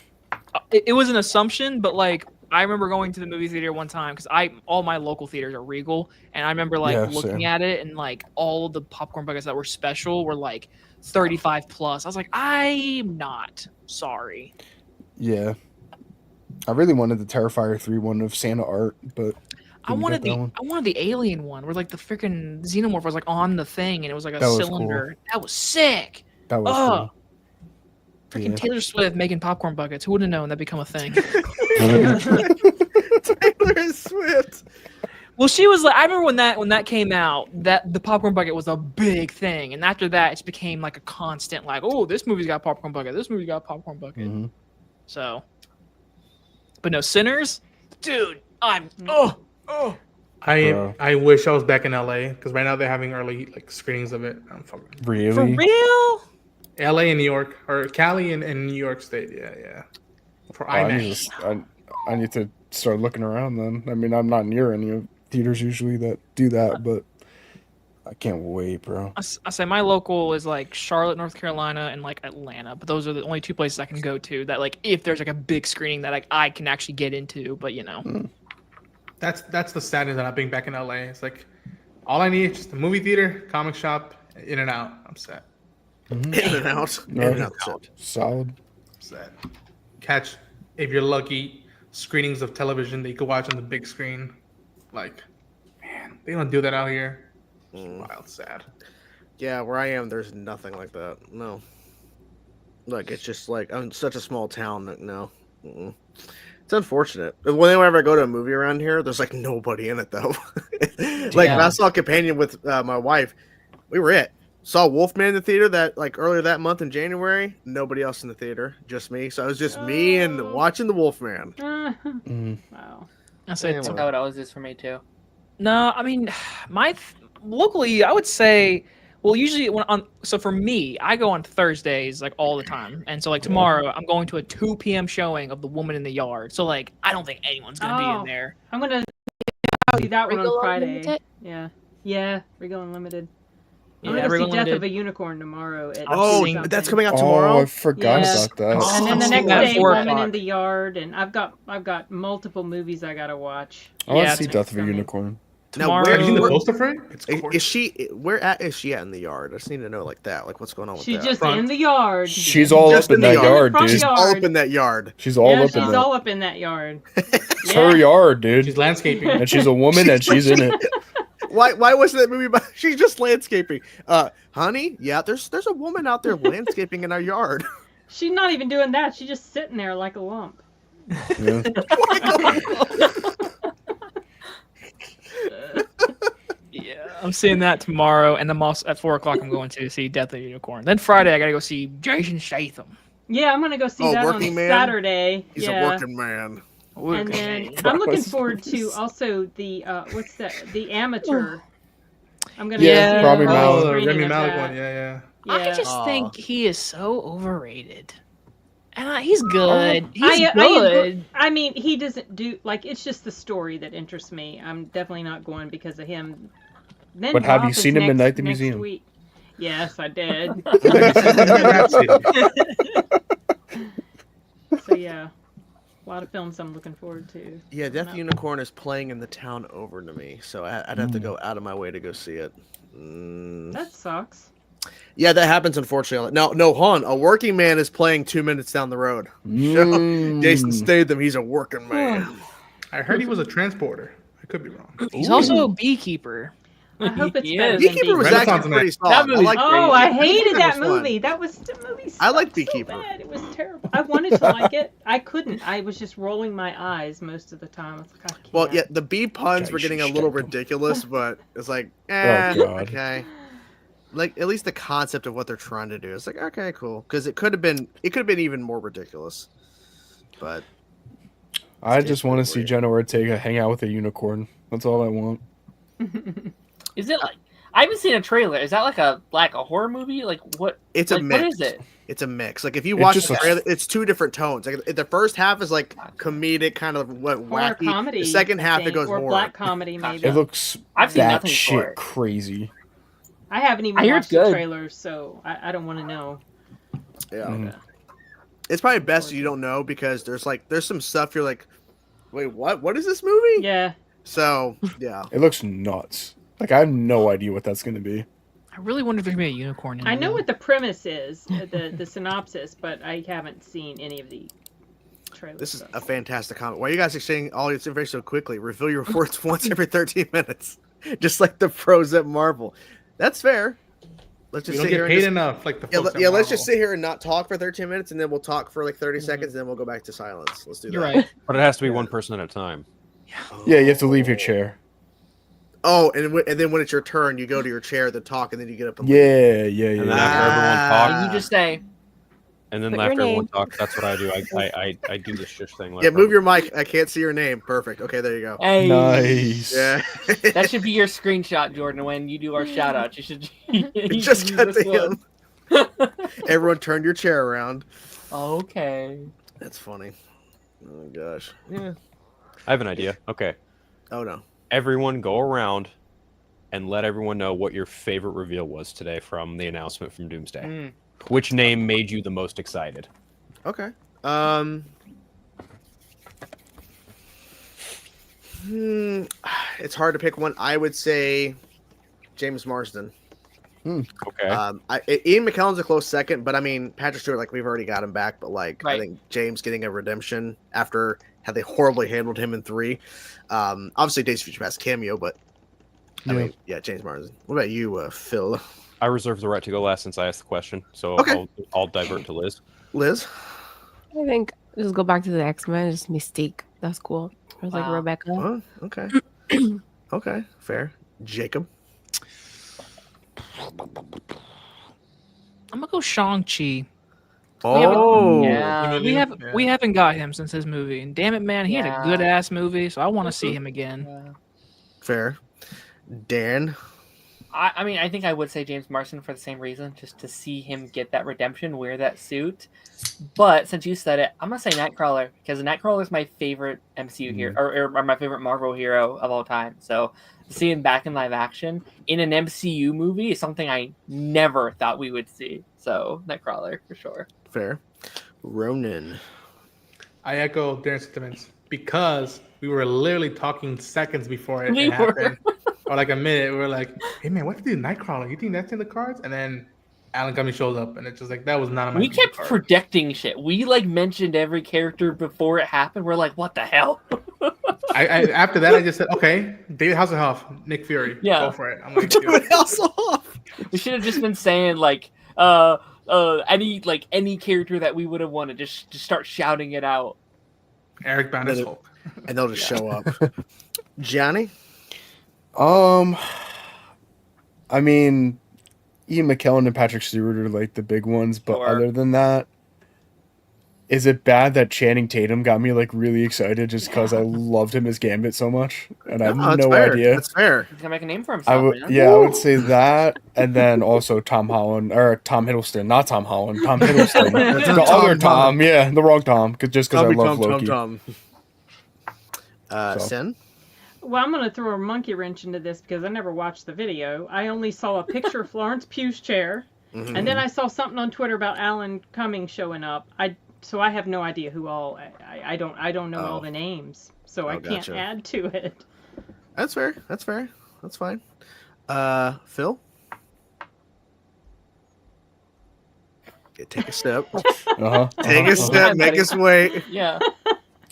It was an assumption, but like I remember going to the movie theater one time because all my local theaters are Regal, and I remember like Yeah, looking same. at it and like all of the popcorn buckets that were special were like 35 plus. I was like, I'm not sorry. Yeah, I really wanted the Terrifier 3 one of Santa art, but I didn't wanted get that one. I wanted the alien one where like the freaking xenomorph was like on the thing and it was like a That was cylinder. That was sick. That was Oh, cool. freaking Yeah. Taylor Swift making popcorn buckets. Who would have known that'd become a thing? Taylor Swift. Well, she was like, I remember when that came out, that the popcorn bucket was a big thing, and after that, it became like a constant, like, oh, this movie's got popcorn bucket, this movie got popcorn bucket. Mhm. So, but no, Sinners, dude, I'm Bro. I wish I was back in LA because right now they're having early like screenings of it. I'm fucking Really? for real. LA and New York or Cali and New York State. Yeah. For I IMAX. I need to start looking around then. I mean, I'm not near any of theaters usually that do that, but I can't wait, bro. I say my local is like Charlotte, North Carolina, and like Atlanta, but those are the only two places I can go to that like if there's like a big screening that like I can actually get into, but you know. That's the sadness that I'm being back in LA. It's like all I need is just a movie theater, comic shop, in and out. I'm set. In and out. In No. and out. Solid. I'm set. Catch, if you're lucky, screenings of television that you could watch on the big screen. Like, man, they don't do that out here. Wild, sad. Yeah, where I am, there's nothing like that. No. Like, it's just like, I'm such a small town that, no. Mm-mm. It's unfortunate. Whenever I go to a movie around here, there's like nobody in it, though. Like, when I saw Companion with my wife, we were it. Saw Wolfman in the theater that like earlier that month in January. Nobody else in the theater, just me. So it was just me and watching the Wolfman. Wow. I say That's how it always is for me too. no, I mean, locally, I would say, well, usually so for me, I go on Thursdays like all the time, and so like tomorrow, I'm going to a 2 p.m. showing of The Woman in the Yard. So like, I don't think anyone's gonna be in there. I'm gonna see that one Regal on Friday. Unlimited? Yeah, Regal Unlimited. I'm Yeah, gonna Regal see Death of Unlimited. a Unicorn tomorrow. At Oh, something. that's coming out Oh, tomorrow? I forgot Yeah. about that. And then the I'm next seeing that at day, 4 Woman in o'clock. the Yard, and I've got multiple movies I gotta watch. I want Yeah, to see it's Death of a coming. Unicorn. Now, Tomorrow- Have you seen the where, poster for it? It's is gorgeous. she? Where at is she at in the yard? I just need to know like that. Like, what's going on with She's that? just Front. in the yard. She's all Just up in in the that yard. yard, Front dude. yard. all up in that yard. She's all Yeah, up she's in that. all up in that yard. It's her yard, dude. She's landscaping. And she's a woman and she's in it. Why wasn't that movie about? She's just landscaping. Honey, yeah, there's a woman out there landscaping in our yard. She's not even doing that. She's just sitting there like a lump. Yeah. Yeah, I'm seeing that tomorrow, and then also at 4 o'clock, I'm going to see Death of a Unicorn. Then Friday, I gotta go see Jason Statham. Yeah, I'm gonna go see that on Working Man? Saturday. He's yeah. a working man. And then I'm looking forward to also the what's that? The Amateur. I'm gonna Yeah, go see Rami a Malek. Oh, the screening Remy of Malik that. one. Yeah. I just Aw. think he is so overrated. And he's good. He's I good. I mean, he doesn't do like it's just the story that interests me. I'm definitely not going because of him. Then But have you Dolph is seen him in next- Night at the next Museum? week. Yes, I did. So yeah, a lot of films I'm looking forward to. Yeah, Death of a Unicorn is playing in the town over to me, so I'd have to go out of my way to go see it. That sucks. Yeah, that happens, unfortunately. No, hold on. A working man is playing 2 minutes down the road. Jason Statham, he's a working man. I heard he was a transporter. I could be wrong. He's also a beekeeper. I hope it's He better is. than Beekeeper was Renaissance actually pretty Man. solid. That movie's I hated Beekeeper that was fun. movie. The movie. I like sucked Beekeeper. So bad. It was terrible. I wanted to like it. I couldn't. I was just rolling my eyes most of the time. I was like, I can't. Well, yeah, the bee puns were getting a little ridiculous, but it's like, God. okay. Like at least the concept of what they're trying to do is like, okay, cool. Because it could have been even more ridiculous. But I just want to see Jenna Ortega hang out with a unicorn. That's all I want. Is it like? I haven't seen a trailer. Is that like a horror movie? Like what? It's like, a mix. What is it? It's a mix. Like if you watch just the looks- trailer, it's two different tones. Like the first half is like comedic, kind of what Horror wacky. comedy. The second half thing, it goes or more black comedy maybe. It looks I've seen that nothing for shit it. crazy. I haven't even I hear watched it's the good. trailers, so I don't want to know. Yeah. Mhm. It's probably best you don't know because there's some stuff you're like, wait, what? What is this movie? Yeah. So yeah. It looks nuts. Like I have no idea what that's gonna be. I really wonder if there's gonna be a unicorn in I there. know what the premise is, the synopsis, but I haven't seen any of the trailers. This is so. a fantastic comment. Why are you guys exchanging all this information so quickly? Reveal your reports once every 13 minutes, just like the pros at Marvel. That's fair. Let's We just don't sit get here paid and just, enough, like the yeah, folks at let's just Marvel. sit here and not talk for 13 minutes, and then we'll talk for like 30 seconds, and then we'll go back to silence. Let's do You're that. right. But it has to be one person at a time. Yeah, you have to leave your chair. Oh, and then when it's your turn, you go to your chair, then talk, and then you get up and leave. Yeah. And then after everyone talks, And you just say, and then Put your after everyone name. talks, that's what I do. I do the shush thing. Yeah, move your mic. I can't see your name. Perfect. Okay, there you go. "Hey, Nice. Yeah. that should be your screenshot, Jordan. When you do our shout out, you should you Just should cut use this to one. him. Everyone turn your chair around. Okay. That's funny. Oh gosh. Yeah. I have an idea. Okay, Oh no. everyone go around and let everyone know what your favorite reveal was today from the announcement from Doomsday. Mm. Which name made you the most excited? Okay. It's hard to pick one. I would say James Marsden. Okay. Ian McKellen's a close second, but I mean Patrick Stewart, like we've already got him back, but like I Right. think James getting a redemption after how they horribly handled him in 3. Obviously Days of Future Past cameo, but I mean, yeah, James Marsden. What about you, Phil? I reserve the right to go last since I asked the question, so Okay. I'll divert to Liz. Liz? I think just go back to the X-Men, just Mystique. That's cool. Or like Wow. Rebecca. Oh, okay. Okay, fair. Jacob? I'm gonna go Shang-Chi. Oh, Yeah. We haven't got him since his movie, and damn it, man, he had a good ass movie, so I want to see him again. Yeah. fair. Dan? I mean, I think I would say James Marsden for the same reason, just to see him get that redemption, wear that suit. But since you said it, I'm gonna say Nightcrawler because Nightcrawler is my favorite MCU hero, or my favorite Marvel hero of all time. So to see him back in live action in an MCU movie is something I never thought we would see. So Nightcrawler for sure. Fair. Ronan? I echo Darren's sentiments because we were literally talking seconds before it We were. happened, or like a minute. We were like, "Hey man, what if they do Nightcrawler? You think that's in the cards?" And then Alan Cumming shows up, and it's just like that was not on my. We kept cards. predicting shit. We like mentioned every character before it happened. We're like, what the hell? I after that, I just said, "Okay, David Hasselhoff, Nick Fury, Yeah. go for it." I'm like, David Hasselhoff. We should have just been saying like any character that we would have wanted. Just start shouting it out. Eric Banner's Hulk. And they'll just show up. Johnny? I mean, Ian McKellen and Patrick Stewart are like the big ones, but Sure. other than that, is it bad that Channing Tatum got me like really excited just because I loved him as Gambit so much, and I have that's no fair. idea. That's fair. He's gonna make a name for I himself. would, man. yeah, I would say that, and then also Tom Hiddleston, not Tom Holland, Tom Hiddleston, the other Tom, yeah, the wrong Tom, just because I love Loki. Tom. So. Sin? Well, I'm going to throw a monkey wrench into this because I never watched the video. I only saw a picture of Florence Pugh's chair, Mhm. and then I saw something on Twitter about Alan Cumming showing up. So I have no idea who all. I don't know all the names, so I can't gotcha. add to it. That's fair. That's fair. That's fine. Phil? Take a step. Take a step. Make us wait. Yeah.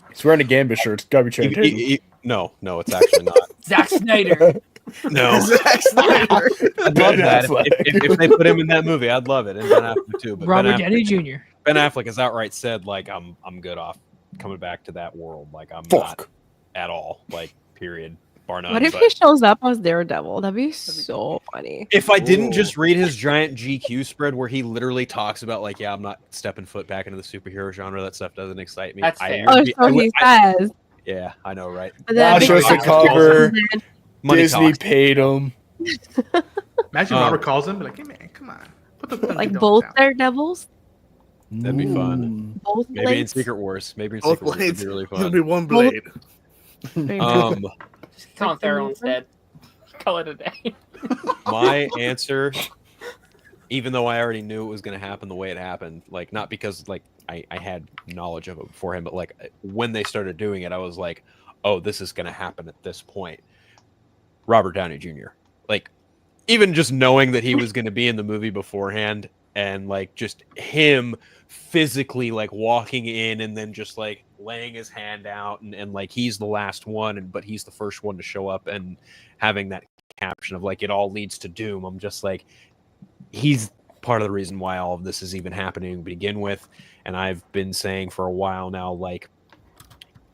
He's wearing a Gambit shirt. It's gotta be Channing Tatum. No, it's actually not. Zack Snyder. No. Zack Snyder. I'd love that. If they put him in that movie, I'd love it. And Ben Affleck too. But Robert Downey Jr. Ben Affleck has outright said, like, I'm good off coming back to that world. Like, I'm not at all. Like, period. Bar none. What if he shows up as Daredevil? That'd be so funny. If I didn't just read his giant GQ spread where he literally talks about, like, yeah, I'm not stepping foot back into the superhero genre. That stuff doesn't excite me. That's fair. He says. Yeah, I know, right? Show us the cover. Money Disney talks. paid him. Imagine Robert calls him, be like, hey man, come on. Put the Like Thunderdome both down. Daredevils? That'd be fun. Both Maybe in blades? Secret Wars. Maybe in Both Secret Wars. It'd blades. be really It'll fun. be one blade. Just call him Farrell instead. Call it a day. My answer, even though I already knew it was going to happen the way it happened, like, not because, like, I had knowledge of it beforehand, but, like, when they started doing it, I was like, oh, this is going to happen at this point. Robert Downey Jr. Like, even just knowing that he was going to be in the movie beforehand, and, like, just him physically, like, walking in and then just, like, laying his hand out and like, he's the last one, but he's the first one to show up, and having that caption of, like, it all leads to doom. I'm just like, he's part of the reason why all of this is even happening to begin with. And I've been saying for a while now, like,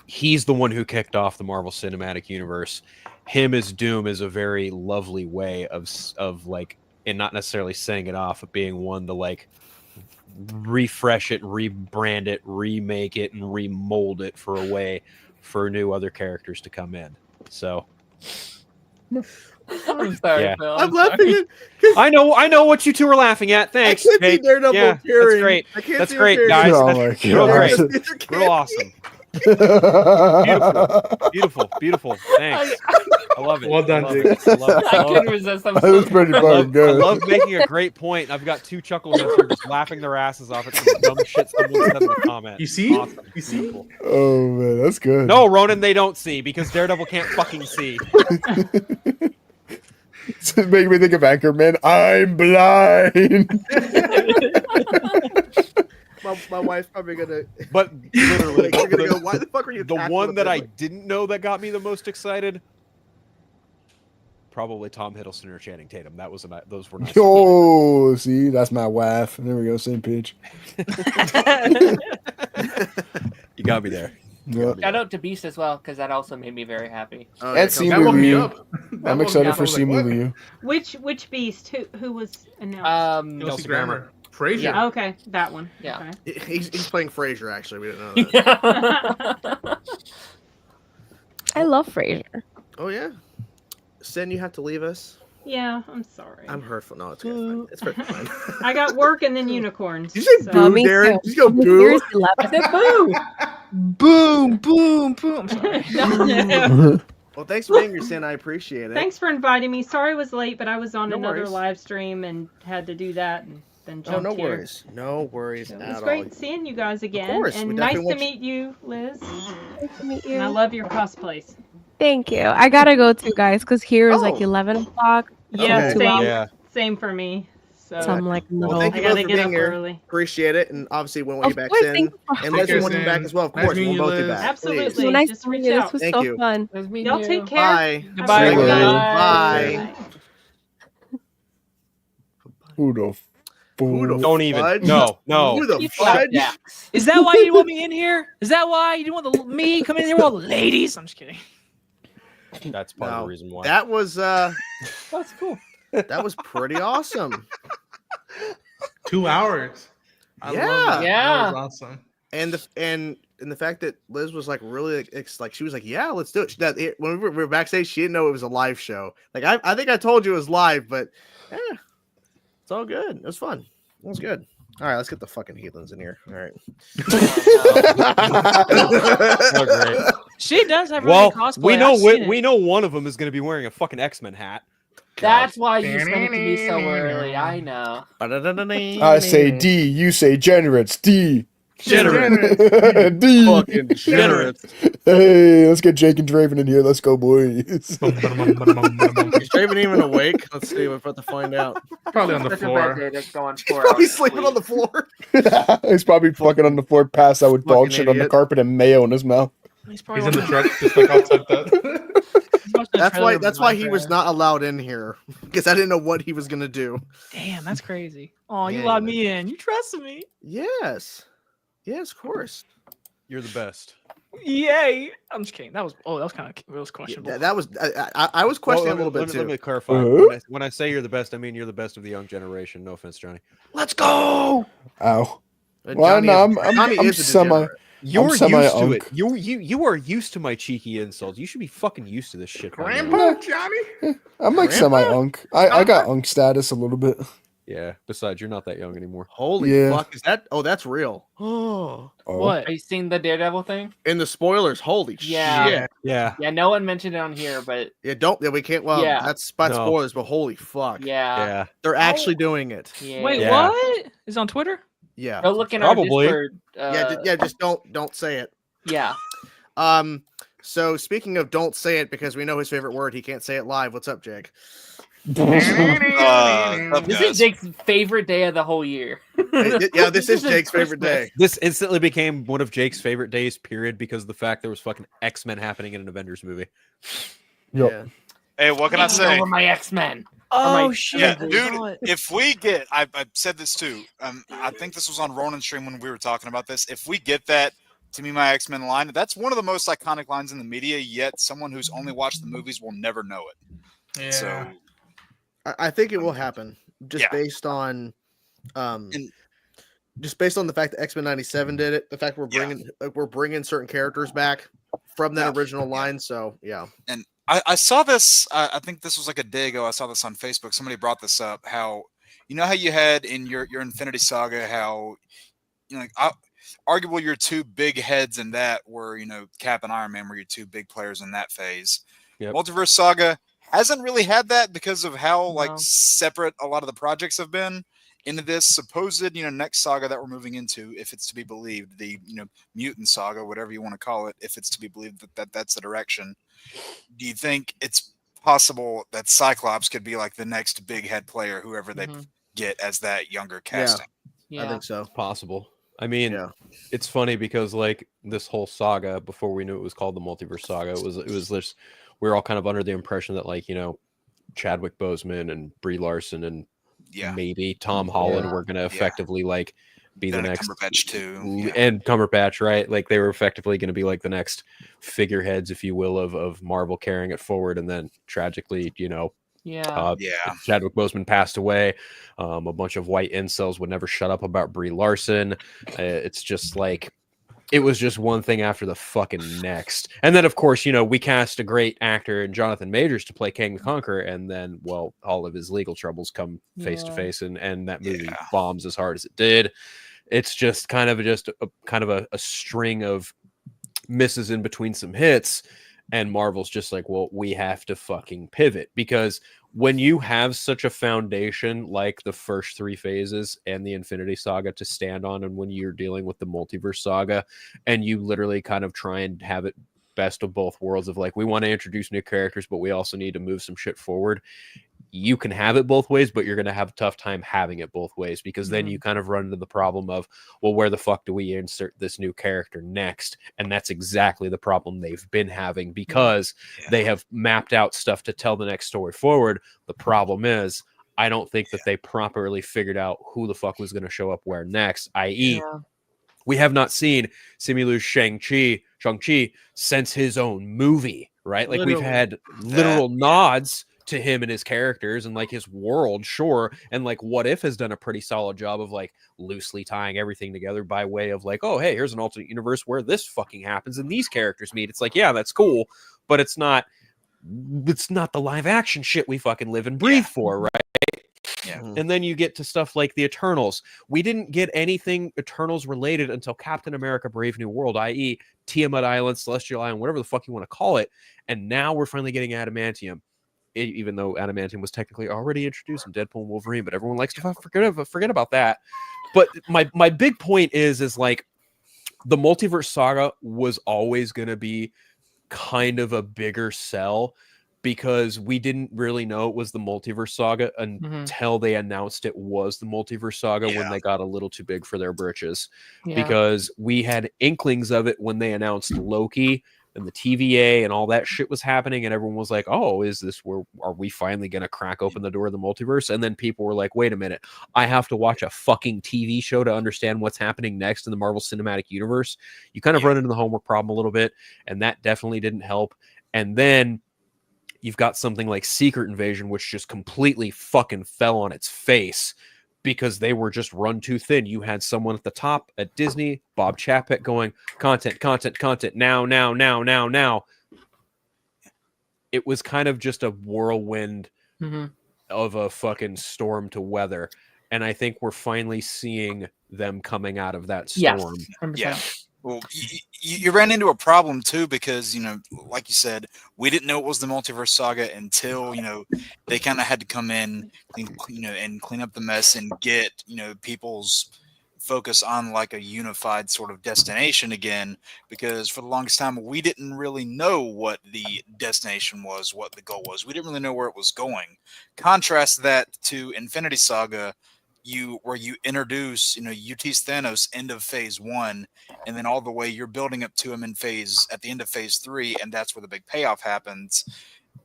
he's the one who kicked off the Marvel Cinematic Universe. Him as Doom is a very lovely way of like, and not necessarily saying it off, but being one to, like, refresh it, rebrand it, remake it, and remold it for a way for new other characters to come in. So I'm sorry, Yeah. Phil. I'm sorry. laughing at. I know what you two were laughing at. Thanks. I can't see Jake. Daredevil Yeah, appearing. that's great. I can't That's see him great, appearing. guys. Oh That's my real great. God. Real awesome. Beautiful. Thanks. I love it. Well done, I love Jake. it. I love it. I couldn't resist. I'm That so was pretty sorry. fucking I good. love making a great point. I've got two chuckles here just laughing their asses off at some dumb shit someone said in the comment. You see? Awesome. You see? Beautiful. Oh man, that's good. No, Ronan, they don't see because Daredevil can't fucking see. It's making me think of Anchorman. I'm blind. My wife's probably gonna. But literally, Like, you're gonna go, why the fuck are you? the attacking one that I family?" didn't know that got me the most excited, probably Tom Hiddleston or Channing Tatum. Those were nice. Oh, see, that's my wife. There we go, same page. You got me there. Yeah. Shout out to Beast as well, because that also made me very happy. Oh, And come Simu That woke me Liu. up. That I'm woke excited me up. for I was like, Simu what? Liu. Which Beast? Who was announced? Kelsey Kelsey Grammer. Frasier. Yeah. Okay, that one. Yeah. Okay. He's playing Frasier. Actually, we didn't know that. I love Frasier. Oh yeah. Sin, you have to leave us. Yeah, I'm sorry. I'm hurtful. No, it's good. It's fine. It's fine. I got work and then unicorns. Did you say so- boo, me Darren? too. Did you go boo? Here's 11. Boo! Boom, boom, boom. Sorry. No. Well, thanks for being here, Sin. I appreciate it. Thanks for inviting me. Sorry I was late, but I was on No another worries. live stream and had to do that and then Oh, jumped no here. worries. No worries So it at was all. great seeing you guys again. course, we And nice definitely to want meet you, Liz. Nice to meet And I you. love your cosplays. Thank you. I gotta go too, guys, because here is like Oh. 11 o'clock. Yeah, Okay. same, Yeah. same for me. So, So I'm like, Well, little. thank I you gotta both for get being up here. early. Appreciate it, and obviously when we Of get back course, in, thank you for and having let's care, want you Sin. back as well. Of Nice course, meeting we'll you, both be Liz. back. Absolutely. Please. So nice Just to meet reach you. This out. was Thank so you. fun. Nice meeting Y'all you. take care. Bye. Goodbye, Bye. Bye. Who the Who the fool? Don't even. fudge? No. Who the You fudge? flapjacks. Is that why you didn't want me in here? Is that why you didn't want me coming in here with all the ladies? I'm just kidding. That's part of No, the reason why. That was That's cool. that was pretty awesome. 2 hours. I Yeah. love that. Yeah. That was awesome. And the fact that Liz was like really like she was like, yeah, let's do it. When we were backstage, she didn't know it was a live show. Like I think I told you it was live, but yeah, it's all good. It was fun. It was good. All right, let's get the fucking heathens in here. All right. Oh, great. She does have really Well, good cosplay. we know I've seen it. we know one of them is going to be wearing a fucking X-Men hat. That's why you sent it to me so early. I know. I say D, you say generates. D. Generous. D. Fucking generous. Hey, let's get Jake and Draven in here. Let's go, boys. Is Draven even awake? Let's see. We're about to find out. Probably on the Such a floor. bad day that's going He's 4 probably hours sleeping on the floor. He's probably fucking on the floor, passed out with dog Fucking shit on the idiot. carpet and mayo in his mouth. He's He's in the truck, just like all tucked up. That's why he was not allowed in here because I didn't know what he was gonna do. Damn, that's crazy. Oh, you Yeah, allowed me in. You trusted me. Yes, of course. You're the best. Yay! I'm just kidding. That was kind of questionable. That was I was questioning a little bit Let me too. clarify. Uh-huh. When I say you're the best, I mean you're the best of the young generation. No offense, Johnny. Let's go. Ow. Well, Well, no, Johnny I'm is a semi. degenerate. You're used to it. semi-unk. You are used to my cheeky insults. You should be fucking used to this shit. by now. Grandpa Johnny? I'm like semi-unk. I got unk status a little bit. Yeah. Besides, you're not that young anymore. Holy Yeah. fuck! Is that? Oh, that's real. Oh, What? Are you seeing the Daredevil thing? in the spoilers. Holy Yeah. shit! Yeah. Yeah, no one mentioned it on here, but Yeah, we can't. Well, Yeah. that's by No. spoilers, but holy fuck! yeah. Yeah. They're actually doing it. Yeah. Wait, Yeah. what? Is it on Twitter? Yeah, Go look in Probably. our Discord. just don't say it. Yeah. So speaking of don't say it because we know his favorite word, he can't say it live. What's up, Jake? This is Jake's favorite day of the whole year. Yeah, this is his Jake's favorite Christmas. day. This instantly became one of Jake's favorite days, period, because of the fact there was fucking X-Men happening in an Avengers movie. Yep. Yeah. Hey, what can I Taking say? over my X-Men. Oh my- shit! Yeah, I dude, saw it. if we get, I've said this too. I think this was on Ronan stream when we were talking about this. If we get that "To Me, My X-Men" line, that's one of the most iconic lines in the media. Yet, someone who's only watched the movies will never know it. Yeah. So, I think it will happen just Yeah. based on, just based on the fact that X-Men '97 did it. The fact we're bringing certain characters back from that original line. So yeah. and I saw this. I think this was like a day ago. I saw this on Facebook. Somebody brought this up. How how you had in your Infinity Saga how arguably your two big heads in that were Cap and Iron Man were your two big players in that phase. Yep. Multiverse Saga hasn't really had that because of how No. separate a lot of the projects have been. Into this supposed next saga that we're moving into, if it's to be believed, the mutant saga, whatever you want to call it, if it's to be believed that that's the direction. Do you think it's possible that Cyclops could be like the next big head player, whoever they get as that younger casting? Yeah. I think so. Possible. I mean, Yeah. it's funny because this whole saga, before we knew it was called the Multiverse Saga, it was this. We were all kind of under the impression that Chadwick Boseman and Brie Larson and maybe Tom Holland were going to effectively be the next Cumberbatch too, and Cumberbatch, right? Like they were effectively going to be like the next figureheads, if you will, of Marvel carrying it forward. And then tragically, Chadwick Boseman passed away. A bunch of white incels would never shut up about Brie Larson. It's just it was just one thing after the fucking next. And then, of course, we cast a great actor in Jonathan Majors to play King the Conqueror. And then, well, all of his legal troubles come face to face. And that movie bombs as hard as it did. It's just kind of a string of misses in between some hits. And Marvel's just like, well, we have to fucking pivot, because when you have such a foundation like the first three phases and the Infinity Saga to stand on, and when you're dealing with the Multiverse Saga and you literally kind of try and have it best of both worlds of we want to introduce new characters, but we also need to move some shit forward. You can have it both ways, but you're going to have a tough time having it both ways, because then you kind of run into the problem of, well, where the fuck do we insert this new character next? And that's exactly the problem they've been having, because they have mapped out stuff to tell the next story forward. The problem is, I don't think that they properly figured out who the fuck was going to show up where next, i.e., we have not seen Simu Shang-Chi since his own movie, right? We've had literal nods to him and his characters and his world, sure, and What If has done a pretty solid job of loosely tying everything together by way of oh, hey, here's an alternate universe where this fucking happens and these characters meet. It's yeah, that's cool, but it's not the live action shit we fucking live and breathe for, right? Yeah. And then you get to stuff like the Eternals. We didn't get anything Eternals related until Captain America Brave New World, i.e. Tiamat Island, Celestial Island, whatever the fuck you want to call it. And now we're finally getting Adamantium. Even though Adamantium was technically already introduced in Deadpool and Wolverine, but everyone likes to forget about that. But my big point is the Multiverse Saga was always going to be kind of a bigger sell, because we didn't really know it was the Multiverse Saga until they announced it was the Multiverse Saga when they got a little too big for their britches. Because we had inklings of it when they announced Loki and the TVA and all that shit was happening, and everyone was like, oh, is this where are we finally going to crack open the door of the multiverse? And then people were like, wait a minute, I have to watch a fucking TV show to understand what's happening next in the Marvel Cinematic Universe. You kind of run into the homework problem a little bit, and that definitely didn't help. And then you've got something like Secret Invasion, which just completely fucking fell on its face because they were just run too thin. You had someone at the top at Disney, Bob Chapek, going, content, now. It was kind of just a whirlwind of a fucking storm to weather. And I think we're finally seeing them coming out of that storm. Yeah. Well, you ran into a problem too because, like you said, we didn't know it was the Multiverse Saga until, they kind of had to come in, and clean up the mess and get, people's focus on like a unified sort of destination again. Because for the longest time, we didn't really know what the destination was, what the goal was. We didn't really know where it was going. Contrast that to Infinity Saga, where you introduce, you tease Thanos end of phase 1, and then all the way you're building up to him at the end of phase 3, and that's where the big payoff happens.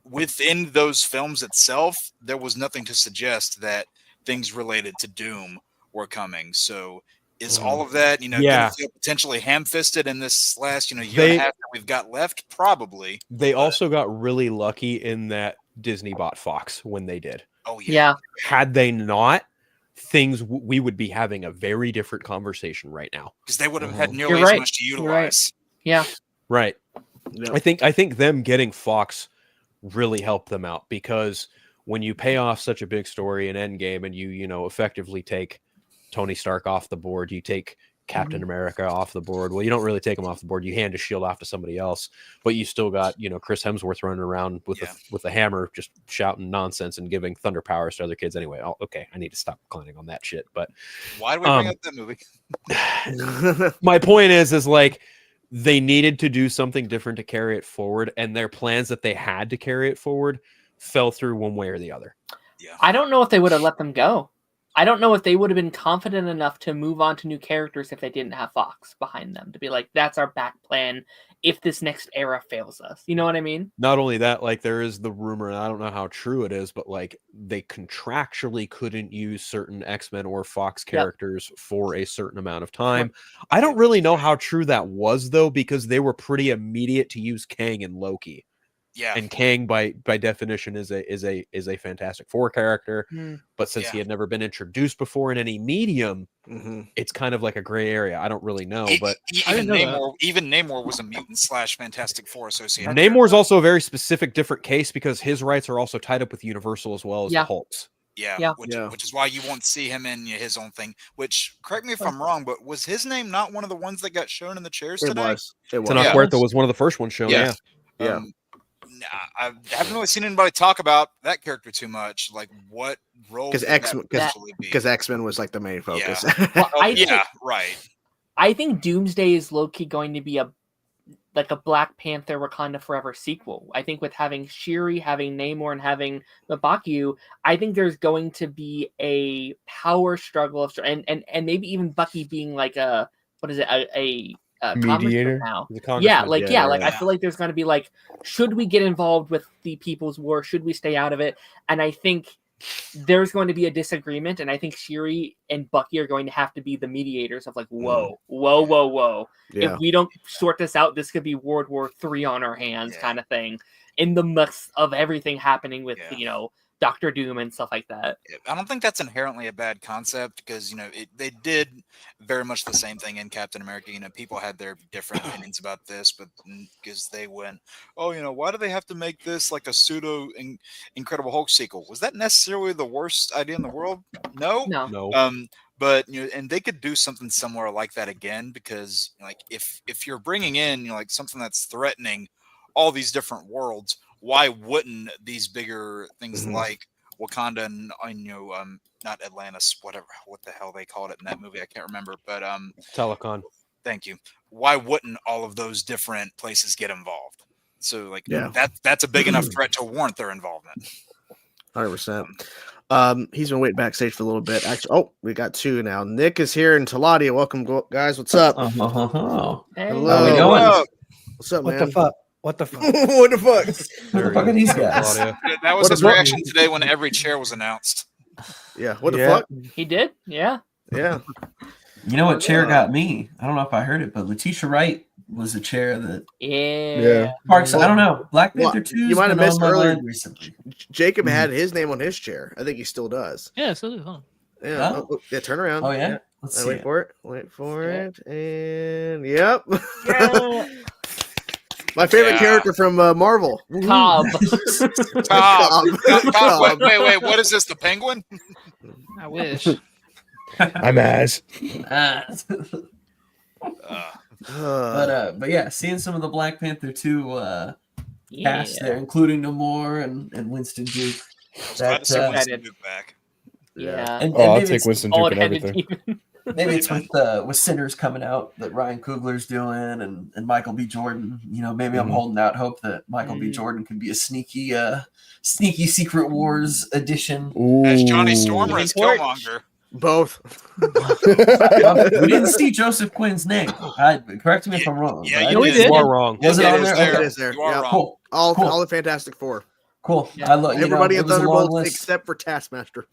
Within those films itself, there was nothing to suggest that things related to Doom were coming. So is all of that, gonna feel potentially ham-fisted in this last, year and a half that we've got left? Probably. They also got really lucky in that Disney bought Fox when they did. Oh yeah. Had they not, we would be having a very different conversation right now because they would have had nearly as much to utilize. Right. I think them getting Fox really helped them out, because when you pay off such a big story in Endgame and you effectively take Tony Stark off the board, you take Captain America off the board. Well, you don't really take him off the board. You hand his shield off to somebody else, but you still got, Chris Hemsworth running around with a hammer, just shouting nonsense and giving thunder powers to other kids. Anyway, okay, I need to stop clowning on that shit. But why do we bring up that movie? My point is like they needed to do something different to carry it forward, and their plans that they had to carry it forward fell through one way or the other. Yeah, I don't know if they would have let them go. I don't know if they would have been confident enough to move on to new characters if they didn't have Fox behind them to be like, that's our back plan if this next era fails us. You know what I mean? Not only that, like there is the rumor, and I don't know how true it is, but like they contractually couldn't use certain X-Men or Fox characters for a certain amount of time. I don't really know how true that was though, because they were pretty immediate to use Kang and Loki. Yeah, and Kang by definition is a Fantastic Four character, but since he had never been introduced before in any medium, it's kind of like a gray area. I don't really know, but even Namor was a mutant / Fantastic Four associate. Namor's also a very specific, different case because his rights are also tied up with Universal as well as the Hulk's. Which is why you won't see him in his own thing. Which, correct me if I'm wrong, but was his name not one of the ones that got shown in the chairs today? It was. Tenoch Huerta was one of the first ones shown. Yeah. I haven't really seen anybody talk about that character too much. Like what role? Because X-Men was like the main focus. Well, right. I think Doomsday is low-key going to be a Black Panther Wakanda Forever sequel. I think with having Shuri, having Namor, and having M'Baku, I think there's going to be a power struggle and maybe even Bucky being like a mediator now. I feel like there's going to be like, should we get involved with the People's War? Should we stay out of it? And I think there's going to be a disagreement, and I think Shuri and Bucky are going to have to be the mediators of like, whoa. Yeah. If we don't sort this out, this could be World War III on our hands, kind of thing. In the mix of everything happening with Doctor Doom and stuff like that. I don't think that's inherently a bad concept because they did very much the same thing in Captain America. People had their different opinions about this, but because they went, why do they have to make this like a pseudo Incredible Hulk sequel? Was that necessarily the worst idea in the world? No. But and they could do something similar like that again, because like if you're bringing in like something that's threatening all these different worlds, why wouldn't these bigger things like Wakanda and not Atlantis, what the hell they called it in that movie? I can't remember, but Telecon. Thank you. Why wouldn't all of those different places get involved? So like that's a big enough threat to warrant their involvement. 100%. He's been waiting backstage for a little bit. Actually, we got two now. Nick is here and Taladia. Welcome, guys. What's up? Hey. Hello. How we doing? What's up, man? What the fuck? What the fuck? What the fuck? What the fuck are these guys? That was his reaction today when every chair was announced. Yeah. What the fuck? He did. Yeah. Yeah. You know what chair got me? I don't know if I heard it, but Letitia Wright was a chair that. Yeah. Parks. I don't know. Black Panther 2. You might have missed earlier. Recently. Jacob had his name on his chair. I think he still does. Yeah, so do, huh? Yeah. Yeah. Turn around. Oh yeah. Let's see. Wait for it. Wait for it. And yep. My favorite character from Marvel. Cobb. Cobb. Wait. What is this? The Penguin? I wish. I'm Az. But yeah, seeing some of the Black Panther 2 cast there, including Namor and Winston Duke. Winston Duke back. Yeah. And I'll take Winston Duke and everything. Maybe it's with Sinners coming out that Ryan Coogler's doing and Michael B. Jordan. You know, maybe I'm holding out hope that Michael B. Jordan could be a sneaky Secret Wars edition. As Johnny Storm or as Killmonger. Both. We didn't see Joseph Quinn's name. Correct me if I'm wrong. Yeah, you are wrong. Was it on there? It is there. You are wrong. Cool. All the Fantastic Four. Cool. Yeah. I love everybody in Thunderbolts list. except for Taskmaster.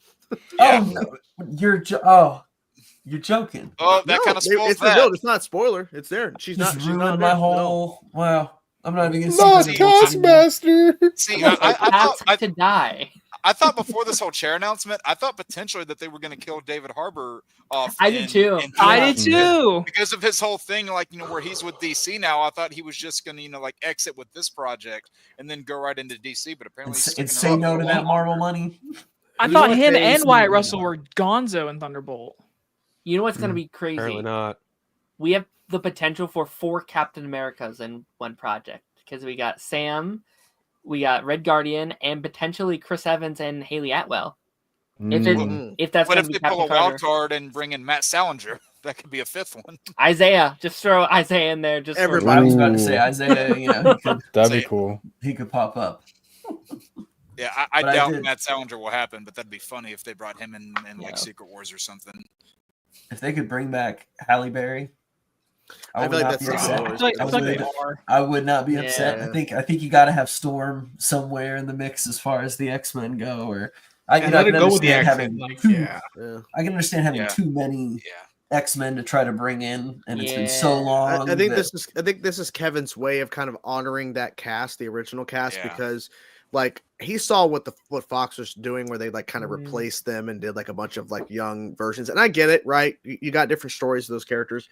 Oh no, you're joking. Oh, that kind of spoils it's that. revealed. It's not a spoiler. It's there. She's not ruined my there. whole. Wow. I'm not even gonna Not see Taskmaster. See, I to die. I thought before this whole chair announcement, I thought potentially that they were going to kill David Harbour off. I did too. I did too. Because of his whole thing, like, where he's with DC now. I thought he was just going to, like, exit with this project and then go right into DC. But apparently, and say no to that Marvel money. I thought him and Wyatt Russell were gonzo in Thunderbolt. You know what's going to be crazy? Apparently not. We have the potential for 4 Captain Americas in one project because we got Sam, we got Red Guardian, and potentially Chris Evans and Haley Atwell. If that's what going if to be they Captain pull a Carter. wild card and bring in Matt Salinger? That could be a 5th one. Isaiah, just throw Isaiah in there. Just everybody. I was about to say Isaiah. You know, That'd be cool. He could pop up. Yeah, I doubt Matt Salinger will happen, but that'd be funny if they brought him in like Secret Wars or something. If they could bring back Halle Berry, I would not be upset. I would not be upset. I think you got to have Storm somewhere in the mix as far as the X-Men go. Or I can understand having I can understand having too many X-Men to try to bring in, and it's been so long. I think this is Kevin's way of kind of honoring that cast, the original cast, because like he saw what Fox was doing, where they like kind of replaced them and did like a bunch of like young versions. And I get it, right? You got different stories of those characters.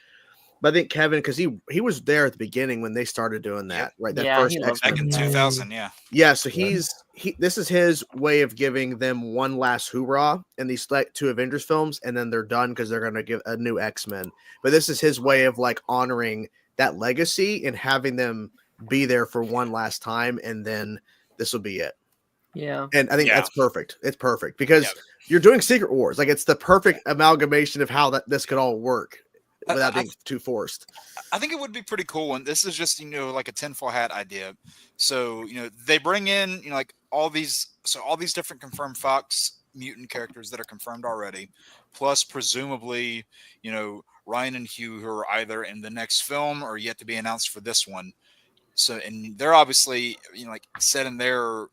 But I think Kevin, because he was there at the beginning when they stared doing that, right? That first X-Men back in 2000, yeah. So this is his way of giving them one last hoorah in these 2 Avengers films, and then they're done because they're gonna give a new X-Men. But this is his way of like honoring that legacy and having them be there for one last time, and then this will be it. Yeah. And I think that's perfect. It's perfect because you're doing Secret Wars. Like it's the perfect amalgamation of how this could all work without being too forced. I think it would be pretty cool. And this is just, like a tinfoil hat idea. So, they bring in, like all these different confirmed Fox mutant characters that are confirmed already, plus presumably, Ryan and Hugh, who are either in the next film or yet to be announced for this one. So, and they're obviously, like set in their,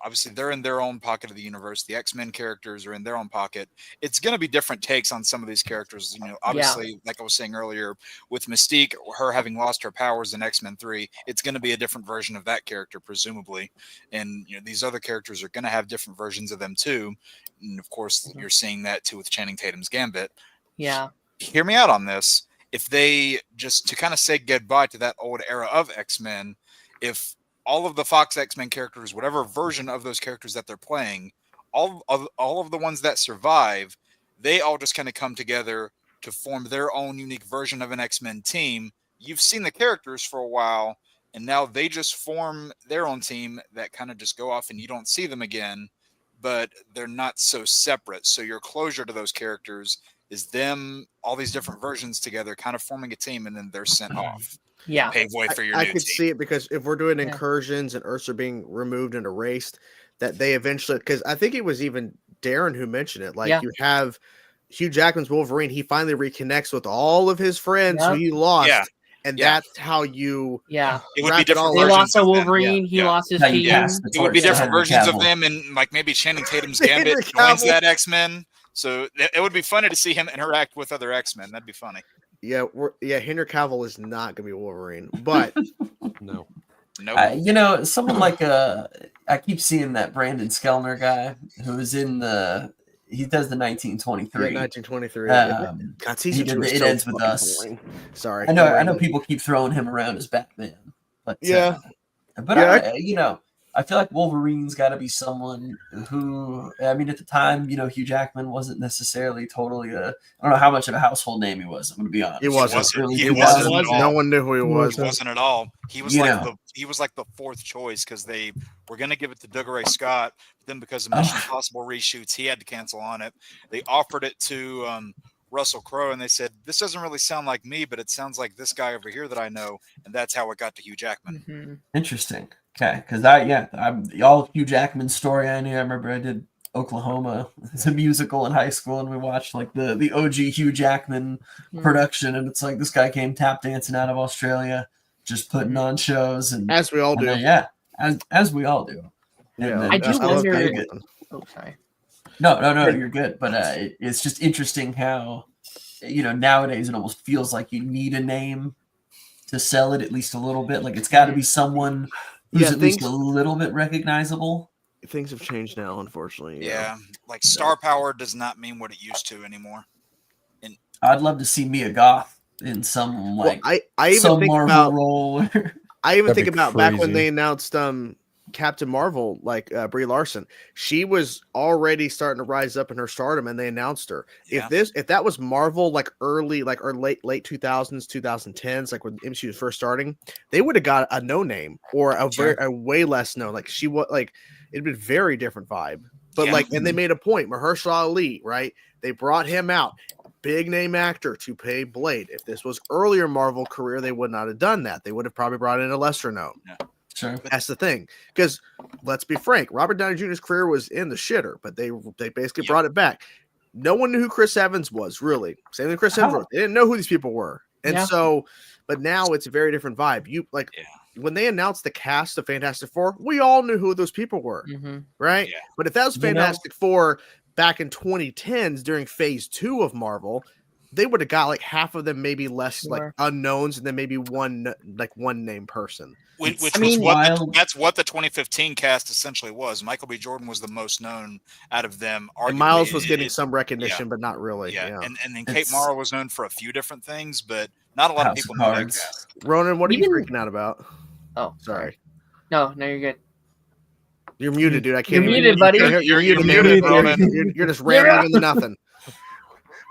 obviously they're in their own pocket of the universe. The X-Men characters are in their own pocket. It's going to be different takes on some of these characters. Obviously, like I was saying earlier, with Mystique, her having lost her powers in X-Men 3, it's going to be a different version of that character, presumably. And, these other characters are going to have different versions of them too. And of course, you're seeing that too with Channing Tatum's Gambit. Yeah. Hear me out on this. If they just to kind of say goodbye to that old era of X-Men, if all of the Fox X-Men characters, whatever version of those characters that they're playing, all of the ones that survive, they all just kind of come together to form their own unique version of an X-Men team. You've seen the characters for a while, and now they just form their own team that kind of just go off and you don't see them again, but they're not so separate. So your closure to those characters is them, all these different versions together, kind of forming a team, and then they're sent off. pave way for your I new could team. see it because if we're doing incursions and Earths are being removed and erased, that they eventually, because I think it was even Darren who mentioned it. Like you have Hugh Jackman's Wolverine, he finally reconnects with all of his friends who he lost, and that's how you it would be different. They lost a Wolverine. He lost his team. It would be different versions of them, and like maybe Channing Tatum's Gambit joins that X-Men. So it would be funny to see him interact with other X-Men. That'd be funny. Yeah, Henry Cavill is not going to be Wolverine, but no. You know, someone like I keep seeing that Brandon Skellner guy who is in he does the 1923. Yeah, 1923. God, he did the It Ends With Us. Boring. Sorry, I know people keep throwing him around as Batman, but you know, I feel like Wolverine's got to be someone who, I mean, at the time, you know, Hugh Jackman wasn't necessarily totally I don't know how much of a household name he was. I'm going to be honest. He wasn't. He wasn't at all. No one knew who he was. He wasn't at all. He was he was like the fourth choice because they were going to give it to Douglas Ray Scott, but then because of Mission Impossible reshoots, he had to cancel on it. They offered it to Russell Crowe, and they said, "This doesn't really sound like me, but it sounds like this guy over here that I know," and that's how it got to Hugh Jackman. Mm-hmm. Interesting. Okay, because I'm all Hugh Jackman's story I knew. I remember I did Oklahoma as a musical in high school, and we watched like the OG Hugh Jackman production, and it's like this guy came tap dancing out of Australia, just putting on shows, and as we all do. As we all do. Yeah, I do wonder. Oh, sorry. No, you're good. But it's just interesting how, you know, nowadays it almost feels like you need a name to sell it at least a little bit. Like it's got to be someone who's at least a little bit recognizable. Things have changed now, unfortunately. Yeah, like star power does not mean what it used to anymore. And I'd love to see Mia Goth in some I even some think Marvel about role. I even think about back when they announced Captain Marvel, like Brie Larson. She was already starting to rise up in her stardom, and they announced her. Yeah. If that was Marvel, like early, like or late 2000s, 2010s, like when MCU was first starting, they would have got a no name or a way less known. Like she was like it'd been very different vibe. But and they made a point. Mahershala Ali, right? They brought him out, big name actor to play Blade. If this was earlier Marvel career, they would not have done that. They would have probably brought in a lesser known. Yeah. Sure. That's the thing. Because let's be frank, Robert Downey Jr.'s career was in the shitter, but they basically brought it back. No one knew who Chris Evans was, really. Same with Chris Hemsworth. They didn't know who these people were. And so, but now it's a very different vibe. When they announced the cast of Fantastic Four, we all knew who those people were, right? Yeah. But if that was Fantastic Four back in 2010s during phase 2 of Marvel, they would have got like half of them, maybe less like unknowns, and then maybe one name person. That's what the 2015 cast essentially was. Michael B. Jordan was the most known out of them. And Miles was getting some recognition, but not really. Yeah. And then Kate Mara was known for a few different things, but not a lot of people know that cast. Ronan, what are you freaking out about? Oh, sorry. No, you're good. You're muted, dude. I can't. You're muted, buddy. You're muted, Ronan. You're just rambling into nothing.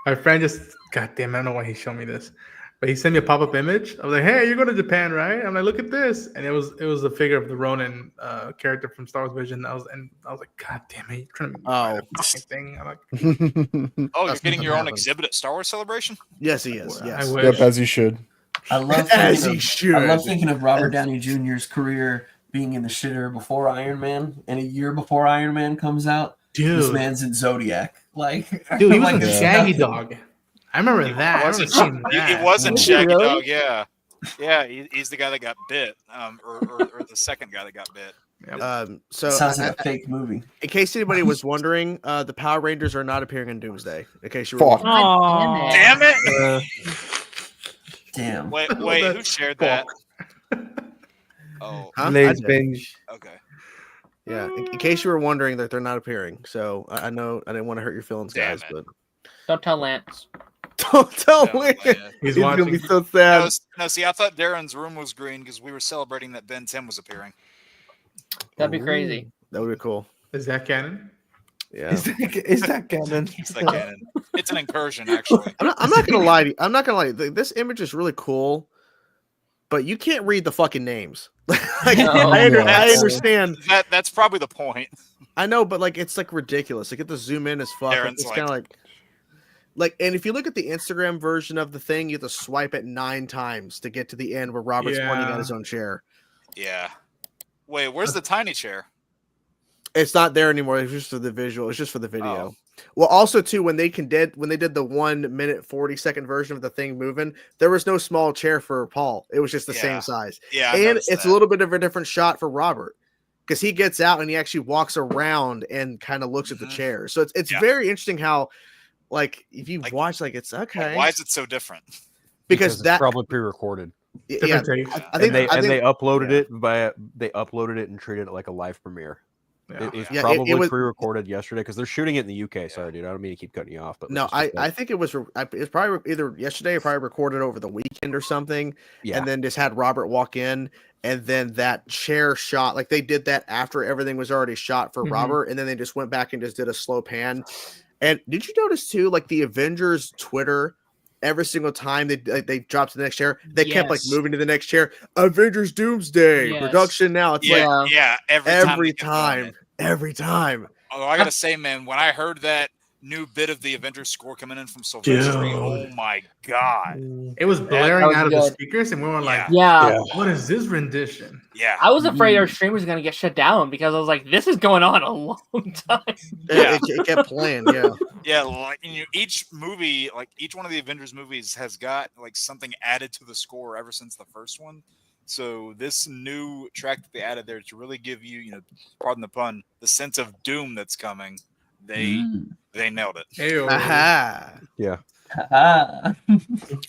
My friend just, God damn, I don't know why he showed me this, but he sent me a pop-up image. I was like, "Hey, you're going to Japan, right?" I'm like, "Look at this," and it was the figure of the Ronin character from Star Wars Vision. I was like, "God damn it, you're trying to make a fucking thing." I'm like, "Oh, you're getting your own exhibit at Star Wars Celebration?" Yes, he is. Yes, I wish. Yep, as he should. I love thinking of Robert Downey Jr.'s career being in the shitter before Iron Man, and a year before Iron Man comes out, this man's in Zodiac. Like, dude, he was like Shaggy Dog. I remember that. He wasn't Shaggy Dog. Yeah, he's the guy that got bit, or the second guy that got bit. So sounds like a fake movie. In case anybody was wondering, the Power Rangers are not appearing in Doomsday. In case you were wondering. Damn it! Damn. Wait, who shared that? Oh, Blaze binge. Okay. Yeah, in case you were wondering that they're not appearing. So I know I didn't want to hurt your feelings, guys, but don't tell Lance. Don't tell Lance. He's gonna be so sad. No, see, I thought Darren's room was green because we were celebrating that Ben 10 was appearing. That'd be crazy. That would be cool. Is that canon? Yeah. Is that canon? It's that canon. It's an incursion, actually. I'm not gonna lie to you. I'm not gonna lie. This image is really cool, but you can't read the fucking names. I understand. That's probably the point. I know, but like it's like ridiculous. Like, get the zoom in as fuck. It's kind of like Like, and if you look at the Instagram version of the thing, you have to swipe it 9 times to get to the end where Robert's pointing at his own chair. Yeah. Wait, where's the tiny chair? It's not there anymore. It's just for the visual. It's just for the video. Oh. Well, also too, when they did the 1 minute 40-second version of the thing moving, there was no small chair for Paul. It was just the same size. Yeah, and it's a little bit of a different shot for Robert because he gets out and he actually walks around and kind of looks at the chair. So it's very interesting how, like, if you watch, like, it's okay. Why is it so different? Because it's probably pre-recorded. Yeah, I think they uploaded it and treated it like a live premiere. Yeah. It was probably pre-recorded yesterday because they're shooting it in the UK. Sorry, dude. I don't mean to keep cutting you off, but no, I think it was probably either yesterday or probably recorded over the weekend or something. Yeah. And then just had Robert walk in, and then that chair shot, like they did that after everything was already shot for Robert, and then they just went back and just did a slow pan. And did you notice too, like the Avengers Twitter, every single time they dropped to the next chair, they kept like moving to the next chair. Avengers Doomsday production now. It's every time. Although I gotta say, man, when I heard that new bit of the Avengers score coming in from Sylvester, oh my god, it was blaring out of the speakers, and we were like, what is this rendition? Yeah, I was afraid our stream was gonna get shut down because I was like, this is going on a long time. It kept playing. Yeah, like each movie, like each one of the Avengers movies has got like something added to the score ever since the first one. So this new track that they added there to really give you, pardon the pun, the sense of doom that's coming. They nailed it. Ew. Aha. Yeah. Uh-huh.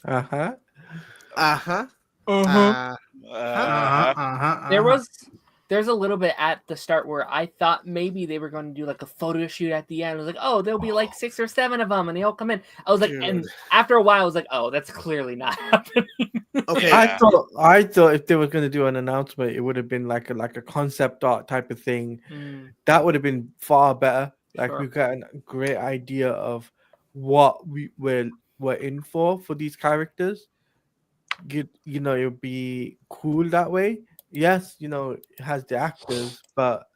Uh-huh. There's a little bit at the start where I thought maybe they were going to do like a photo shoot at the end. I was like, oh, there'll be like 6 or 7 of them, and they all come in. I was like, and after a while, I was like, oh, that's clearly not happening. Okay. I thought if they were going to do an announcement, it would have been like a concept art type of thing. That would have been far better. Like we got a great idea of what we're in for these characters. It would be cool that way. Yes, it has the actors, but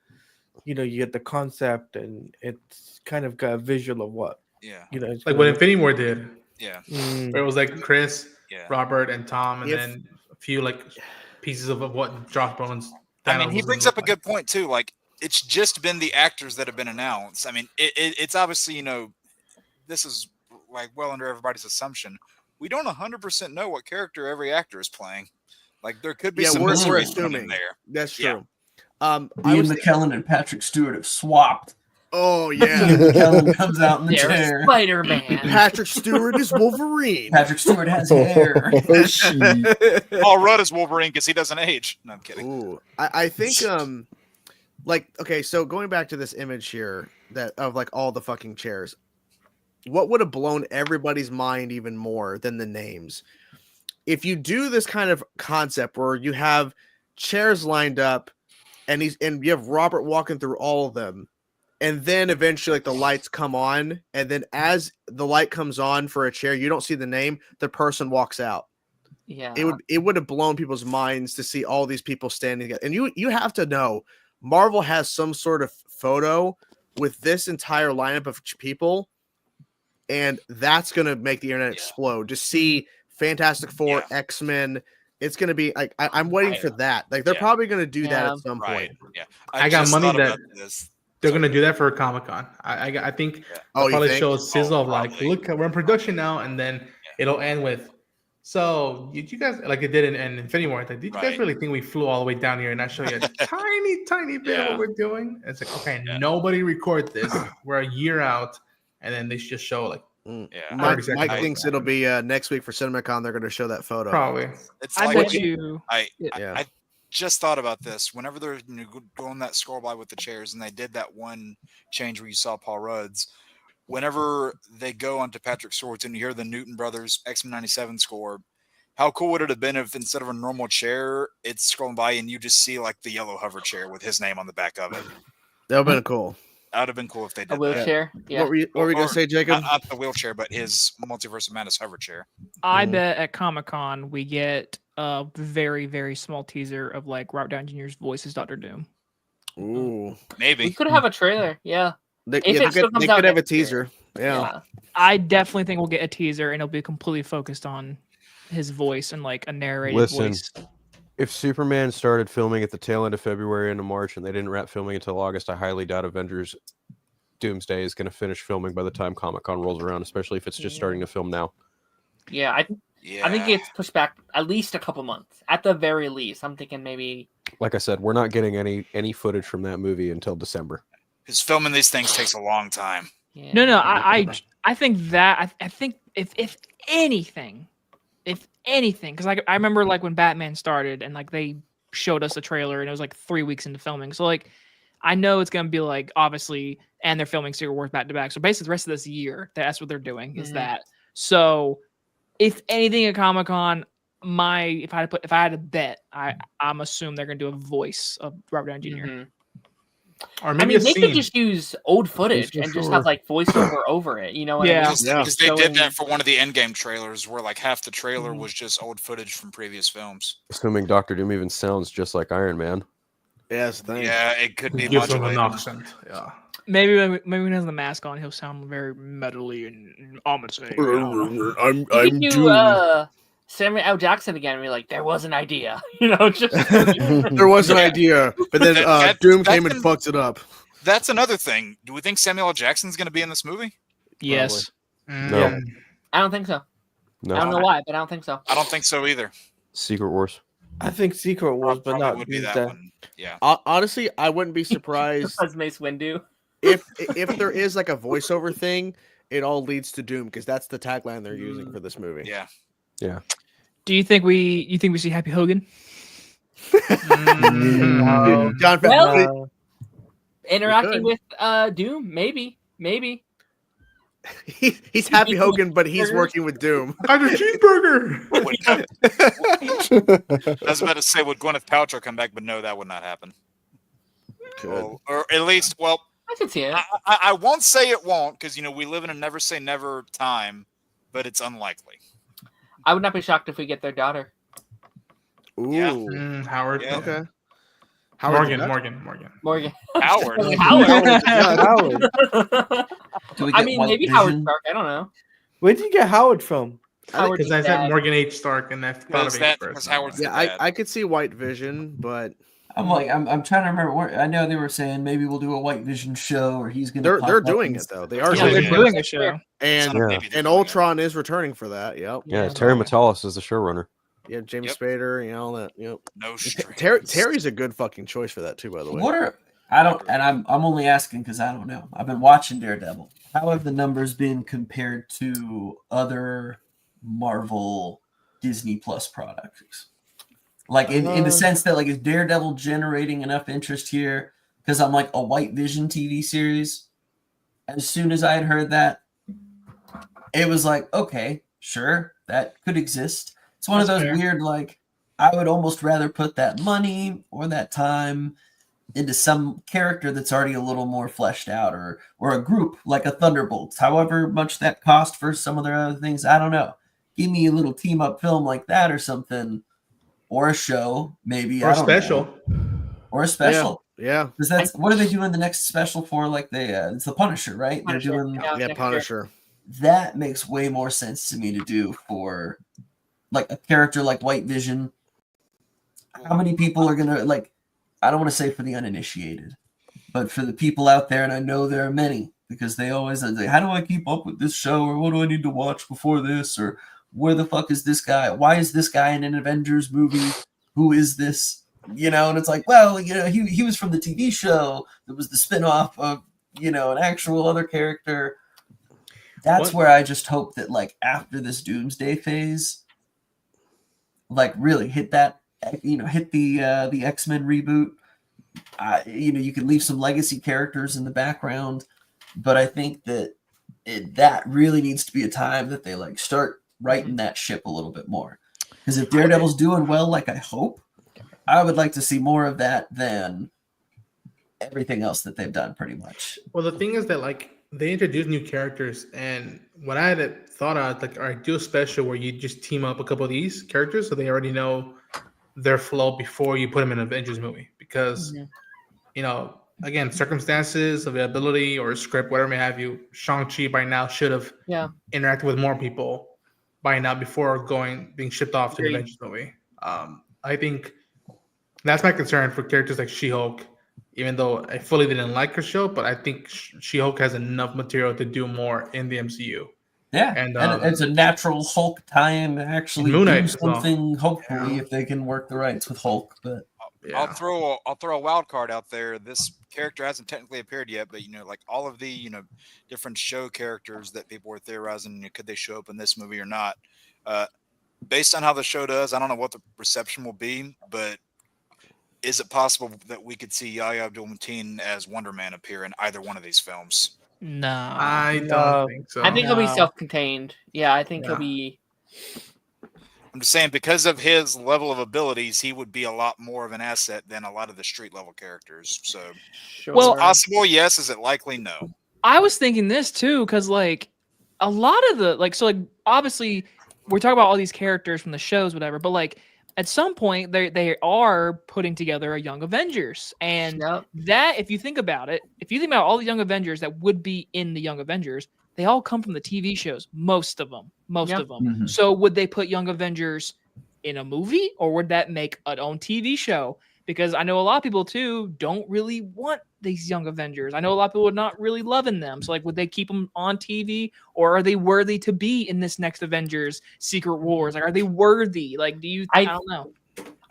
you get the concept, and it's kind of got a visual of what. Yeah. It's like what Infinity War did. Yeah. Where it was like Chris, Robert, and Tom, and then a few like pieces of what Josh Brolin's. I mean, he brings up a good point too. Like, it's just been the actors that have been announced. I mean, it's obviously this is like well under everybody's assumption. We don't 100% know what character every actor is playing. Like, there could be some mystery in there. That's true. Ian McKellen and Patrick Stewart have swapped. Oh yeah. Ian McKellen comes out in the chair. Spider-Man. Patrick Stewart is Wolverine. Patrick Stewart has hair. Paul Rudd is Wolverine because he doesn't age. No, I'm kidding. Ooh. I think okay, so going back to this image here of like all the fucking chairs, what would have blown everybody's mind even more than the names? If you do this kind of concept where you have chairs lined up and you have Robert walking through all of them, and then eventually like the lights come on, and then as the light comes on for a chair, you don't see the name, the person walks out. Yeah. It would have blown people's minds to see all these people standing together. And you have to know Marvel has some sort of photo with this entire lineup of people, and that's going to make the internet explode. Just see Fantastic Four, X-Men. It's going to be like I'm waiting for that. Like they're probably going to do that at some point. Yeah, I got money that they're going to do that for Comic-Con. I think they'll probably show a sizzle of like, look, we're in production now, and then it'll end with. So did you guys like it did in Infinity War? Like, did you guys really think we flew all the way down here and not show you a tiny bit of what we're doing? And it's like, okay, nobody record this. We're a year out, and then they just show like. Mike thinks it'll be next week for CinemaCon. They're going to show that photo. Probably. It's like I just thought about this. Whenever they're going that scroll by with the chairs, and they did that one change where you saw Paul Rudd's. Whenever they go onto Patrick Stewart's and you hear the Newton Brothers X-Men 97 score, how cool would it have been if instead of a normal chair, it's scrolling by and you just see like the yellow hover chair with his name on the back of it? That would have been cool. That would have been cool if they did a wheelchair. That. Yeah. What were you going to say, Jacob? Not the wheelchair, but his Multiverse of Madness hover chair. I bet at Comic-Con we get a very, very small teaser of like Robert Downey Jr.'s voice as Dr. Doom. Ooh, maybe we could have a trailer. Yeah. They could have a teaser. Yeah. I definitely think we'll get a teaser, and it'll be completely focused on his voice and like a narrated voice. If Superman started filming at the tail end of February into March, and they didn't wrap filming until August, I highly doubt Avengers Doomsday is going to finish filming by the time Comic-Con rolls around, especially if it's just starting to film now. Yeah, I think it's pushed back at least a couple months. At the very least, I'm thinking maybe. Like I said, we're not getting any footage from that movie until December. Because filming these things takes a long time. Yeah. No, I think that I think if anything, because I remember like when Batman started and like they showed us the trailer and it was like 3 weeks into filming, so like I know it's gonna be like obviously, and they're filming Secret Wars back to back, so basically the rest of this year that's what they're doing is that. So if anything at Comic-Con, if I had to bet, I'm assuming they're gonna do a voice of Robert Downey Jr. Mm-hmm. Or maybe they could just use old footage and just have like voiceover over it. You know what I mean? Because they did that for one of the Endgame trailers, where like half the trailer was just old footage from previous films. Assuming Doctor Doom even sounds just like Iron Man. Yeah, that's the thing. Yeah, it could be Give him modulated. an accent. Yeah. Maybe when he has the mask on, he'll sound very metally and ominous. I'm do Samuel L. Jackson again and be like, there was an idea. You know, just there was an idea, but then Doom came and fucked it up. That's another thing. Do we think Samuel L. Jackson's going to be in this movie? Yes. No. I don't think so. No. I don't know why, but I don't think so. I don't think so either. Secret Wars. I think Secret Wars, but not would be that Doomsday. one. Yeah. Honestly, I wouldn't be surprised As Mace Windu. if there is like a voiceover thing. It all leads to Doom because that's the tagline they're using for this movie. Yeah. Yeah. Do you think we see Happy Hogan? No. John, interacting with Doom, maybe. He's Happy Hogan, but he's working with Doom. I have a cheeseburger. I was about to say, would Gwyneth Paltrow come back? But no, that would not happen. Well, or at least, well, I can see it. I won't say it won't, because we live in a never say never time, but it's unlikely. I would not be shocked if we get their daughter. Ooh. Yeah. Howard. Yeah. Okay. Morgan. Howard. Howard. I mean, maybe Howard Stark. I don't know. Where did you get Howard from? Because I said Morgan H. Stark, and that's thought of H. Because Howard's I could see White Vision, but I'm trying to remember. I know they were saying maybe we'll do a White Vision show, or he's gonna. They're doing it though. They are. They're doing a show, and Ultron is returning for that. Yep. Yeah, Terry Matalas is the showrunner. Yeah, James Spader, all that. Yep. No strings. Terry's a good fucking choice for that too, by the way. I'm only asking because I don't know. I've been watching Daredevil. How have the numbers been compared to other Marvel Disney Plus products? Like in the sense that like is Daredevil generating enough interest here? Because I'm like a White Vision TV series. As soon as I had heard that, it was like, okay, sure, that could exist. It's one of those weird, like, I would almost rather put that money or that time into some character that's already a little more fleshed out, or a group like a Thunderbolts, however much that cost for some of their other things. I don't know. Give me a little team up film like that or something, or a show, maybe. Or a special. Or a special. Yeah. Because that's what are they doing the next special for? Like it's the Punisher, right? Punisher. They're doing Punisher. That makes way more sense to me to do for like a character like White Vision. How many people are gonna like? I don't want to say for the uninitiated, but for the people out there, and I know there are many, because they always say, how do I keep up with this show, or what do I need to watch before this, or where the fuck is this guy? Why is this guy in an Avengers movie? Who is this? And it's like, well, he was from the TV show that was the spinoff of, an actual other character. That's where I just hope that, like, after this Doomsday phase, like, really hit that, hit the X-Men reboot. You could leave some legacy characters in the background, but I think that that really needs to be a time that they, like, start righting that ship a little bit more. Because if Daredevil's doing well, like I hope, I would like to see more of that than everything else that they've done, pretty much. Well, the thing is that, like, they introduce new characters, and what I had thought of, like, all right, do a special where you just team up a couple of these characters so they already know their flow before you put them in an Avengers movie. Because, again, circumstances, availability, or script, whatever may have you, Shang-Chi by now should have interacted with more people by now before being shipped off to the Avengers movie. I think that's my concern for characters like She-Hulk, even though I fully didn't like her show, but I think She-Hulk has enough material to do more in the MCU. Yeah, and it's a natural Hulk tie-in to actually do something, hopefully, if they can work the rights with Hulk. But I'll throw a wild card out there. This character hasn't technically appeared yet, but like all of the different show characters that people were theorizing, could they show up in this movie or not? Based on how the show does, I don't know what the reception will be, but is it possible that we could see Yahya Abdul-Mateen as Wonder Man appear in either one of these films? No, I don't think so. I think he'll be self-contained. Yeah, I think he'll be. I'm just saying, because of his level of abilities, he would be a lot more of an asset than a lot of the street level characters. So, well, is it possible? Yes. Is it likely? No. I was thinking this too, because like a lot of the obviously we're talking about all these characters from the shows, whatever, but like at some point they are putting together a Young Avengers, and that, if you think about it, if you think about all the Young Avengers that would be in the Young Avengers, they all come from the TV shows, most of them. Mm-hmm. So would they put Young Avengers in a movie, or would that make an own TV show? Because I know a lot of people too don't really want these Young Avengers. I know a lot of people are not really loving them. So like, would they keep them on TV, or are they worthy to be in this next Avengers Secret Wars? Like, are they worthy? Like, I don't know.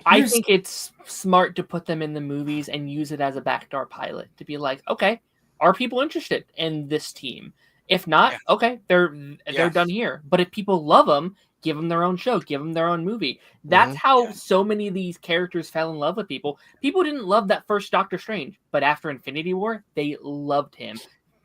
I think it's smart to put them in the movies and use it as a backdoor pilot to be like, okay, are people interested in this team? If not, okay, they're done here. But if people love them, give them their own show, give them their own movie. That's how so many of these characters fell in love with people. People didn't love that first Doctor Strange, but after Infinity War, they loved him.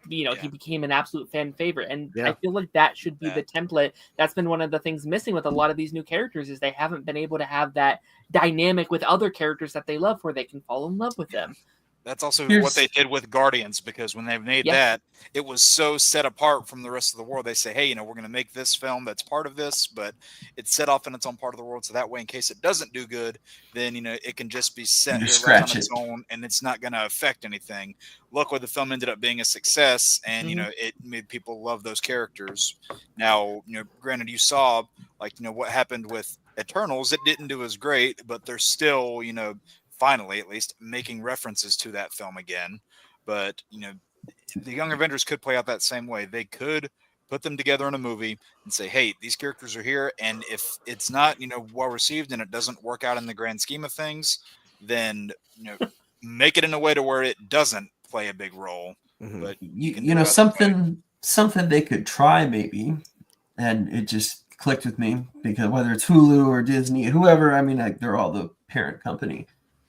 He became an absolute fan favorite. And I feel like that should be the template. That's been one of the things missing with a lot of these new characters, is they haven't been able to have that dynamic with other characters that they love, where they can fall in love with them. That's also what they did with Guardians, because when they made that, it was so set apart from the rest of the world. They say, hey, we're going to make this film that's part of this, but it's set off in its own part of the world. So that way, in case it doesn't do good, then, it can just be set here right on its own, and it's not going to affect anything. Luckily, the film ended up being a success, and, it made people love those characters. Now, granted, you saw, what happened with Eternals. It didn't do as great, but they're still, finally, at least, making references to that film again. But, the Young Avengers could play out that same way. They could put them together in a movie and say, hey, these characters are here, and if it's not, well received and it doesn't work out in the grand scheme of things, then, make it in a way to where it doesn't play a big role. But something they could try maybe, and it just clicked with me, because whether it's Hulu or Disney, whoever, they're all the parent company.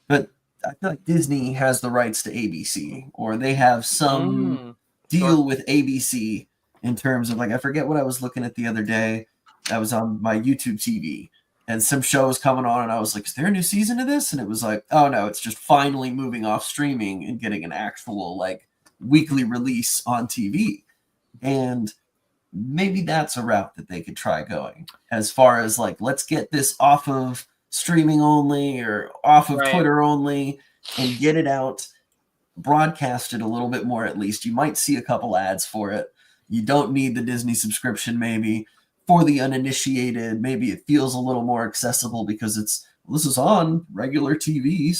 But I feel like Disney has the rights to ABC, or they have some deal with ABC in terms of, I forget what I was looking at the other day. I was on my YouTube TV, and some show was coming on, and I was like, is there a new season of this? And it was like, oh no, it's just finally moving off streaming and getting an actual weekly release on TV. And maybe that's a route that they could try going, as far as let's get this off of streaming only or off of Twitter only and get it out, broadcast it a little bit more. At least you might see a couple ads for it. You don't need the Disney subscription. Maybe for the uninitiated, maybe it feels a little more accessible because this is on regular TV,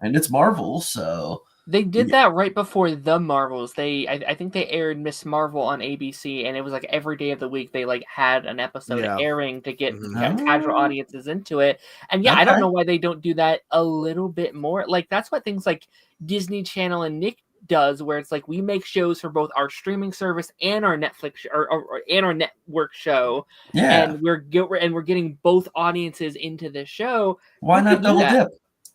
and it's Marvel, so they did that right before the Marvels. I think they aired Miss Marvel on ABC, and it was every day of the week they had an episode airing to get casual audiences into it. And I don't know why they don't do that a little bit more. That's what things like Disney Channel and Nick does, where it's we make shows for both our streaming service and our Netflix and our network show. And we're getting both audiences into the show. Why not double dip?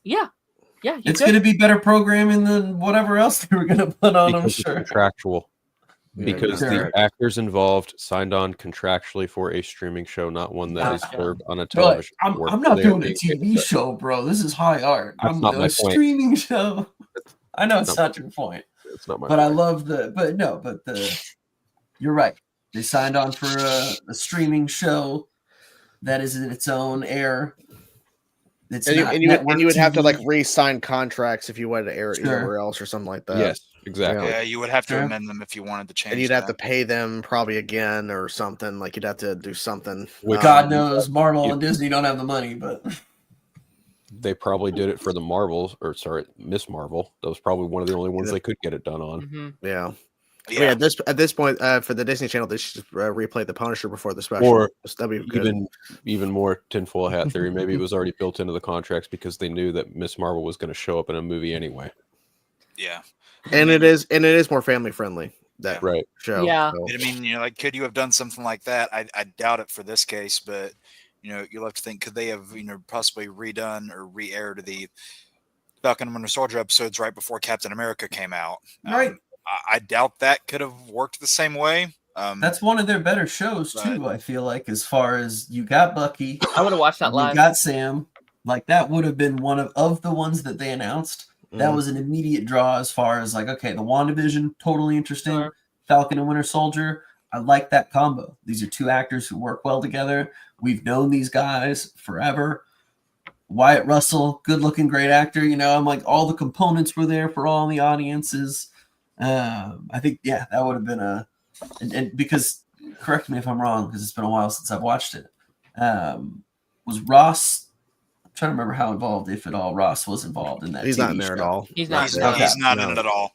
Yeah, it's going to be better programming than whatever else they were going to put on. I'm sure. Contractual, because the actors involved signed on contractually for a streaming show, not one that is served on a television. I'm not doing a TV show, bro. This is high art. I'm doing a streaming show. I know it's not your point. It's not my. But point. I love you're right. They signed on for a streaming show that is in its own air. it's and not you would have to TV. like re-sign contracts if you wanted to air it anywhere else or something like that. Yes, exactly. Yeah, you would have to amend them if you wanted to change. And you'd have to pay them probably again or something. Like you'd have to do something. God knows Marvel and Disney don't have the money, but they probably did it for the Marvels, or sorry, Miss Marvel. That was probably one of the only ones they could get it done on. Mm-hmm. Yeah. Yeah. At this point, for the Disney Channel, they should just replay the Punisher before the special. Or that'd be good. even more tinfoil hat theory. Maybe it was already built into the contracts because they knew that Miss Marvel was going to show up in a movie anyway. Yeah, and it is more family friendly. That show. Yeah, so. I mean, like, could you have done something like that? I doubt it for this case, but you'll have to think, could they have possibly redone or re-aired the Falcon and Winter Soldier episodes right before Captain America came out? Right. I doubt that could have worked the same way. That's one of their better shows too. I feel like, as far as you got Bucky, I would have watched that live. You got Sam. Like that would have been one of the ones that they announced. That was an immediate draw as far as like, okay, the WandaVision, totally interesting. Sure. Falcon and Winter Soldier, I like that combo. These are two actors who work well together. We've known these guys forever. Wyatt Russell, good looking, great actor. I'm like, all the components were there for all the audiences. I think, that would have been and because, correct me if I'm wrong, because it's been a while since I've watched it. Was Ross, I'm trying to remember how involved, if at all, Ross was involved in that. He's not in there at all. He's not in it at all.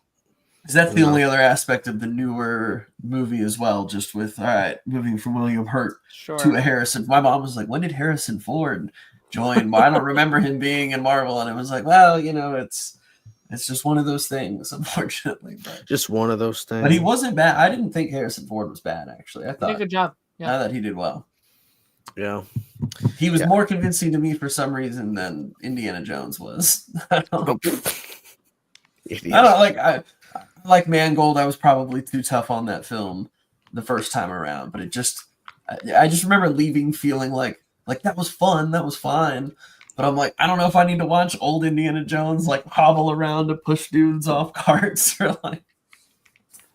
Because that's the only other aspect of the newer movie as well, just with, all right, moving from William Hurt to a Harrison. My mom was like, when did Harrison Ford join? Well, I don't remember him being in Marvel. And it was like, well, it's just one of those things, unfortunately. But, just one of those things. But he wasn't bad. I didn't think Harrison Ford was bad, actually. I thought he did a good job. Yeah. I thought he did well. Yeah. He was more convincing to me for some reason than Indiana Jones was. I don't like Mangold. I was probably too tough on that film the first time around, but I just remember leaving feeling like that was fun. That was fine. But I'm like, I don't know if I need to watch old Indiana Jones like hobble around to push dudes off carts or like,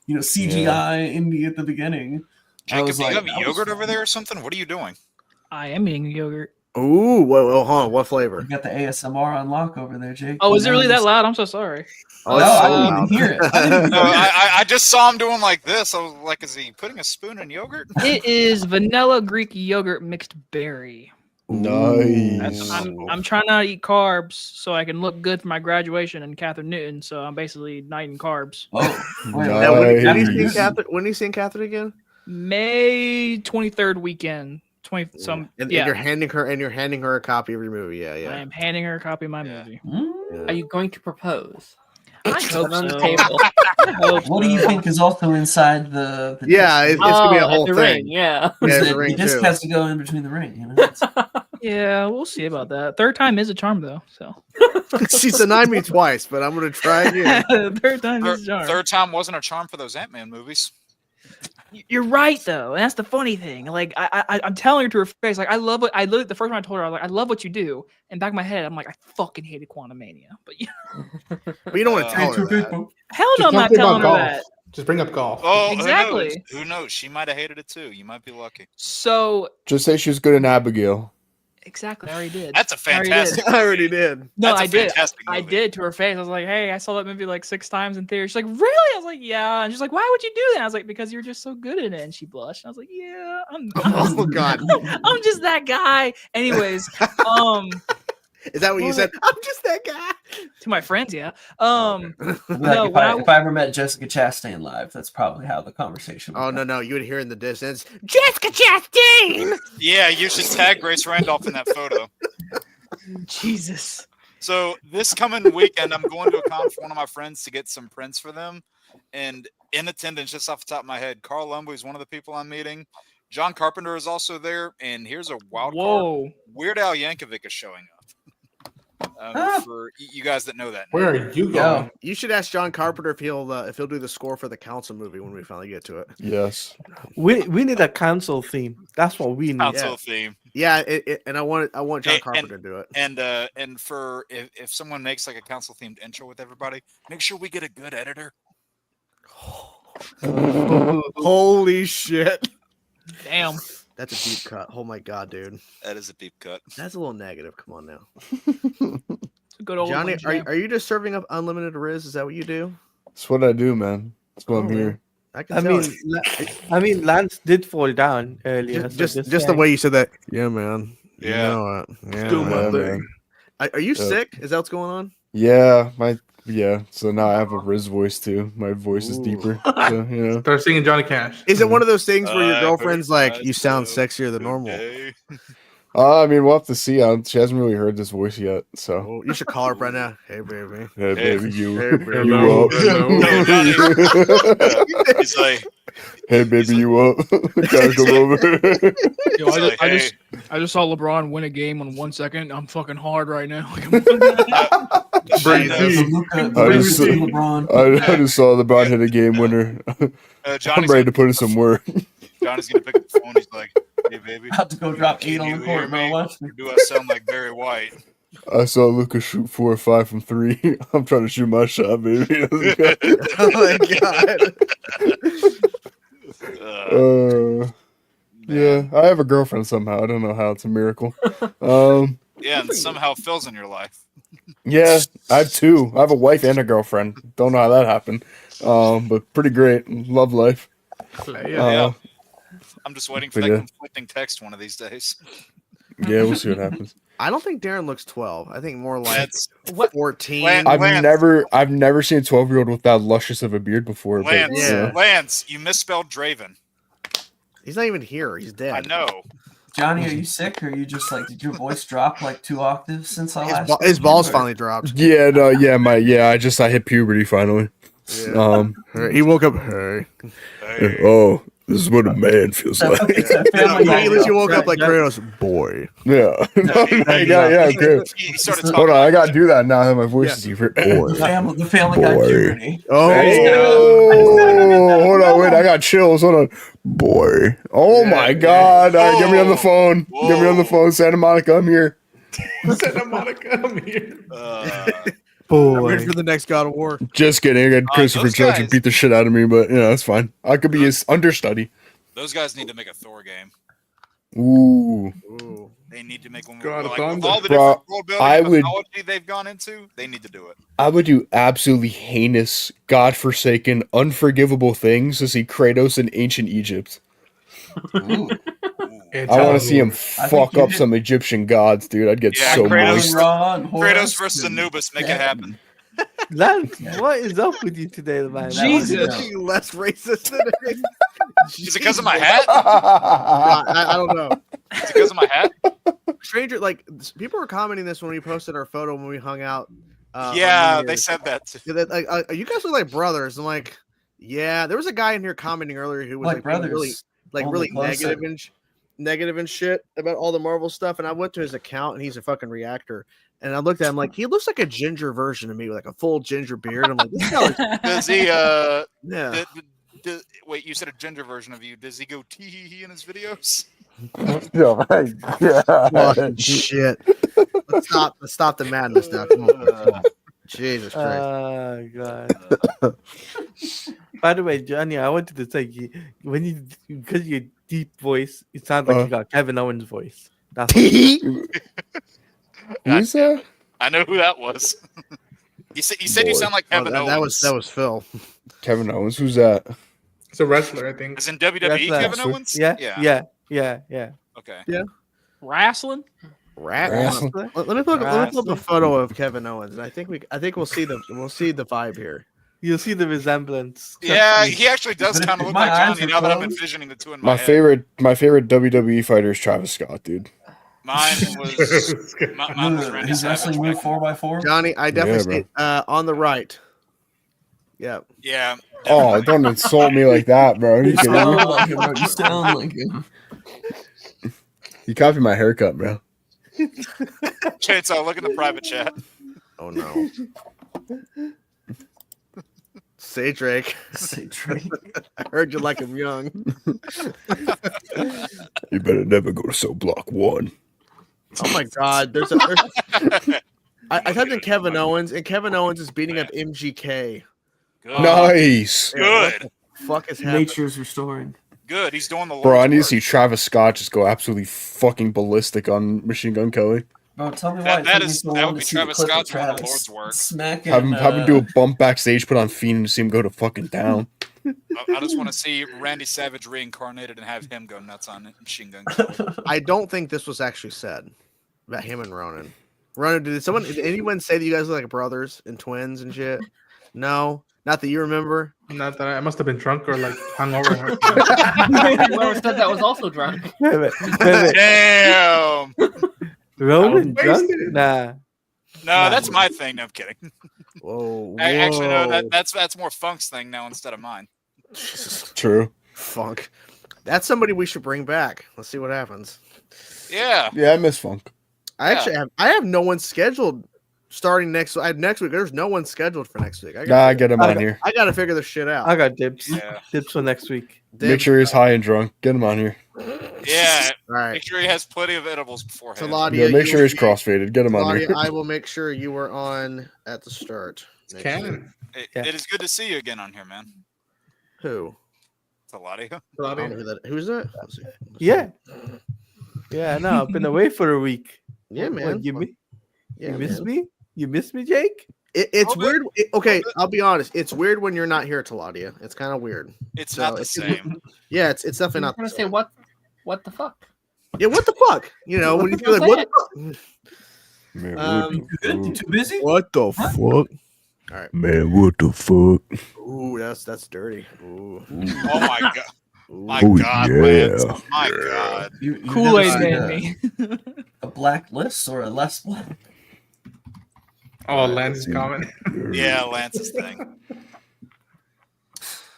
CGI Indy at the beginning. Jacob, you have yogurt over there or something? What are you doing? I am eating yogurt. Ooh, hold on. What flavor? You got the ASMR on lock over there, Jake. Oh, is it really that loud? I'm so sorry. Oh, no, I didn't even hear it. I just saw him doing like this. I was like, is he putting a spoon in yogurt? It is vanilla Greek yogurt mixed berry. Nice. I'm trying not to eat carbs so I can look good for my graduation and Catherine Newton. So I'm basically not eating carbs. Oh, nice. When are you seeing Catherine again? May 23rd weekend. And you're handing her a copy of your movie. Yeah. I am handing her a copy of my movie. Are you going to propose? I hope on so. the table. What do you think is also inside the yeah, it's gonna be a whole thing. Ring, yeah, the disc has to go in between the ring. Yeah, we'll see about that. Third time is a charm, though. So she denied me twice, but I'm gonna try again. Third time is a charm. Third time wasn't a charm for those Ant-Man movies. You're right, though, and that's the funny thing. Like I'm telling her to her face, like I love what I literally the first time I told her, I was like, I love what you do. And back in my head, I'm like, I fucking hated Quantumania, but but you don't want to tell her that. Hell no, I'm not telling her that. Just bring up golf. Oh, exactly. Who knows? She might have hated it too. You might be lucky. So just say she was good in Abigail. Exactly, I already did. That's a fantastic. I already did. No, I did. I did to her face. I was like, "Hey, I saw that movie like 6 times in theater." She's like, "Really?" I was like, "Yeah." And she's like, "Why would you do that?" I was like, "Because you're just so good at it." And she blushed. And I was like, "Yeah, oh God, I'm just that guy." Anyways, is that what you said? I'm just that guy to my friends. Yeah. If I ever met Jessica Chastain live, that's probably how the conversation would go. No, you would hear in the distance, Jessica Chastain. Yeah, you should tag Grace Randolph in that photo. Jesus. So this coming weekend, I'm going to a con for one of my friends to get some prints for them. And in attendance, just off the top of my head, Carl Lumbu is one of the people I'm meeting. John Carpenter is also there. And here's a wild card. Weird Al Yankovic is showing up. For you guys that know that. Where are you going? You should ask John Carpenter if he'll do the score for the council movie when we finally get to it. Yes. We need a council theme. That's what we need. Council theme. Yeah, and I want John Carpenter to do it. And for if someone makes like a council themed intro with everybody, make sure we get a good editor. Holy shit. Damn. That's a deep cut. Oh my god, dude. That is a deep cut. That's a little negative. Come on now. Good old Johnny, Jam. are you just serving up unlimited Riz? Is that what you do? That's what I do, man. That's why I'm here. I mean, Lance did fall down earlier. Just the way you said that. Yeah, man. Yeah. You know it. Yeah, Do my man. thing. Are you sick? Is that what's going on? Yeah, so now I have a Riz voice too. My voice is deeper. So, you know. Start singing Johnny Cash. Is it one of those things where your girlfriend's like, you sound sexier than normal? I mean, we'll have to see. She hasn't really heard this voice yet, so. Oh, you should call her right now. Hey, baby. Hey, baby, you Hey, baby. you up? He's like, hey, baby, you up? Gotta come over. Yo, I just saw LeBron win a game on 1 second. I'm fucking hard right now. I just saw LeBron hit a game winner. I'm ready to put in some work. Johnny's gonna pick up the phone. He's like, "Hey, baby, about to go drop 8 on the court, bro. Watch me. Do I sound like Barry White?" I saw Luka shoot 4 or 5 from 3. I'm trying to shoot my shot, baby. Oh my god. Yeah, I have a girlfriend somehow. I don't know how. It's a miracle. Yeah, and somehow Phil's in your life. Yeah, I have 2. I have a wife and a girlfriend. Don't know how that happened. But pretty great. Love life. Yeah. I'm just waiting for that conflicting text one of these days. Yeah, we'll see what happens. I don't think Darren looks 12. I think more like 14. I've never seen a 12-year-old with that luscious of a beard before. Lance, you misspelled Draven. He's not even here. He's dead. I know. Johnny, are you sick, or are you just like, did your voice drop like 2 octaves since I last? His balls finally dropped. Yeah, no, yeah, I hit puberty finally. Yeah. He woke up. Hey. Oh, this is what a man feels like. At least you woke up like Kratos. Boy. Yeah. Yeah. Okay. Hold on, I gotta do that now that my voice is different. Boy. The family got puberty. Oh, hold on, wait, I got chills. Hold on. Boy. Oh my god. All right, get me on the phone. Get me on the phone. Santa Monica, I'm here. Santa Monica, I'm here. I'm ready for the next God of War. Just kidding. I got Christopher Judge and beat the shit out of me, but that's fine. I could be his understudy. Those guys need to make a Thor game. Ooh. They need to make one. God, With all the different world building mythology they've gone into, they need to do it. I would do absolutely heinous, godforsaken, unforgivable things to see Kratos in ancient Egypt. Ooh. I want to see him fuck up some Egyptian gods, dude. I'd get so moist. Kratos versus Anubis, make it happen. Lance, what is up with you today, man? Jesus, less racist than it is. Is it because of my hat? I don't know. Is it because of my hat? Stranger, like people were commenting this when we posted our photo when we hung out. Yeah, they said that too. You guys look like brothers. I'm like, yeah. There was a guy in here commenting earlier who was like brothers. really negative and shit about all the Marvel stuff. And I went to his account and he's a fucking reactor. And I looked at him like he looks like a ginger version of me with like a full ginger beard. I'm like, this guy does he? Yeah. Wait, you said a ginger version of you. Does he go tee hee hee in his videos? Oh my god! Shit! Let's stop the madness now. Come on. Jesus Christ! Oh god! By the way, Johnny, I wanted to say because your deep voice, it sounds like you got Kevin Owens' voice. That's who's that? I know who that was. You said you sound like Kevin Owens. That was Phil. Kevin Owens, who's that? It's a wrestler, I think. Is in WWE Kevin Owens? Yeah. Okay. Yeah. Wrestling. Let me pull up a photo of Kevin Owens, and I think we'll see the vibe here. You'll see the resemblance. Yeah, he actually does kind of look like Johnny now that I'm envisioning the two in my head. My favorite WWE fighter is Travis Scott, dude. Mine was Randy Savage. Wrestling move 4x4. Johnny, I definitely on the right. Yeah. Yeah. Oh, don't insult me like that, bro. You sound like him, bro. You sound like him. You copied my haircut, bro. Chainsaw, look in the private chat. Oh no. Say Drake. I heard you like him young. You better never go to Cell Block 1. Oh my god, I typed in Kevin Owens, and Kevin Owens is beating up MGK. Good. Nice. Good. Fuck is happening? Nature's restoring. Good. He's doing the Lord's Bro, I need to work. see Travis Scott just go absolutely fucking ballistic on Machine Gun Kelly. Bro, tell me why That would be Travis Scott doing the Lord's work. Smacking, Have him do a bump backstage, put on Fiend, and see him go to fucking down. I just want to see Randy Savage reincarnated and have him go nuts on Machine Gun Kelly. I don't think this was actually said about him and Ronan. Ronan, did anyone say that you guys are like brothers and twins and shit? No, not that you remember. Not that I must have been drunk or like hungover. Whoever said that was also drunk. Damn. Ronan drunk? Nah. No, that's my thing. No, I'm kidding. Whoa. Actually, no. That's more Funk's thing now instead of mine. True. Funk. That's somebody we should bring back. Let's see what happens. Yeah. Yeah, I miss Funk. I have no one scheduled starting next week. There's no one scheduled for next week. I get him on here. I gotta figure this shit out. I got dibs. Yeah. Dibs for next week. Make sure he's high and drunk. Get him on here. Yeah. All right. Make sure he has plenty of edibles beforehand. Taladia, Make sure he's crossfaded. Get him on here. I will make sure you were on at the start. Canon. It is good to see you again on here, man. Who? Taladia. I don't know who's that? Let's see. Yeah. Yeah, I know. I've been away for a week. Yeah, man. What, you miss man. me? You miss me, Jake? It's weird. Okay, I'll be honest. It's weird when you're not here, Taladia. It's kind of weird. It's not the same. Yeah, it's definitely not. I'm gonna say what the fuck? Yeah, what the fuck? You know, when you feel like what the fuck? You too busy? What the fuck? All right, man. What the fuck? Ooh, that's dirty. Ooh. Oh my god. My Oh, god, yeah. Lance. My god. You Kool-Aid never man seen me. a black list or a less black? Oh, Lance's comment. Yeah, Lance's thing.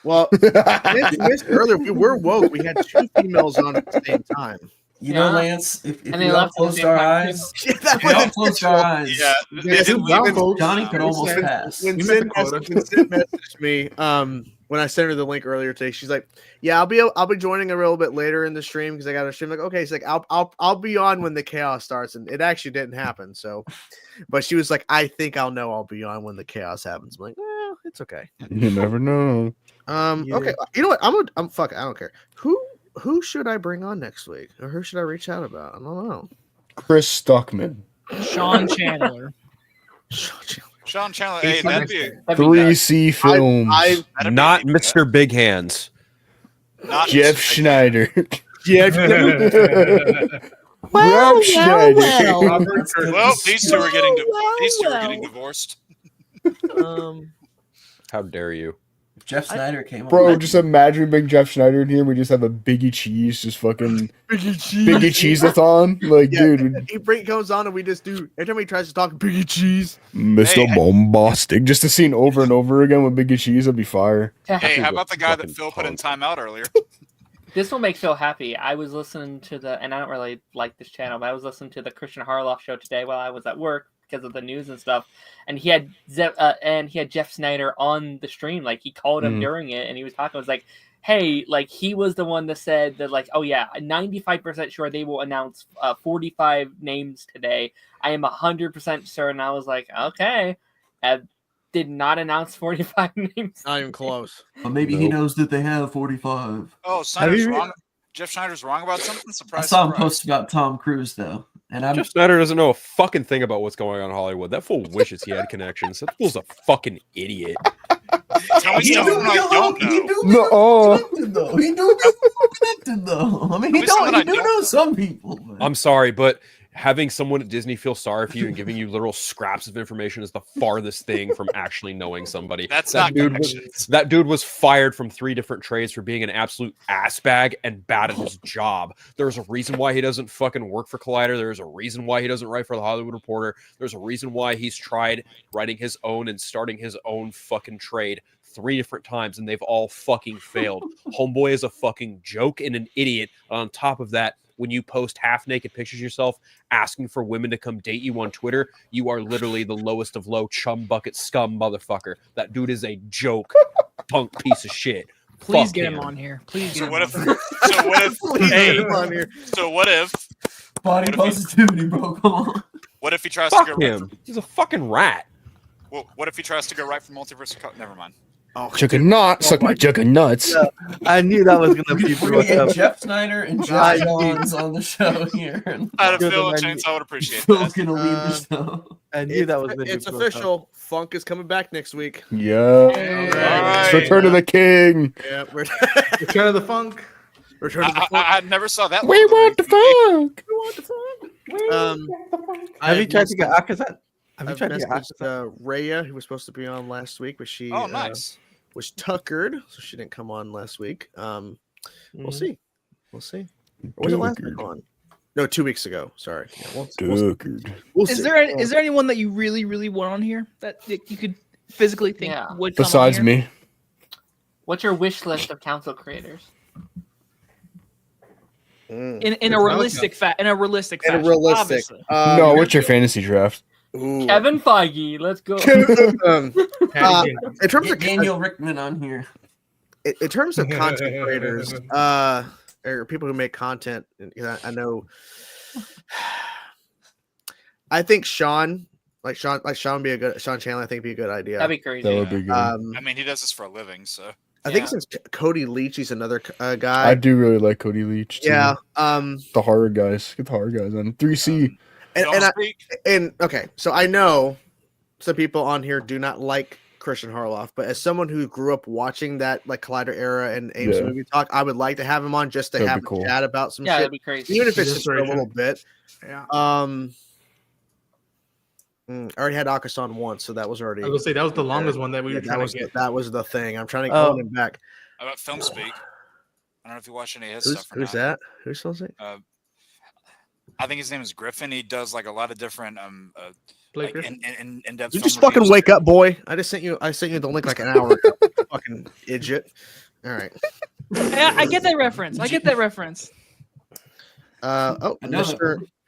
Well, missed earlier. We were woke. We had two females on at the same time. You know, Lance, if And we they all left at the closed same our time, eyes, Yeah, that if we all was closed our eyes, Yeah. Johnny could almost pass. When You Sid met the quota. messaged me, when I sent her the link earlier today, she's like, "Yeah, I'll be joining a little bit later in the stream because I got a stream." Like, okay, she's like, "I'll be on when the chaos starts," and it actually didn't happen. So, but she was like, "I think I'll know I'll be on when the chaos happens." I'm like, "Well, it's okay." You never know. Yeah. Okay, you know what? I'm fuck it. I don't care. Who should I bring on next week, or who should I reach out about? I don't know. Chris Stuckman. Sean Chandler. Sean Chandler. Hey, that'd be 3C Films. Not Mr. Big Hands. not Jeff Mr. Schneider. Jeff. Rob Schneider. Well, these two are getting divorced. How dare you? Jeff Snyder came on. Bro, just imagine being Jeff Schneider in here. We just have a Biggie Cheese, just fucking Biggie Cheese-a-thon. Like, Yeah, dude, he comes on and we just do every time he tries to talk Biggie Cheese. Mr. Hey, Bombastic. Just a scene over and over again with Biggie Cheese would be fire. Hey, how about the guy that Fucking Phil put in punk. timeout earlier? This will make Phil happy. I was listening to and I don't really like this channel, but I was listening to the Christian Harloff show today while I was at work because of the news and stuff. And he had Jeff Snyder on the stream. Like, he called him during it, and he was talking. I was like, hey, like, he was the one that said that, like, oh yeah, 95% sure they will announce 45 names today. I am 100% certain. I was like, okay. Did not announce 45 names. Not even close. But maybe he knows that they have 45. Oh, Snyder's wrong. Jeff Schneider's wrong about something? Surprise, I saw him surprise. post about Tom Cruise, though. And I'm Jeff Snyder doesn't know a fucking thing about what's going on in Hollywood. That fool wishes he had connections. That fool's a fucking idiot. Tell me something I don't know. No. He do connected, though. I mean, he do know some people. But... I'm sorry, but having someone at Disney feel sorry for you and giving you literal scraps of information is the farthest thing from actually knowing somebody. That's that not dude connections. that dude was fired from 3 different trades for being an absolute ass bag and bad at his job. There's a reason why he doesn't fucking work for Collider. There's a reason why he doesn't write for the Hollywood Reporter. There's a reason why he's tried writing his own and starting his own fucking trade 3 different times, and they've all fucking failed. Homeboy is a fucking joke and an idiot. On top of that, when you post half-naked pictures of yourself asking for women to come date you on Twitter, you are literally the lowest of low chum bucket scum motherfucker. That dude is a joke, punk piece of shit. Please Fuck get him on here. Please get So him what on if? here. Hey, on here. so what if? Body positivity, bro. Come on. What if he tries Fuck to go? him. He's a fucking rat. Well, what if he tries to go right for multiverse? Never mind. Juggernaut, suck my juggernuts. Yeah, I knew that was gonna be. We're gonna get Jeff Snyder and Jeff Johns on the show here. I'd have Phil and Chainsaw. I would appreciate Phil's that. gonna lead the show. I knew that was. It's official. Funk is coming back next week. Yeah. It's Return of the King. Yeah. Return of the Funk. Return of the Funk. I never saw that. We want the funk. We want the funk. Have you tried to get Akazan? I've messaged Raya, who was supposed to be on last week, but she was tuckered, so she didn't come on last week. We'll see. We'll see. Or was it last week on? No, 2 weeks ago. Sorry. Yeah, we'll see. Is there anyone that you really, really want on here that you could physically think would come besides on here? me? What's your wish list of council creators? In a realistic fashion. Obviously. No, what's your fantasy draft? Ooh. Kevin Feige, let's go. In terms of Daniel Rickman on here. In terms of content creators, or people who make content, I know. I think Sean would be a good Sean Chandler. I think would be a good idea. That'd be crazy. That would be good. I mean, he does this for a living, so. I think since Cody Leach, he's another guy. I do really like Cody Leach. Too. Yeah. The horror guys. Get the horror guys on 3C. Okay, so I know some people on here do not like Christian Harloff, but as someone who grew up watching that like Collider era and Ames movie talk, I would like to have him on just to have a chat about some shit. That'd be crazy. Even if it's just for a little bit. Yeah. I already had Akasan once, so that was already. I was gonna say that was the longest one that we were trying to get. That was the thing. I'm trying to call him back. How about Film Speak? I don't know if you watch any of his stuff. Who's that? Who's Film Speak? I think his name is Griffin. He does like a lot of different like in-depth. You just fucking wake up, boy. I sent you the link like an hour ago. Fucking idiot. All right. I get that reference.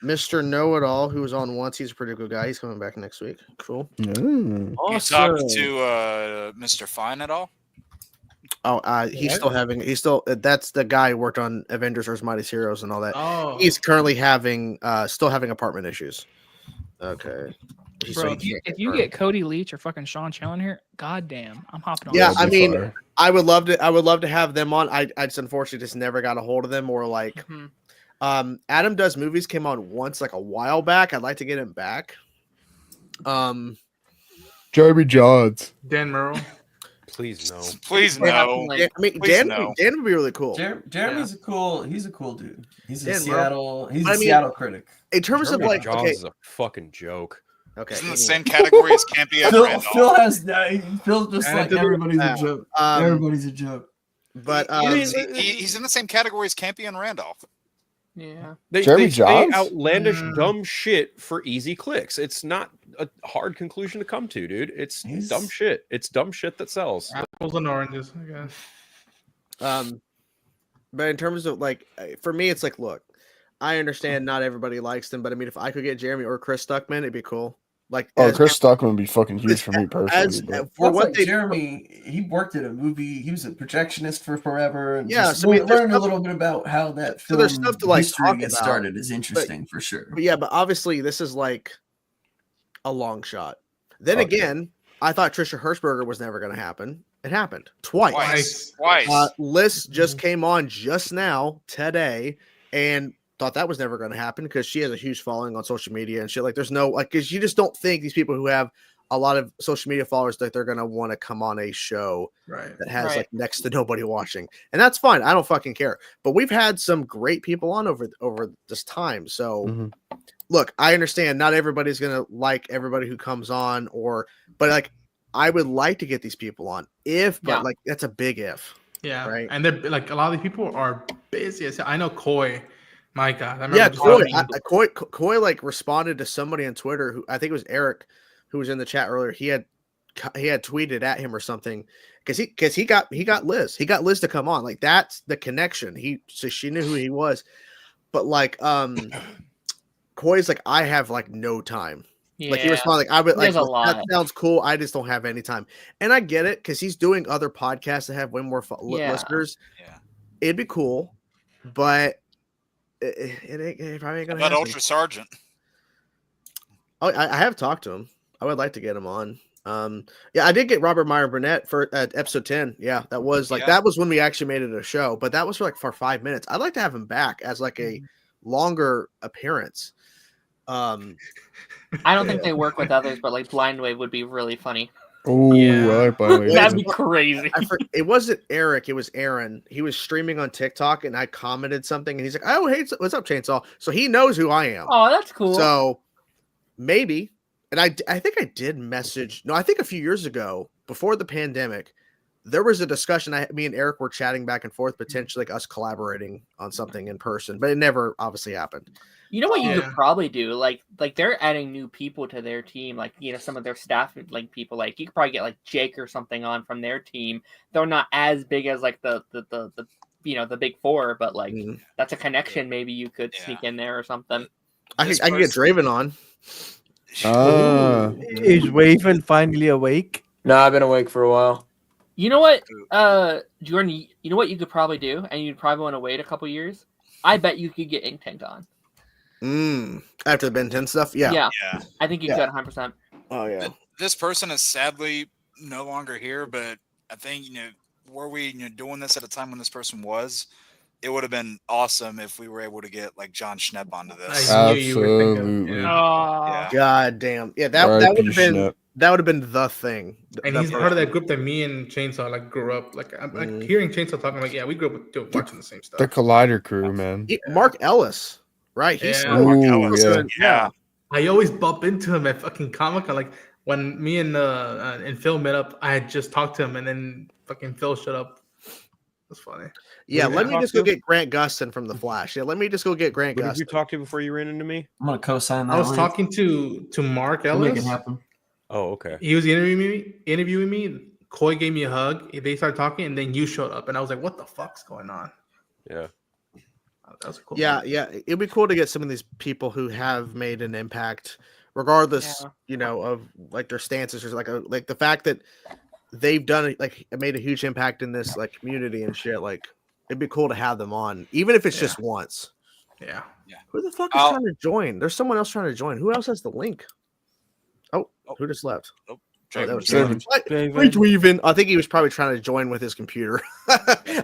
Mr. Know-It-All, who was on once, he's a pretty good guy. He's coming back next week. Cool. You talked to Mr. Fine at all? Oh, that's the guy who worked on Avengers vs. Mightiest Heroes and all that. Oh. He's currently still having apartment issues. Okay. Bro, if you get Cody Leach or fucking Sean Chandler here, goddamn, I'm hopping on. Yeah, I mean, I would love to have them on. I just unfortunately just never got a hold of them, or like Adam Does Movies came on once like a while back. I'd like to get him back. Jeremy Johns. Dan Murrow. Please no. Please no. I mean, Dan would be really cool. Jeremy's he's a cool dude. He's a Seattle critic. In terms Jeremy of like, Johns is a fucking joke. Okay, he's in the same category as Campy and Randolph. Phil just like everybody's a joke. Everybody's a joke. But he's in the same category as Campy and Randolph. Yeah. They say outlandish dumb shit for easy clicks. It's not a hard conclusion to come to, dude. It's dumb shit. It's dumb shit that sells. Apples and oranges, I guess. But in terms of like, for me, it's like, look, I understand not everybody likes them, but I mean, if I could get Jeremy or Chris Stuckman, it'd be cool. Like, Chris Stuckman would be fucking huge for me personally. Jeremy, he worked at a movie. He was a projectionist for forever. And so learn a little bit about how that film there's stuff to like history gets started is interesting for sure. But obviously this is like a long shot. Then again, I thought Trisha Hirschberger was never going to happen. It happened twice. Liz just came on just now today, and thought that was never going to happen because she has a huge following on social media and shit. Like, there's no like, because you just don't think these people who have a lot of social media followers that they're going to want to come on a show that has like next to nobody watching, and that's fine. I don't fucking care. But we've had some great people on over this time. So look, I understand not everybody's going to like everybody who comes on, but like I would like to get these people on but like that's a big if. Yeah, right. And they're like a lot of these people are busy. I know Coy. My God, I remember Coy like responded to somebody on Twitter who I think it was Eric, who was in the chat earlier. He had tweeted at him or something because he got Liz. He got Liz to come on. Like, that's the connection. So she knew who he was, but like Coy's like, I have like no time. Yeah. Like, he responded like, I would like that sounds cool. I just don't have any time, and I get it because he's doing other podcasts that have way more listeners. Yeah, it'd be cool, but. It probably ain't gonna happen. Ultra Sergeant. Oh, I have talked to him. I would like to get him on. Yeah, I did get Robert Meyer Burnett for episode 10. Yeah, that was that was when we actually made it a show, but that was for 5 minutes. I'd like to have him back as like a longer appearance. I don't think they work with others, but like Blind Wave would be really funny. Oh, yeah. I like Blind Wave. That'd be crazy. It wasn't Eric, it was Aaron. He was streaming on TikTok and I commented something and he's like, "Oh, hey, what's up, Chainsaw?" So he knows who I am. Oh, that's cool. So maybe. And I think I did message. No, I think a few years ago, before the pandemic, there was a discussion. Me and Eric were chatting back and forth, potentially like us collaborating on something in person, but it never obviously happened. You know what you could probably do? Like they're adding new people to their team. Like, you know, some of their staff, like people, like you could probably get like Jake or something on from their team. They're not as big as like the you know, the big four, but like that's a connection. Maybe you could sneak in there or something. I can get Draven on. Is Raven finally awake? No, I've been awake for a while. You know what, Jordan? You know what you could probably do, and you'd probably want to wait a couple years. I bet you could get Ink Tank on. After the Ben 10 stuff, yeah. I think you could 100%. Oh yeah. This person is sadly no longer here, but I think were we doing this at a time when this person was, it would have been awesome if we were able to get like John Schnepp onto this. Absolutely. God damn. Yeah, that would have been the thing. And he's part of that group that me and Chainsaw like grew up. Like I'm like hearing Chainsaw talking like, yeah, we grew up watching the same stuff. The Collider crew, man. Mark Ellis, right? He's Mark Ellis. Yeah. I always bump into him at fucking Comic-Con. Like when me and Phil met up, I had just talked to him, and then fucking Phil showed up. That's funny. Yeah, let me just go get Grant Gustin from The Flash. Yeah, let me just go get Grant Gustin. Did you talk to before you ran into me? I'm gonna co-sign that. I was talking to Mark Ellis. Make it happen. Oh, okay. He was interviewing me. Coy gave me a hug. They started talking, and then you showed up, and I was like, "What the fuck's going on?" Yeah. That was cool. Yeah. It'd be cool to get some of these people who have made an impact, regardless, of like their stances or like the fact that they've done it, like made a huge impact in this like community and shit. Like it'd be cool to have them on, even if it's just once. Yeah. Who the fuck is trying to join? There's someone else trying to join. Who else has the link? Oh, who just left? Oh, that was Draven. I think he was probably trying to join with his computer.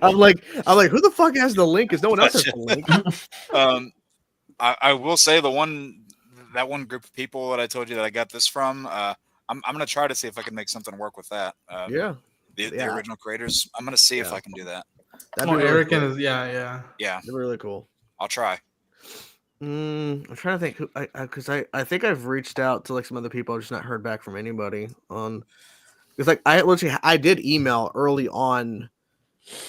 I'm like, who the fuck has the link? Because no one else has the link. I will say that one group of people that I told you that I got this from. I'm gonna try to see if I can make something work with that. The original creators. I'm gonna see if I can do that. That'd be really Eric cool. and yeah. That'd be really cool. I'll try. I'm trying to think who because I think I've reached out to like some other people. I've just not heard back from anybody on. It's like I did email early on,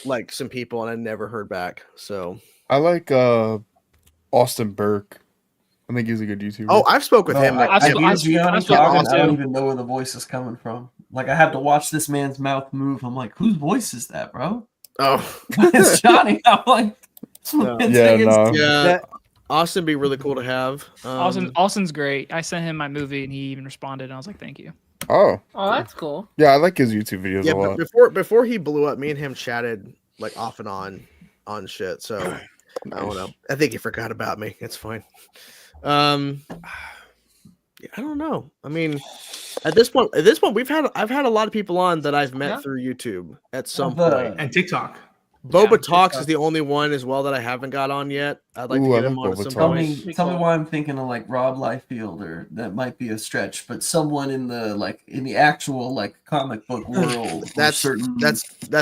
like some people, and I never heard back. So I like Austin Burke. I think he's a good YouTuber. Oh, I've spoke with him. I don't even know where the voice is coming from. Like I have to watch this man's mouth move. I'm like, whose voice is that, bro? Oh, it's Johnny. I'm like, Austin be really cool to have. Austin's great. I sent him my movie and he even responded. And I was like, thank you. Oh, that's cool. Yeah, I like his YouTube videos a lot. But before he blew up, me and him chatted like off and on shit. So I don't know. I think he forgot about me. It's fine. I don't know. I mean, at this point, I've had a lot of people on that I've met through YouTube at some point and TikTok. Boba Talks is the only one as well that I haven't got on yet. I'd like to get him on at some point. Tell me why I'm thinking of like Rob Liefeld, or that might be a stretch, but someone in the actual like comic book world. that's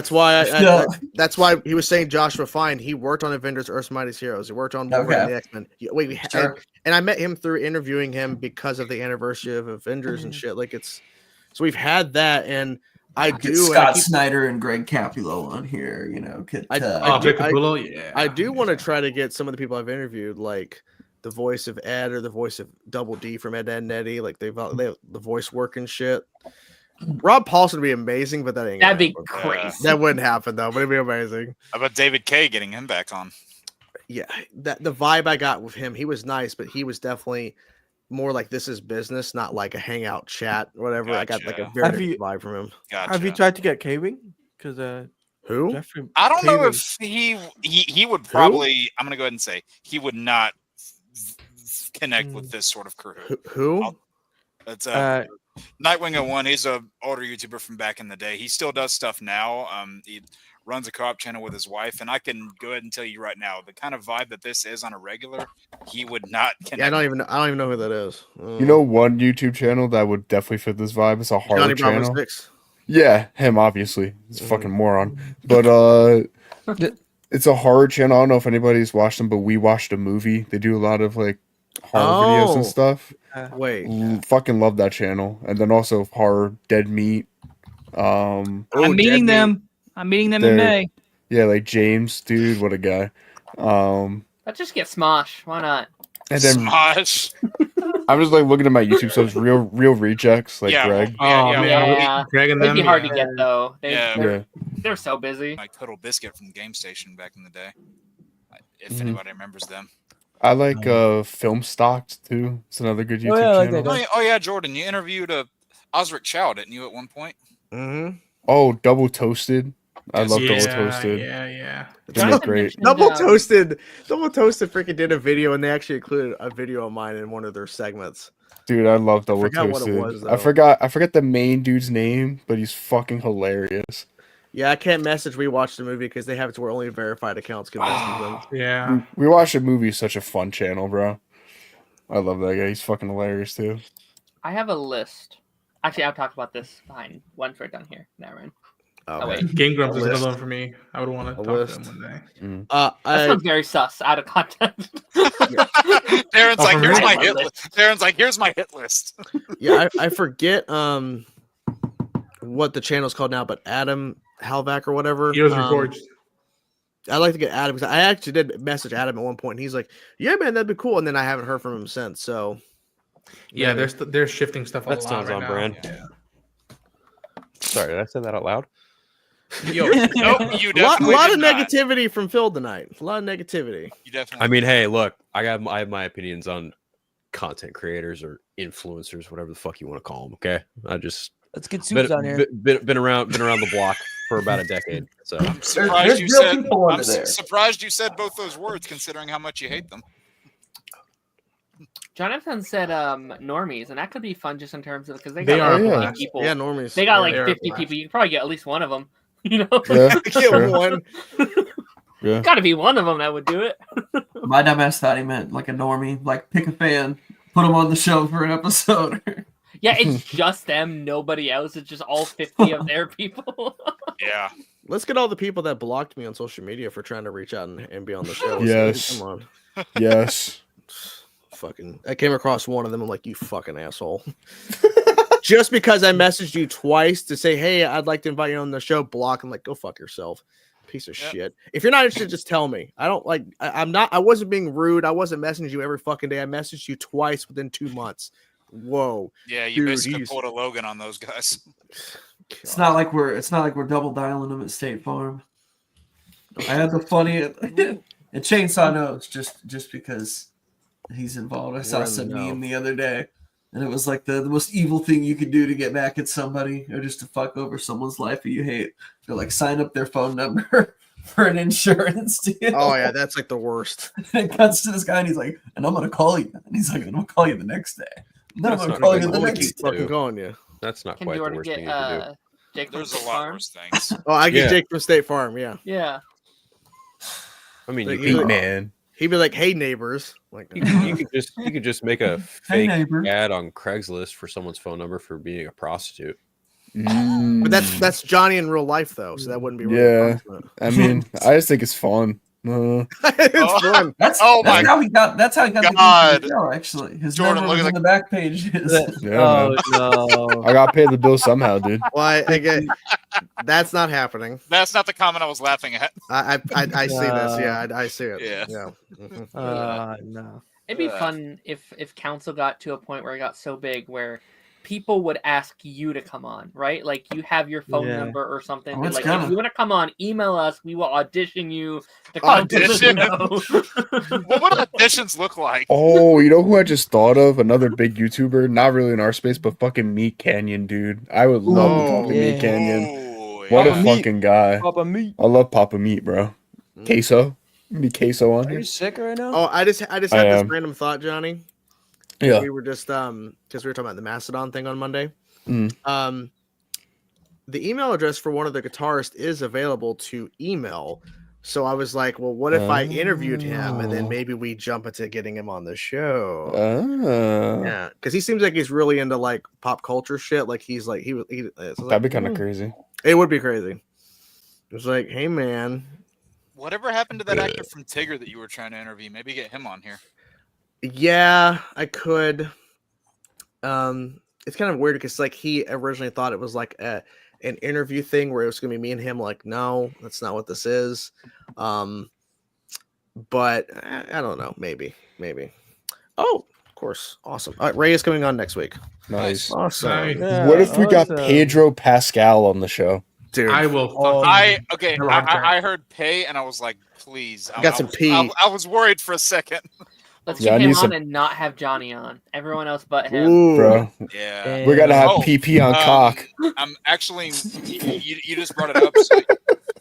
why that's why he was saying Joshua Fine. He worked on Avengers: Earth's Mightiest Heroes. He worked on Wolverine and the X-Men. And I met him through interviewing him because of the anniversary of Avengers and shit. Like so we've had that and. I do Scott Snyder and Greg Capullo on here, I do want to try to get some of the people I've interviewed, like the voice of Ed or the voice of Double D from Ed, and Eddie, like they have the voice work and shit. Rob Paulson would be amazing, but that'd be crazy. That wouldn't happen though, but it'd be amazing. How about David K getting him back on? Yeah, the vibe I got with him, he was nice, but he was definitely more like this is business, not like a hangout chat or whatever. Gotcha. I got like a very good vibe from him. Gotcha. Have you tried to get K-Wing? Because who? Jeffrey I don't K-Wing. know if he would probably. I'm gonna go ahead and say he would not connect with this sort of crew. Who? It's Nightwing01, he's an older YouTuber from back in the day. He still does stuff now. He runs a co-op channel with his wife, and I can go ahead and tell you right now, the kind of vibe that this is on a regular, he would not connect. Yeah, I don't even know who that is. You know, one YouTube channel that would definitely fit this vibe. It's a horror Johnny channel. Bravo 6. Yeah, him obviously. He's a fucking moron. But it's a horror channel. I don't know if anybody's watched them, but we watched a movie. They do a lot of like horror videos and stuff. Wait. Fucking love that channel. And then also horror Dead Meat. I'm meeting them. I'm meeting them in May. Yeah, like James, dude, what a guy. Let's just get Smosh. Why not? And then Smosh. I'm just like looking at my YouTube subs, real rejects like Greg. Greg and them. They'd be hard to get though. They're so busy. Like Total Biscuit from Game Station back in the day. If anybody remembers them. I like Film Stocked too. It's another good YouTube channel. Oh yeah, Jordan, you interviewed Osric Chow, didn't you, at one point? Mm-hmm. Oh, Double Toasted. I love Double Toasted. Yeah. That's great. Double Toasted freaking did a video, and they actually included a video of mine in one of their segments. Dude, I love Double Toasted. Toasted. What it was, I forgot the main dude's name, but he's fucking hilarious. Yeah, I can't message rewatch the movie because they have it to where only verified accounts can message them. Yeah. We watched a movie, such a fun channel, bro. I love that guy. He's fucking hilarious too. I have a list. Actually, I'll talk about this behind once we're done here. Never mind. Oh, wait. Game Grumps is another one for me. I would want to talk to them one day. That sounds very sus, out of context. Darren's like, here's my hit list. Darren's like, here's my hit list. Yeah, I forget what the channel's called now, but Adam Halvac or whatever. Heroes Reforged. I'd like to get Adam because I actually did message Adam at one point. And he's like, "Yeah, man, that'd be cool." And then I haven't heard from him since. So, yeah, they're shifting stuff a lot. That sounds right on now. brand. Yeah. Sorry, did I say that out loud? Yo, nope, you definitely a lot of did not. negativity from Phil tonight. A lot of negativity. You definitely. I mean, hey, look, I have my opinions on content creators or influencers, whatever the fuck you want to call them. Okay, let's get Soups on here. Been around the block for about a decade. So I'm surprised surprised you said both those words, considering how much you hate them. Jonathan said normies, and that could be fun just in terms of because they They got are like blast. 50 people. Yeah, normies. They got like They are 50 blast. people. You can probably get at least one of them. You know, Get one. Yeah. got to be one of them that would do it. My dumbass thought he meant like a normie, like pick a fan, put him on the show for an episode. Yeah, it's just them, nobody else. It's just all 50 of their people. Yeah. Let's get all the people that blocked me on social media for trying to reach out and be on the show. Yes. Come on. Yes. Fucking, I came across one of them. I'm like, you fucking asshole. Just because I messaged you twice to say, hey, I'd like to invite you on the show, block. I'm like, go fuck yourself. Piece of shit. If you're not interested, just tell me. I don't like, I wasn't being rude. I wasn't messaging you every fucking day. I messaged you twice within 2 months. Whoa. Yeah, you Dude, basically pulled a Logan on those guys. It's not like we're double dialing them at State Farm. I had the funny and Chainsaw knows just because he's involved. I saw some meme the other day, and it was like the most evil thing you could do to get back at somebody or just to fuck over someone's life that you hate. They're like sign up their phone number for an insurance deal. Oh yeah, that's like the worst. And it cuts to this guy, and he's like, "And I'm gonna call you," and he's like, "I'm gonna call you the next day." Then I'm gonna call you the next day. Fucking calling you. That's not Can quite the Jordan worst get thing you can do. Jake from There's State a lot Farm? worse things. Oh, I get Yeah. Jake from State Farm. Yeah. Yeah. I mean, Like, you could, Man. He'd be like, hey, neighbors. Like, you could just make a fake neighbor. ad on Craigslist for someone's phone number for being a prostitute. but that's Johnny in real life, though. So that wouldn't be Yeah. really I mean, I just think it's fun. it's fun. That's Oh that's my how he got. That's how he got God. the show. Actually, his Jordan, number look was at on the back pages. Yeah, man. no. I got paid the bill somehow, dude. Well, I get that's not happening. That's not the comment I was laughing at. I see this. Yeah, I see it. Yeah. Yeah. Mhm. No. It'd be fun if council got to a point where it got so big where people would ask you to come on, right? Like you have your phone Yeah. number or something. Oh, Be it's like, coming. if you want to come on, email us. We will audition you to come to the Audition? show. Well, what do auditions look like? Oh, you know who I just thought of? Another big YouTuber, not really in our space, but fucking Meat Canyon, dude. I would love to talk to Meat yeah. Canyon. Oh, What a Papa Meat. fucking guy. Papa meat. I love Papa Meat, bro. Queso. Be queso on Are here. you sick right now? Oh, I just had I this am. random thought, Johnny. Yeah. We were just because we were talking about the Mastodon thing on Monday. Mm. The email address for one of the guitarists is available to email. So I was like, well, what if I interviewed him and then maybe we jump into getting him on the show? Yeah, because he seems like he's really into like pop culture shit. Like he's like that'd be kind of crazy. It would be crazy. It was like, hey man, whatever happened to that actor from Tigger that you were trying to interview? Maybe get him on here. Yeah, I could. It's kind of weird because like he originally thought it was like an interview thing where it was gonna be me and him. Like, no, that's not what this is. But I don't know. Maybe. Oh, of course, awesome. All right, Ray is coming on next week. Nice, awesome. Nice. Yeah, what if we got awesome. Pedro Pascal on the show? Dude, I will. I heard pay and I was like, please. Got some pee. I was worried for a second. Let's keep him on and not have Johnny on. Everyone else but him. Ooh. Bro. Yeah. We gotta have PP on cock. I'm actually you just brought it up. So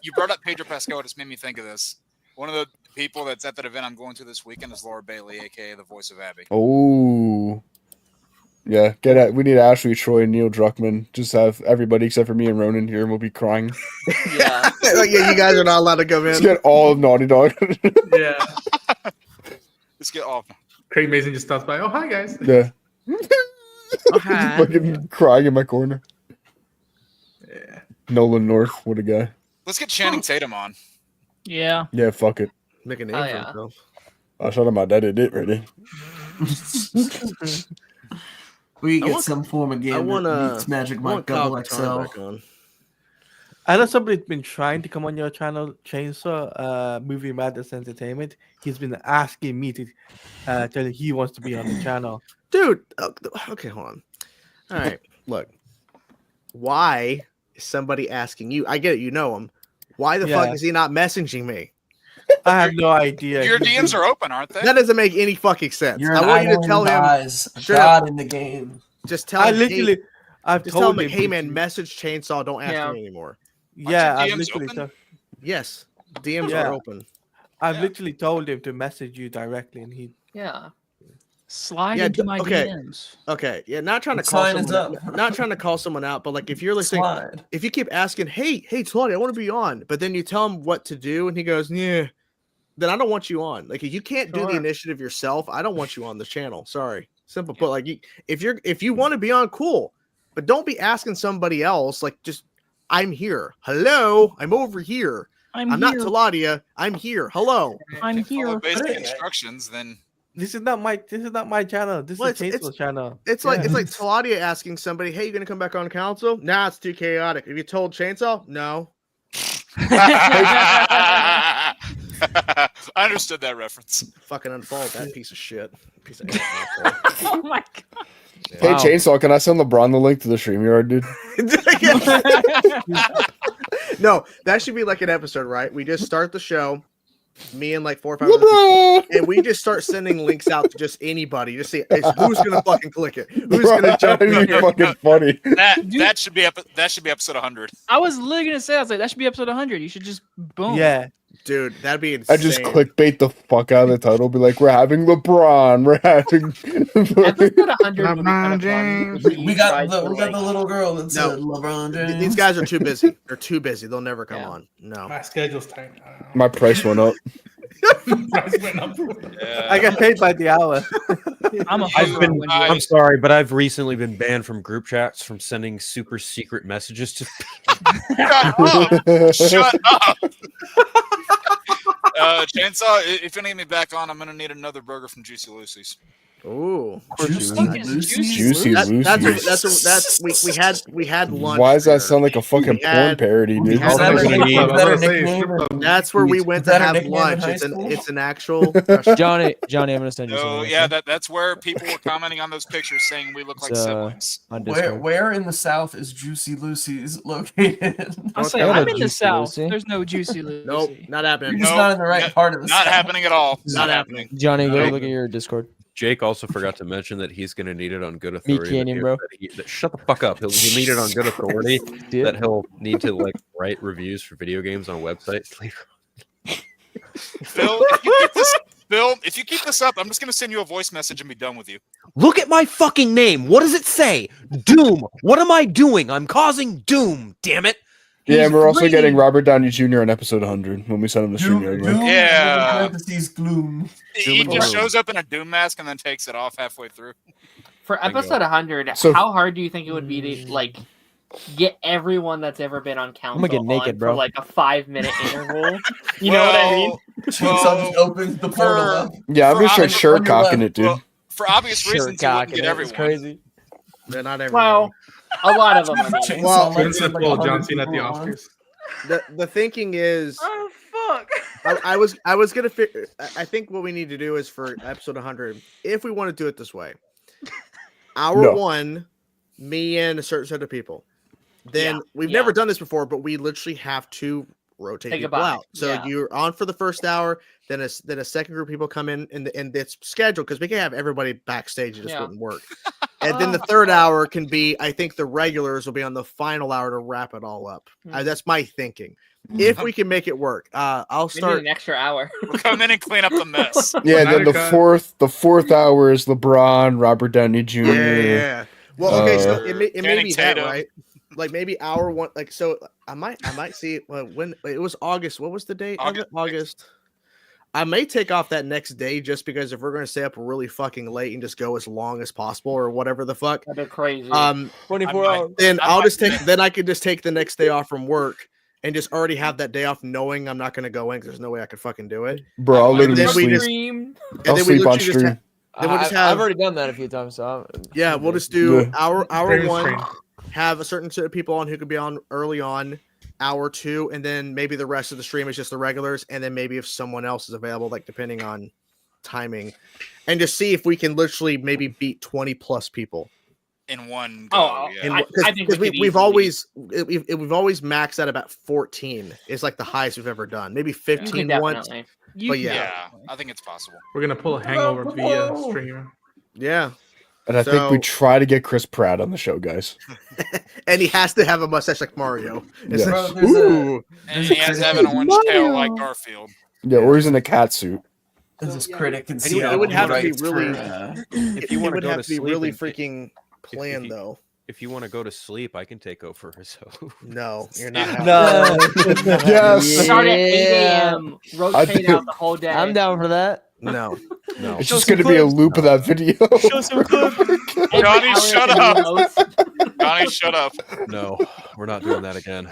you brought up Pedro Pascal, it just made me think of this. One of the people that's at that event I'm going to this weekend is Laura Bailey, aka the voice of Abby. Oh. Yeah, we need Ashley, Troy, and Neil Druckmann. Just have everybody except for me and Ronan here, and we'll be crying. Yeah. Like, yeah, you guys are not allowed to come in. Let's get all of Naughty Dog. Yeah. Let's get off. Craig Mason just stops by. Oh, hi guys. Yeah. Okay. Fucking crying in my corner. Yeah. Nolan North, what a guy. Let's get Channing Tatum on. Yeah. Yeah, fuck it. Make a name for himself. I shot him my daddy did ready. We get some form of game that meets Magic Mike Double XL. I know somebody's been trying to come on your channel, Chainsaw, Movie Madness Entertainment. He's been asking me to tell him he wants to be on the channel. Dude, okay, hold on. All right, look. Why is somebody asking you? I get it, you know him. Why the fuck is he not messaging me? I have no idea. Your DMs are open, aren't they? That doesn't make any fucking sense. You're I want you to tell him. God in the game. Just tell him. I've just told tell him, him, hey man, message Chainsaw. Don't ask me anymore. Yeah, Aren't I've your DMs literally. open? Yes, DMs are open. I've literally told him to message you directly, and he. Yeah. Slide into my DMs. Okay, yeah, not trying to call someone out, but like if you're listening, if you keep asking, hey, Claudia, I want to be on, but then you tell him what to do, and he goes, yeah, then I don't want you on. Like if you can't do the initiative yourself, I don't want you on the channel. Sorry, simple. But like, if you want to be on, cool, but don't be asking somebody else. Like just, I'm here. Hello, I'm over here. I'm not Taladia. I'm here. Hello, I'm here. Follow basic instructions, then. This is not my channel. This is Chainsaw's channel. It's like Taladia asking somebody, "Hey, you gonna come back on council?" Nah, it's too chaotic. Have you told Chainsaw? No. I understood that reference. Fucking unfold that piece of shit. Piece of Oh my god. Hey, Chainsaw, can I send LeBron the link to the StreamYard, dude? No, that should be like an episode, right? We just start the show. Me and like 4 or 5 other people, and we just start sending links out to just anybody. Just see who's gonna fucking click it. Who's gonna jump in? That'd be fucking funny. That should be episode 100. I was literally gonna say, I was like, that should be episode 100. You should just boom. Yeah, dude, that'd be insane. I just clickbait the fuck out of the title. Be like, we're having LeBron. We're having Episode 100 LeBron James. We got the little girl that said LeBron James. These guys are too busy. They're too busy. They'll never come on. No, my schedule's tight. My price went up. I get paid by the hour. I'm sorry, but I've recently been banned from group chats from sending super secret messages to Shut up. Chainsaw, if you need me back on, I'm gonna need another burger from Juicy Lucy's. Ooh, Juicy That's we had lunch. Why does that sound like a fucking porn parody, dude? That's where we went to have lunch. It's an actual Johnny, I'm gonna send you something. Yeah, that's where people were commenting on those pictures saying we look like siblings. Where in the South is Juicy Lucy's located? I'll say I'm in the South. There's no Juicy Lucy. Nope, not happening. You're just not in the right part of the Not South. happening at all. Not happening. Johnny, go look at your Discord. Jake also forgot to mention that he's going to need it on good authority. Canyon, bro. Shut the fuck up. He'll need it on good authority that he'll need to like write reviews for video games on websites later. Phil, Bill, if you keep this up, I'm just going to send you a voice message and be done with you. Look at my fucking name. What does it say? Doom. What am I doing? I'm causing doom. Damn it. Yeah, He's and we're also green. getting Robert Downey Jr. on episode 100 when we send him the StreamYard link. Yeah. Parentheses gloom. He just shows up in a Doom mask and then takes it off halfway through. For episode 100, So- how hard do you think it would be to like get everyone that's ever been on council gonna get naked, on bro. for like a 5-minute interval? You know what I mean? Chainsaw just opens the portal up. Yeah, I'm For just like obvious- shirt cocking it, dude. Well, for obvious reasons, you wouldn't get everyone. crazy. They're not everyone. Well, a lot of them. I mean. Chainsaw Well, lets Vincent like Paul 100 John Cena at the people on. Oscars. The thinking is, Oh fuck! I was gonna figure. I think what we need to do is for episode 100, if we want to do it this way, hour No. 1, me and a certain set of people. Then Yeah, we've yeah. never done this before, but we literally have to rotate Say people goodbye, out. So yeah. you're on for the first hour, then a second group of people come in, and it's scheduled because we can have everybody backstage. It just Yeah. wouldn't work. And then the third hour can be, I think the regulars will be on the final hour to wrap it all up. That's my thinking. If we can make it work, I'll Maybe start. an extra hour. We'll come in and clean up the mess. Yeah, then the Snyder Cut. fourth hour is LeBron, Robert Downey Jr. Yeah. Well, okay, so it may Channing be that, Tatum. right? Like maybe hour 1, like so. I might see when it was August. What was the date? of it? August. I may take off that next day just because if we're going to stay up really fucking late and just go as long as possible or whatever the fuck. That'd be crazy. 24 hours. Then I'll just take. Then I could just take the next day off from work and just already have that day off, knowing I'm not going to go in because there's no way I could fucking do it. Bro, I'll And literally then we sleep. just- Stream. And I'll then we sleep on literally just stream. then we'll just have. I've already done that a few times. So Yeah, we'll just do Yeah. hour Stream, 1, stream. have a certain set of people on who could be on early on, hour 2, and then maybe the rest of the stream is just the regulars, and then maybe if someone else is available, like depending on timing, and just see if we can literally maybe beat 20 plus people. In one Oh, go. Yeah. I think we could we've easily- always maxed at about 14 is like the highest we've ever done. Maybe 15 once. Definitely. But yeah. Yeah, I think it's possible. We're gonna pull a hangover via stream. Yeah. And I think we So- try to get Chris Pratt on the show, guys. And he has to have a mustache like Mario. It's Yeah. like, Bro, there's a- ooh. And he has to have an orange tail like Garfield. Yeah, or he's in a cat suit. There's this critic in It Seattle would have who to be writes really. for, If you It want to would go have to to be sleep, really and- freaking planned, though. If you want to go to sleep, I can take over his host. No, you're not. No. Yes. Start at 8 Yeah. a.m. Rotate think- out the whole day. I'm down for that. No. No. It's Show just some going to be a clips. loop of that video. Show some clips. Every Johnny, hour shut is a up. new host. Johnny, shut up. No, we're not doing that again.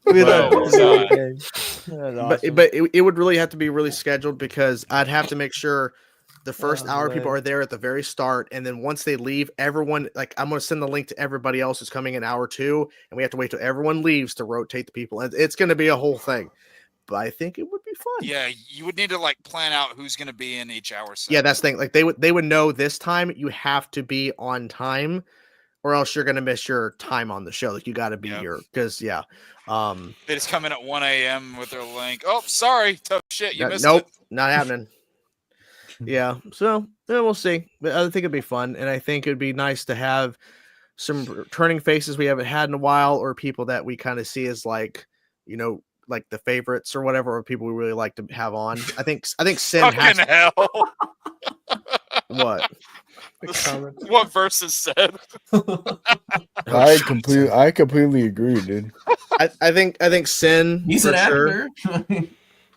Look at that. Well, Look at that uh, game. That's awesome. But it would really have to be really scheduled because I'd have to make sure the first hour people are there at the very start, and then once they leave, everyone like I'm going to send the link to everybody else who's coming in hour 2, and we have to wait till everyone leaves to rotate the people. And it's going to be a whole thing, but I think it would be fun. Yeah, you would need to like plan out who's going to be in each hour. Yeah, that's the thing. Like they would know this time you have to be on time, or else you're going to miss your time on the show. Like you got to be here because They just come in at 1 a.m. with their link. Oh, sorry, tough shit, you missed nope, it. not happening. Yeah, so we'll see. But I think it'd be fun, and I think it'd be nice to have some returning faces we haven't had in a while, or people that we kind of see as like, like the favorites or whatever, or people we really like to have on. I think Sin has Fucking hell. what? What verses said? I completely agree, dude. I think Sin. He's for an sure. actor.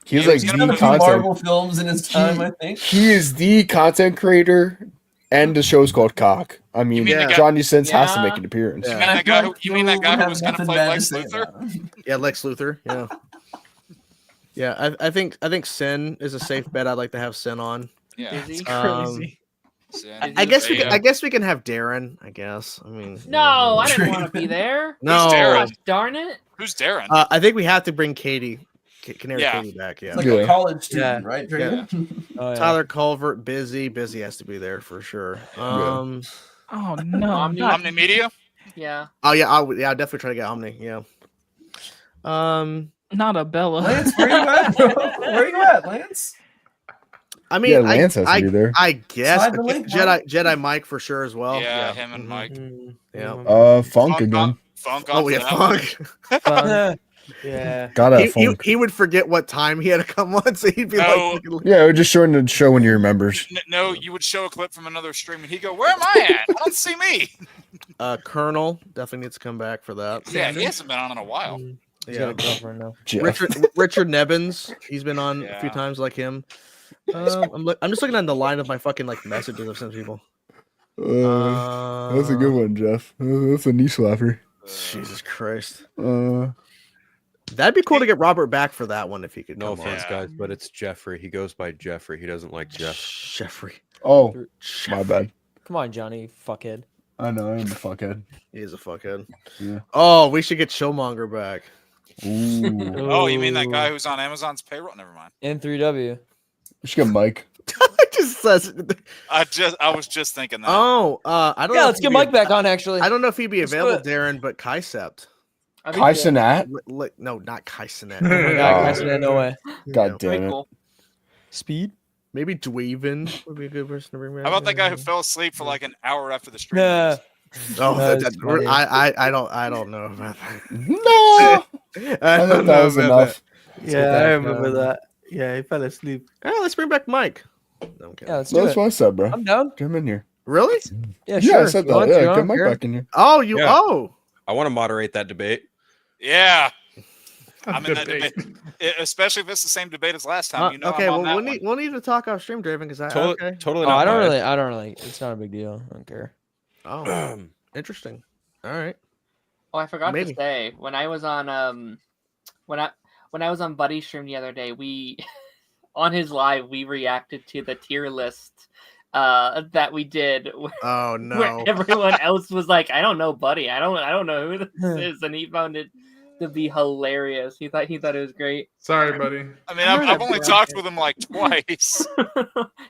He's Yeah, like he's the done a few content. Marvel films in his time, I think. He is the content creator, and the show's called Cock. I mean, mean the guy- Johnny Sins has to Yeah. make an appearance. Yeah. You mean that guy who, you mean that guy who have was going to nothing play bad Lex say Luthor? about him. Yeah, Lex Luthor. Yeah. Yeah, I think Sin is a safe bet. I'd like to have Sin on. Yeah. Is he? Crazy. I guess we can have Darren. I guess. I mean, No, I didn't want to be there. No. Who's Darren? Gosh, darn it. Who's Darren? I think we have to bring Katie, Canary Yeah. Katie back. Yeah. It's like a college student, Yeah. right? Yeah. Oh, yeah. Tyler Culvert, busy has to be there for sure. Oh no. Omni Media? Yeah. Oh yeah, I'll definitely try to get Omni. Yeah. Not a Bella. Lance, where you at? bro? Where you at, Lance? I mean, Yeah, Lance has to be there. I guess Slide the link, Jedi Mike for sure as well. Yeah, him and Mike. Yeah. Funk again. Funk Oh, off yeah, that one. Funk. Yeah. Gotta have He, fun. he would forget what time he had to come on, so he'd be No. like, Yeah, we're just showing the show when he remembers. No, you would show a clip from another stream, and he'd go, "Where am I at? I don't see me." Colonel definitely needs to come back for that. Yeah, he hasn't been on in a while. He's got a girlfriend now. Richard Nebbins, he's been on a few times, like him. I'm just looking at the line of my fucking like messages of some people. That's a good one, Jeff. That's a knee slapper. Jesus Christ. That'd be cool to get Robert back for that one if he could. No come offense, on. guys, but it's Jeffrey. He goes by Jeffrey. He doesn't like Jeff. Jeffrey. Oh, my bad. Come on, Johnny, fuckhead. I know, I am a fuckhead. He is a fuckhead. Yeah. Oh, we should get Chillmonger back. Ooh. Oh, you mean that guy who's on Amazon's payroll? Never mind. N3W. We should get Mike. It just says. I was just thinking that. Oh, I don't know. Yeah, if let's he'd get be- Mike back on. Actually, I don't know if he'd be Let's do available, it. Darren, but Kaisept. Kai Cenat? No, not Kaisenet. No way. God damn it. Cool. Speed. Maybe Dweven would be a good person to bring back. How about that guy who fell asleep for like an hour after the stream? Yeah. Oh, That is funny. I don't know about that. No, I thought that was enough. Yeah, I remember that. Yeah, he fell asleep. Oh, let's bring back Mike. No, I'm kidding. Yeah, let's do That's it. what I said, bro. I'm down. Get him in here. Really? Yeah, Yeah, sure. I said You want that. to? Yeah, You get Mike want? back in here. Oh, you. Yeah. Oh. I want to moderate that debate. Yeah. I'm in that debate, especially if it's the same debate as last time. You know, Okay. I'm on Well, that we'll need to talk off stream, Draven, because Totally, totally Oh, not. I don't really. It's not a big deal. I don't care. Oh, interesting. All right. Oh, I forgot Maybe. to say when I was on when I was on Buddy's stream the other day, we on his live we reacted to the tier list that we did. Oh no. Where everyone else was like, "I don't know, Buddy. I don't know who this is," and he found it to be hilarious. He thought it was great. Sorry, buddy. I mean, I've only talked with him like twice.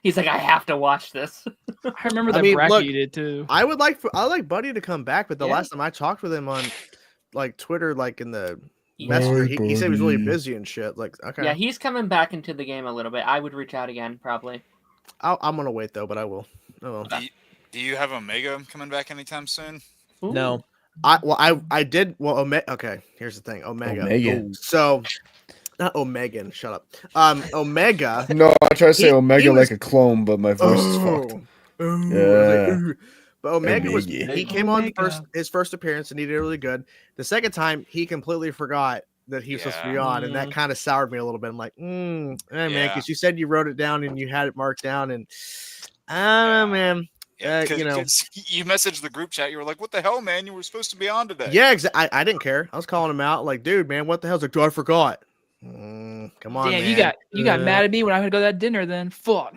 He's like, "I have to watch this." I remember that mean, bracket look, you did too. I like Buddy to come back, but the Yeah. last time I talked with him on like Twitter, like in the Yeah. messenger, he said he was really Buddy. busy and shit. Like, okay. Yeah, he's coming back into the game a little bit. I would reach out again, probably. I'm gonna wait though, but I will. Oh. Do you have Omega coming back anytime soon? No. I did. Well, okay. Here's the thing. Omega. Omega. So, not Omegan. Shut up. Omega. No, I try to say He Omega was- like a clone, but my voice is fucked. Yeah. But Omega was. Omega. He came on his first appearance and he did really good. The second time, he completely forgot that he was supposed to be on, and that kind of soured me a little bit. I'm like, hey, man, Yeah. because you said you wrote it down and you had it marked down, and I don't know, man. Yeah, You know. you messaged the group chat. You were like, "What the hell, man? You were supposed to be on today." Yeah, exactly. I didn't care. I was calling him out, like, dude, man, what the hell's like? Dude, I forgot. Come on, Damn, man. you got mad at me when I had to go to that dinner. Then fuck.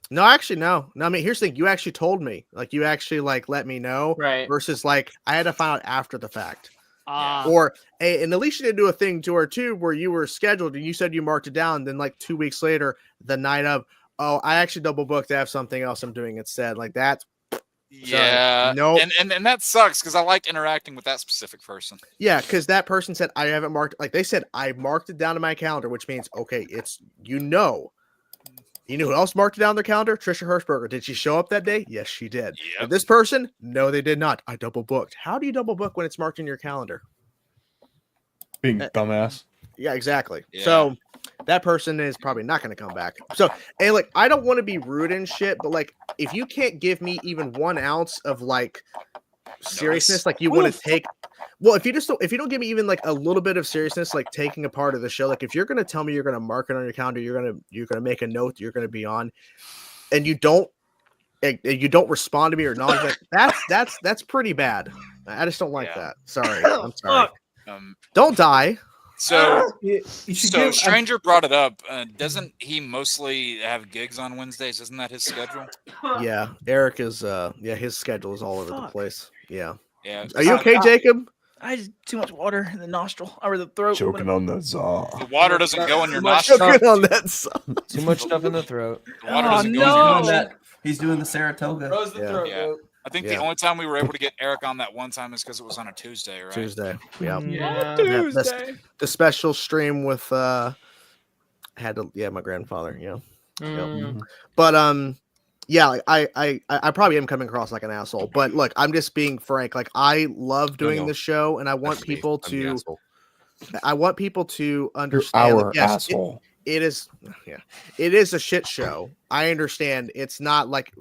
No, actually, no. I mean, here's the thing. You actually told me. Like, you actually like let me know. Right. Versus like I had to find out after the fact. Ah. Or and at least you didn't do a thing to or two where you were scheduled and you said you marked it down. Then like 2 weeks later, the night of, oh, I actually double booked. I have something else I'm doing instead. Like that's Yeah. Nope. And that sucks because I liked interacting with that specific person. Yeah, because that person said I haven't marked. Like they said, I marked it down in my calendar, which means okay, it's you know. You know who else marked it down their calendar? Trisha Hirschberger. Did she show up that day? Yes, she did. Yep. But this person, no, they did not. I double booked. How do you double book when it's marked in your calendar? Being dumbass. Yeah, exactly. Yeah. So that person is probably not going to come back. So, and like, I don't want to be rude and shit, but like, if you can't give me even 1 ounce of like seriousness, like you want to take, well, if you don't give me even like a little bit of seriousness, like taking a part of the show, like if you're going to tell me you're going to mark it on your calendar, you're going to make a note that you're going to be on, and you don't respond to me or acknowledge that, that's pretty bad. I just don't like that. Sorry. I'm sorry. Don't die. So, You should so give- Stranger brought it up. Doesn't he mostly have gigs on Wednesdays? Isn't that his schedule? Yeah, Eric is. His schedule is all over the place. Yeah. Yeah. Are you okay, Jacob? I just too much water in the nostril or the throat. Choking on the zaw. The water doesn't go in your Choking nostril. on that song. Too much stuff in the throat. The water doesn't go in your nostril. He's doing the Saratoga. Yeah. I think the only time we were able to get Eric on that one time is because it was on a Tuesday, right? Tuesday. Yeah. Tuesday. The special stream with my grandfather. Yeah. Yep. But yeah, like, I probably am coming across like an asshole, but look, I'm just being frank. Like I love doing the show, and I want people to. I want people to understand. You're our that, yes, asshole. It is, yeah, it is a shit show. I understand. It's not like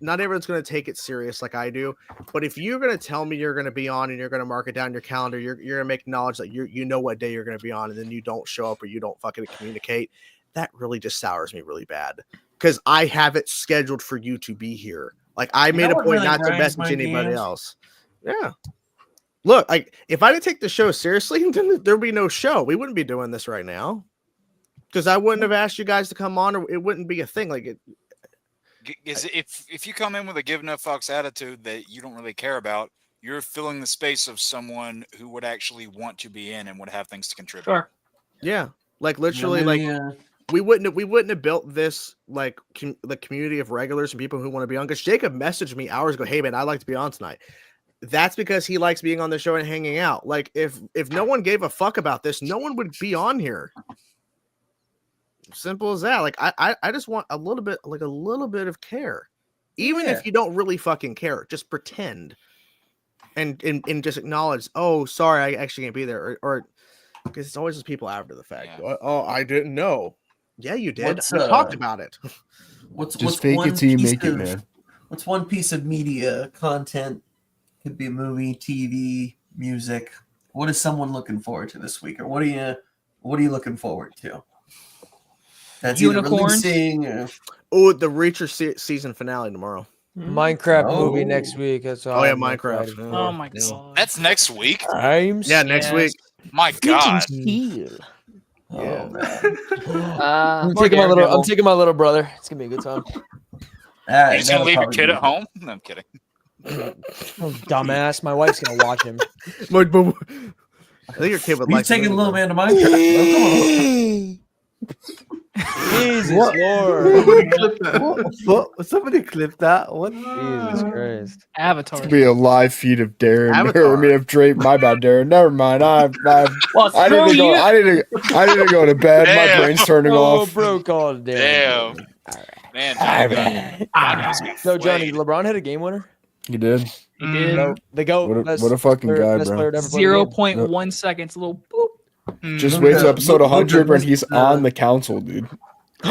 not everyone's going to take it serious like I do. But if you're going to tell me you're going to be on and you're going to mark it down your calendar, you're going to make knowledge that you know what day you're going to be on, and then you don't show up or you don't fucking communicate. That really just sours me really bad because I have it scheduled for you to be here. Like I made a point really not to grinds message my anybody gears? else. Yeah. Look, like if I didn't take the show seriously, then there'd be no show. We wouldn't be doing this right now. Because I wouldn't have asked you guys to come on, or it wouldn't be a thing. Like it. If you come in with a give no fucks attitude that you don't really care about, you're filling the space of someone who would actually want to be in and would have things to contribute. Sure. Yeah, like literally, Yeah. we wouldn't have built this like the community of regulars and people who want to be on. Because Jacob messaged me hours ago, "Hey man, I'd like to be on tonight." That's because he likes being on the show and hanging out. Like if no one gave a fuck about this, no one would be on here. Simple as that. Like I just want a little bit of care, even if you don't really fucking care. Just pretend, and just acknowledge. Oh, sorry, I actually can't be there, or because it's always just people after the fact. Yeah. Oh, I didn't know. Yeah, you did. We talked about it. What's fake one it till you piece make it, of- man. What's one piece of media content? Could be a movie, TV, music. What is someone looking forward to this week, or what are you looking forward to? That's Unicorns. Either Oh, the Reacher season finale tomorrow. Minecraft movie Oh. next week. That's all. Oh yeah, I'm Minecraft. excited for. Oh my god. That's next week. Next week. My God. Yeah. Oh, man. I'm taking my little brother. It's gonna be a good time. Are you just gonna leave your kid at home? No, I'm kidding. Oh, dumbass. My wife's gonna watch him. I think your kid would You like taking it. little man to Minecraft? Jesus What? Lord. Somebody clip that. What? Jesus Christ. Avatar. It's gonna be a live feed of Darren. Avatar. I mean, of Drake. My bad, Darren. Never mind. I need to go to bed. Damn. My brain's turning Oh, off. bro, called Damn. Man. So, Johnny, LeBron had a game winner. You did. He did. No, they go. What a fucking guy, bro. 0.1 seconds. A little boop. Just wait till episode 100 when Luka he's on the council, dude.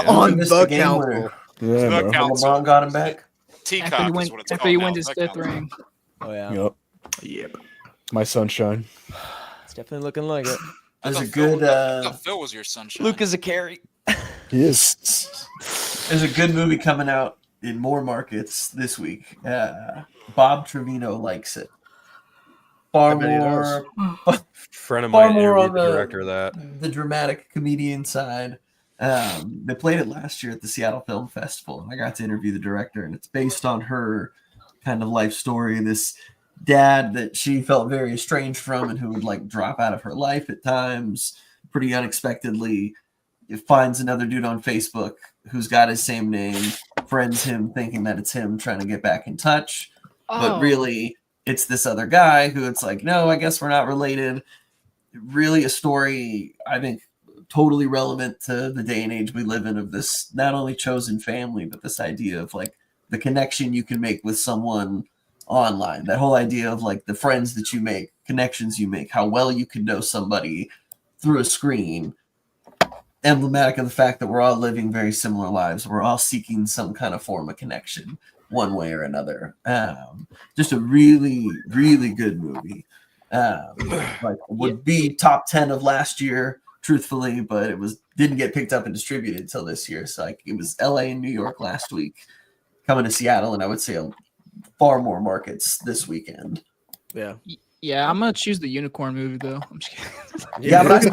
On missed the the game council. winner. Yeah, The bro. council. LeBron got him back. Teacock is what it's After called he now. wins his The fifth council. ring. Oh yeah. Yep. Yep. My sunshine. It's definitely looking like it. There's I a thought Phil- good. I thought Phil was your sunshine. Luke is a carry. He is. There's a good movie coming out in more markets this week. Bob Trevino likes it. Far I bet he does. more. Friend of Far mine more interviewed on the the- director of that. The dramatic comedian side. They played it last year at the Seattle Film Festival, and I got to interview the director, and it's based on her kind of life story. This dad that she felt very estranged from and who would like drop out of her life at times pretty unexpectedly. Finds another dude on Facebook who's got his same name, friends him thinking that it's him trying to get back in touch, but really it's this other guy who it's like, no, I guess we're not related. Really a story, I think, totally relevant to the day and age we live in, of this not only chosen family, but this idea of like the connection you can make with someone online. That whole idea of like the friends that you make, connections you make, how well you can know somebody through a screen. Emblematic of the fact that we're all living very similar lives. We're all seeking some kind of form of connection one way or another. Just a really, really good movie. Like would be top 10 of last year, truthfully, but it didn't get picked up and distributed until this year. So like it was LA and New York last week, coming to Seattle, and I would say far more markets this weekend. Yeah. Yeah, I'm gonna choose the unicorn movie though. I'm just kidding. Yeah, but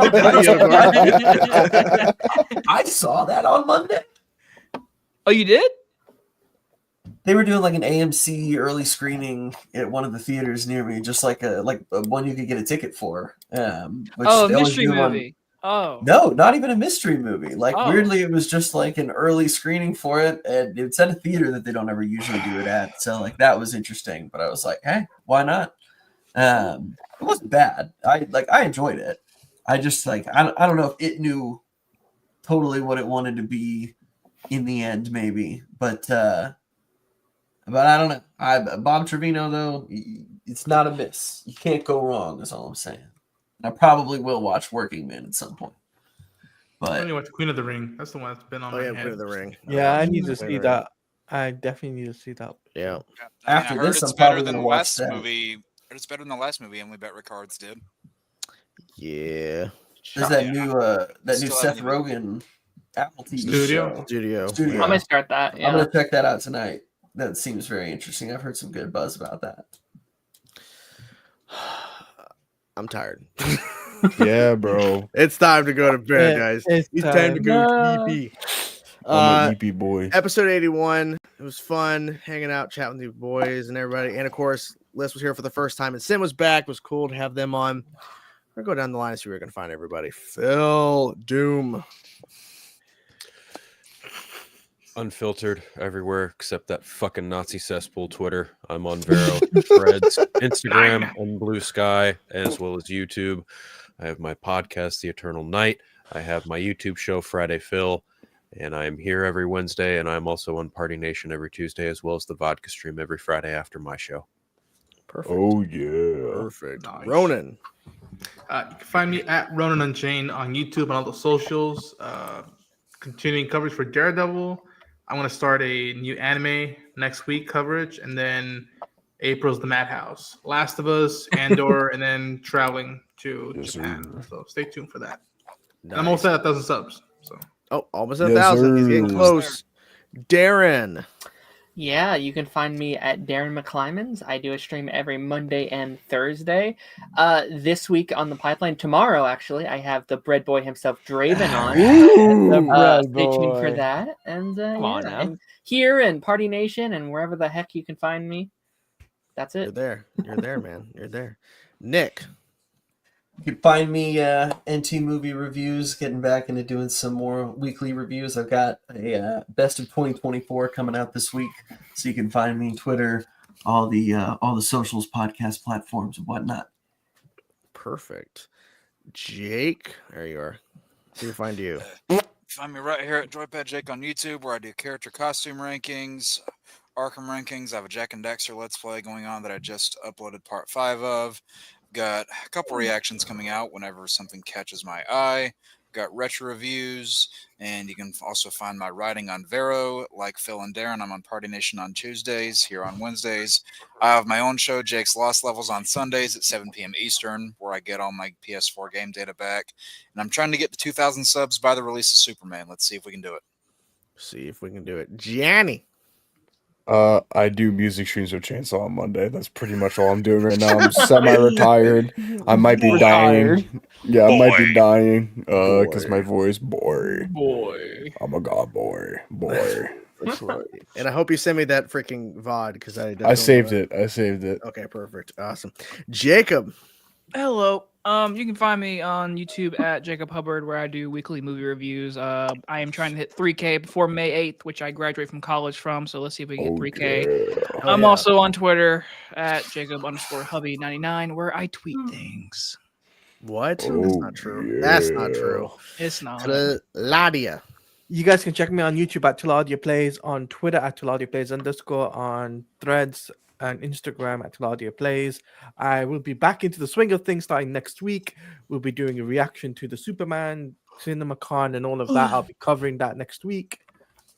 I saw that on Monday. Oh, you did? They were doing like an AMC early screening at one of the theaters near me, just like a one you could get a ticket for. A mystery movie. Oh. No, not even a mystery movie. Like weirdly, it was just like an early screening for it, and it's at a theater that they don't ever usually do it at. So like that was interesting. But I was like, hey, why not? It wasn't bad. I enjoyed it. I just like I don't know if it knew totally what it wanted to be in the end, maybe, but I don't know. Bob Trevino though, it's not a miss. You can't go wrong. Is all I'm saying. I probably will watch Working Man at some point. I But only watched Queen of the Ring. That's the one that's been on my head. Queen of the Ring. Yeah, I need to see that. I definitely need to see that. Yeah. After this, it's better than the last movie. It's better than the last movie Emily Bet Ricards did. Yeah. There's that new Seth Rogen Apple TV show. Studio. I'm gonna start that. Yeah. I'm gonna check that out tonight. That seems very interesting. I've heard some good buzz about that. I'm tired. Yeah, bro. It's time to go to bed, guys. It's time to go to EP. I'm an EP boy. Episode 81. It was fun hanging out, chatting with you boys and everybody. And of course, Liz was here for the first time, and Sim was back. It was cool to have them on. We're gonna go down the line and see where we're gonna find everybody. Phil Doom. Unfiltered everywhere except that fucking Nazi cesspool Twitter. I'm on Vero, Threads, Instagram, and Blue Sky, as well as YouTube. I have my podcast, The Eternal Night. I have my YouTube show, Friday Phil, and I'm here every Wednesday, and I'm also on Party Nation every Tuesday, as well as the vodka stream every Friday after my show. Perfect. Oh, yeah. Perfect. Nice. Ronan. You can find me at Ronan Unchained on YouTube and all the socials. Continuing coverage for Daredevil. I'm going to start a new anime next week coverage, and then April's The Madhouse, Last of Us, Andor, and then traveling to Japan. So stay tuned for that. Nice. I'm almost at 1,000 subs. So almost at 1,000. He's getting close. Darren. Yeah, you can find me at Darren McClymans. I do a stream every Monday and Thursday. This week on the pipeline, tomorrow actually, I have the bread boy himself, Draven, on. Ooh, stay tuned for that. And and here and Party Nation and wherever the heck you can find me. That's it. You're there, man. You're there. Nick. You can find me NT Movie Reviews, getting back into doing some more weekly reviews. I've got a Best of 2024 coming out this week, so you can find me on Twitter, all the socials, podcast platforms, and whatnot. Perfect. Jake, there you are. Who can find you? Find me right here at Joypad Jake on YouTube, where I do character costume rankings, Arkham rankings. I have a Jack and Dexter Let's Play going on that I just uploaded part 5 of. Got a couple reactions coming out whenever something catches my eye. Got retro reviews, and you can also find my writing on Vero, like Phil and Darren. I'm on Party Nation on Tuesdays, here on Wednesdays. I have my own show, Jake's Lost Levels, on Sundays at 7 p.m. Eastern, where I get all my PS4 game data back. And I'm trying to get to 2,000 subs by the release of Superman. Let's see if we can do it. Gianni. I do music streams with Chainsaw on Monday. That's pretty much all I'm doing right now. I'm semi-retired. I might be dying. Yeah, I might be dying. Because my voice, boy. I'm a god boy. That's right. And I hope you send me that freaking VOD because I saved it. Okay, perfect. Awesome. Jacob. Hello. You can find me on YouTube at Jacob Hubbard, where I do weekly movie reviews. I am trying to hit 3K before May 8th, which I graduate from college from. So let's see if we can get 3K. Yeah. I'm also on Twitter at Jacob_Hubby99, where I tweet things. What? That's not true. Yeah. That's not true. It's not. Ladia. You guys can check me on YouTube at Tuladia Plays, on Twitter at Tuladia Plays _, on Threads and Instagram at Tuladia Plays. I will be back into the swing of things starting next week. We'll be doing a reaction to the Superman CinemaCon and all of that. I'll be covering that next week.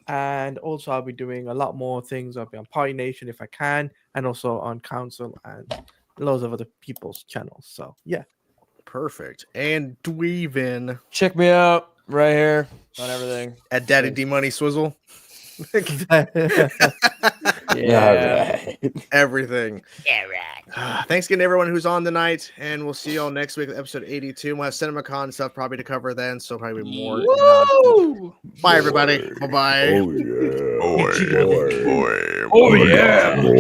And also I'll be doing a lot more things. I'll be on Party Nation if I can, and also on Council and loads of other people's channels. So yeah. Perfect. And Dweevin. Check me out right here on everything. At Daddy D Money Swizzle. Yeah. Everything. Yeah, right. Thanks again to everyone who's on tonight, and we'll see y'all next week with episode 82. We'll have CinemaCon stuff probably to cover then, so probably more. Woo! Bye, everybody. Bye-bye. Oh, yeah. Oh, yeah.